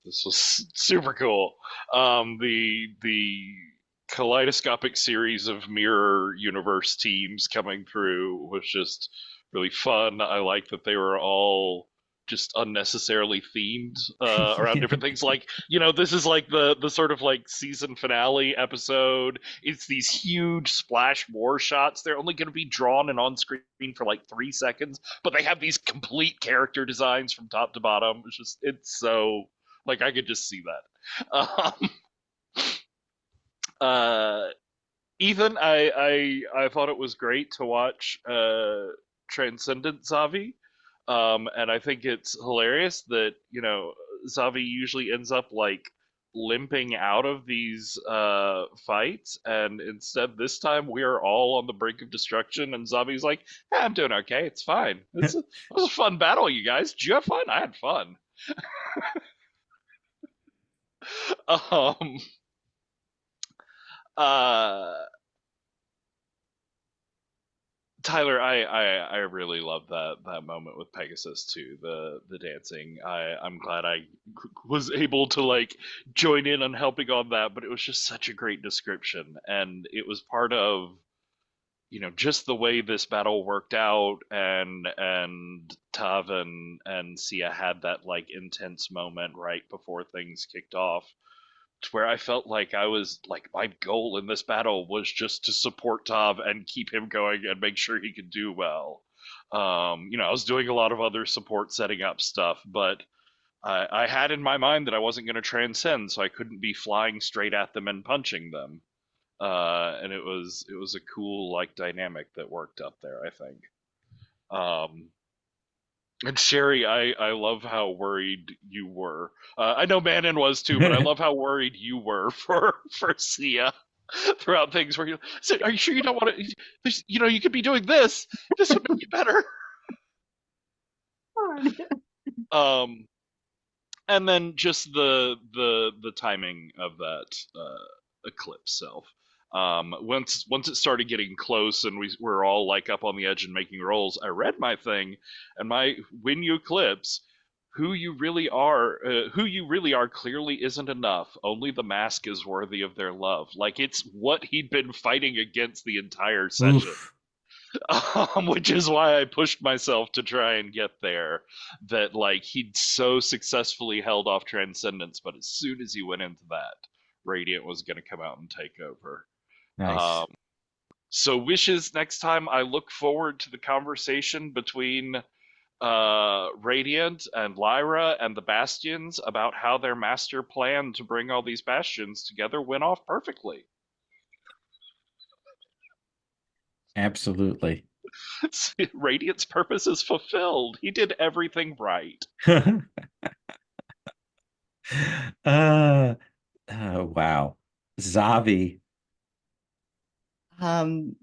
super cool. The kaleidoscopic series of mirror universe teams coming through was just really fun. I like that they were all just unnecessarily themed around different things. Like, this is like the sort of like season finale episode. It's these huge splash war shots. They're only going to be drawn and on screen for like 3 seconds, but they have these complete character designs from top to bottom. It's so like I could just see that. Ethan, I thought it was great to watch Transcendent Zavi. And I think it's hilarious that, Zavi usually ends up like limping out of these fights, and instead this time we are all on the brink of destruction, and Zavi's like, I'm doing okay, it's fine. It was a fun battle, you guys. Did you have fun? I had fun. Tyler, I really love that moment with Pegasus too. The dancing. I'm glad I was able to like join in on helping on that, but it was just such a great description, and it was part of just the way this battle worked out, and Tav and Sia had that like intense moment right before things kicked off, to where I felt like I was like, my goal in this battle was just to support Tav and keep him going and make sure he could do well. I was doing a lot of other support setting up stuff, but I had in my mind that I wasn't going to transcend, so I couldn't be flying straight at them and punching them. And it was a cool like dynamic that worked up there, I think. And Sherry, I love how worried you were. I know Manon was too, but I love how worried you were for Sia throughout things. Where you said, "Are you sure you don't want to? You could be doing this. This would make you better." And then just the timing of that eclipse self. Once it started getting close and we were all like up on the edge and making rolls, I read my thing, and when you eclipse, who you really are clearly isn't enough. Only the mask is worthy of their love. Like, it's what he'd been fighting against the entire session. Oof. Which is why I pushed myself to try and get there. That like he'd so successfully held off Transcendence, but as soon as he went into that, Radiant was going to come out and take over. Nice. So wishes next time. I look forward to the conversation between Radiant and Lyra and the Bastions about how their master plan to bring all these Bastions together went off perfectly. Absolutely. Radiant's purpose is fulfilled. He did everything right. Wow. Zavi.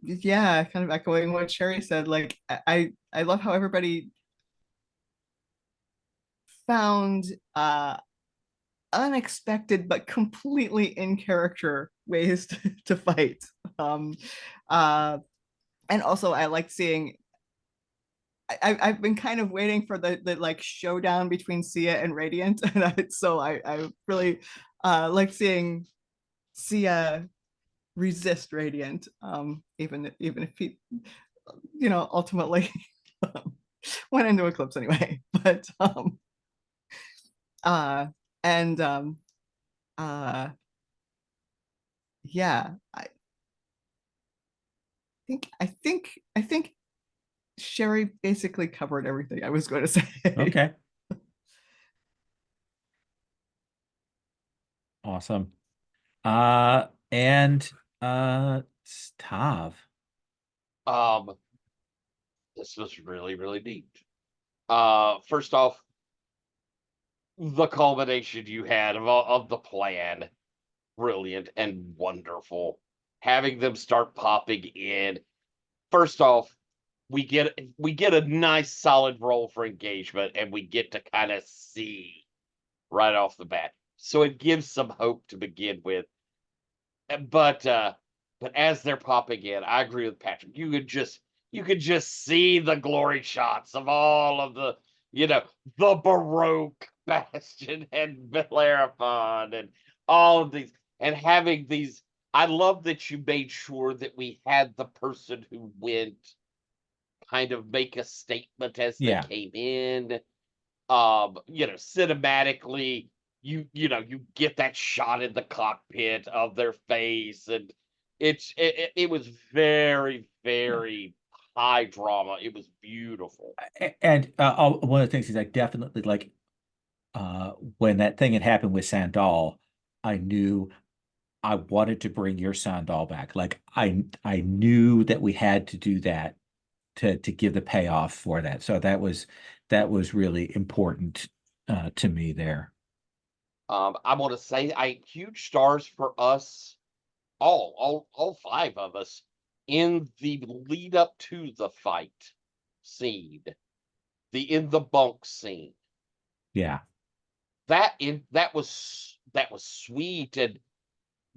Yeah, kind of echoing what Sherry said. Like, I love how everybody found unexpected but completely in character ways to fight. And also I like seeing, I've been kind of waiting for the like showdown between Sia and Radiant, and so I really like seeing Sia resist Radiant, even if he ultimately went into Eclipse anyway. But yeah, I think Sherry basically covered everything I was going to say. Okay. Awesome. And Tav. This was really, really neat. First off, the culmination you had of the plan, brilliant and wonderful. Having them start popping in. First off, we get a nice solid roll for engagement, and we get to kind of see right off the bat. So it gives some hope to begin with. But as they're popping in, I agree with Patrick. You could just see the glory shots of all of the Baroque Bastion and Bellerophon and all of these, and having these. I love that you made sure that we had the person who went kind of make a statement as they came in. you know, cinematically, you know, you get that shot in the cockpit of their face, and it was very, very high drama. It was beautiful. And one of the things is I definitely like when that thing had happened with Sandal, I knew I wanted to bring your Sandal back. Like I knew that we had to do that to give the payoff for that. So that was really important to me there. I want to say huge stars for us, all five of us, in the lead up to the fight scene, in the bunk scene. Yeah. That was sweet, and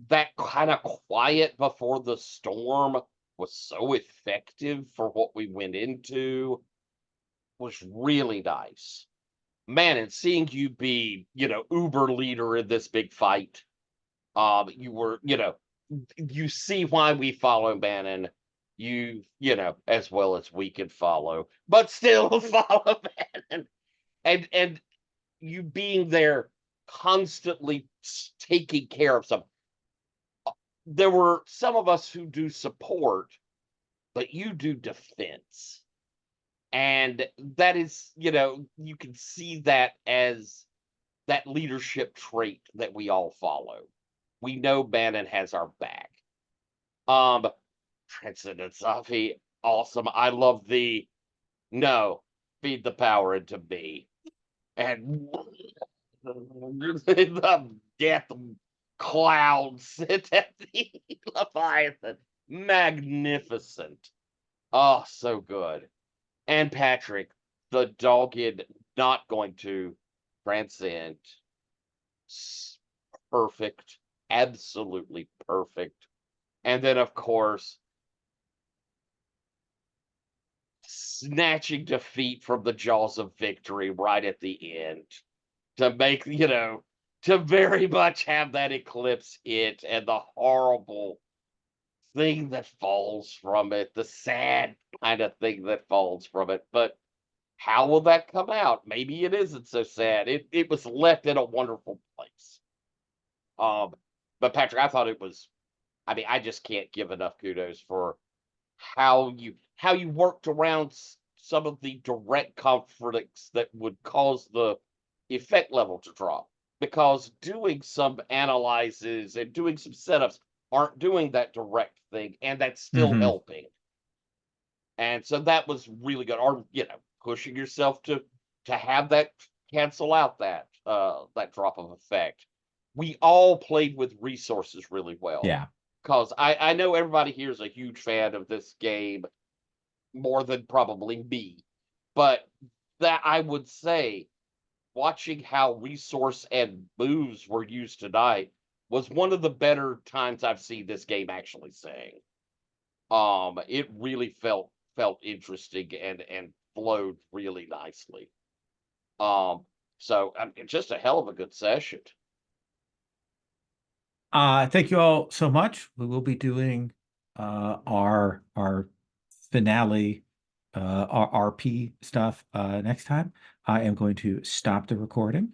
that kind of quiet before the storm was so effective for what we went into. Was really nice, man. And seeing you be, you know, uber leader in this big fight, you were, you know, you see why we follow Bannon, you know, as well as we can follow, but still follow Bannon, and you being there constantly taking care of some. There were some of us who do support, but you do defense. And that is, you know, you can see that as that leadership trait that we all follow. We know Bannon has our back. Transcendent Safi, awesome. I love the no, feed the power into me. And the death clouds at the Leviathan. Magnificent. Oh, so good. And Patrick, the dogged, not going to transcend. Perfect. Absolutely perfect. And then, of course, snatching defeat from the jaws of victory right at the end to make, you know, to very much have that eclipse hit and the horrible thing that falls from it, the sad kind of thing that falls from it. But how will that come out? Maybe it isn't so sad. It was left in a wonderful place. But Patrick, I thought it was. I mean, I just can't give enough kudos for how you worked around some of the direct conflicts that would cause the effect level to drop, because doing some analyzes and doing some setups aren't doing that direct thing, and that's still helping. And so that was really good. Or, you know, pushing yourself to have that cancel out that that drop of effect. We all played with resources really well. Yeah. Because I know everybody here is a huge fan of this game, more than probably me. But that I would say, watching how resource and moves were used tonight was one of the better times I've seen this game actually sing. It really felt interesting and flowed really nicely. So just a hell of a good session. Thank you all so much. We will be doing our finale our RP stuff next time. I am going to stop the recording.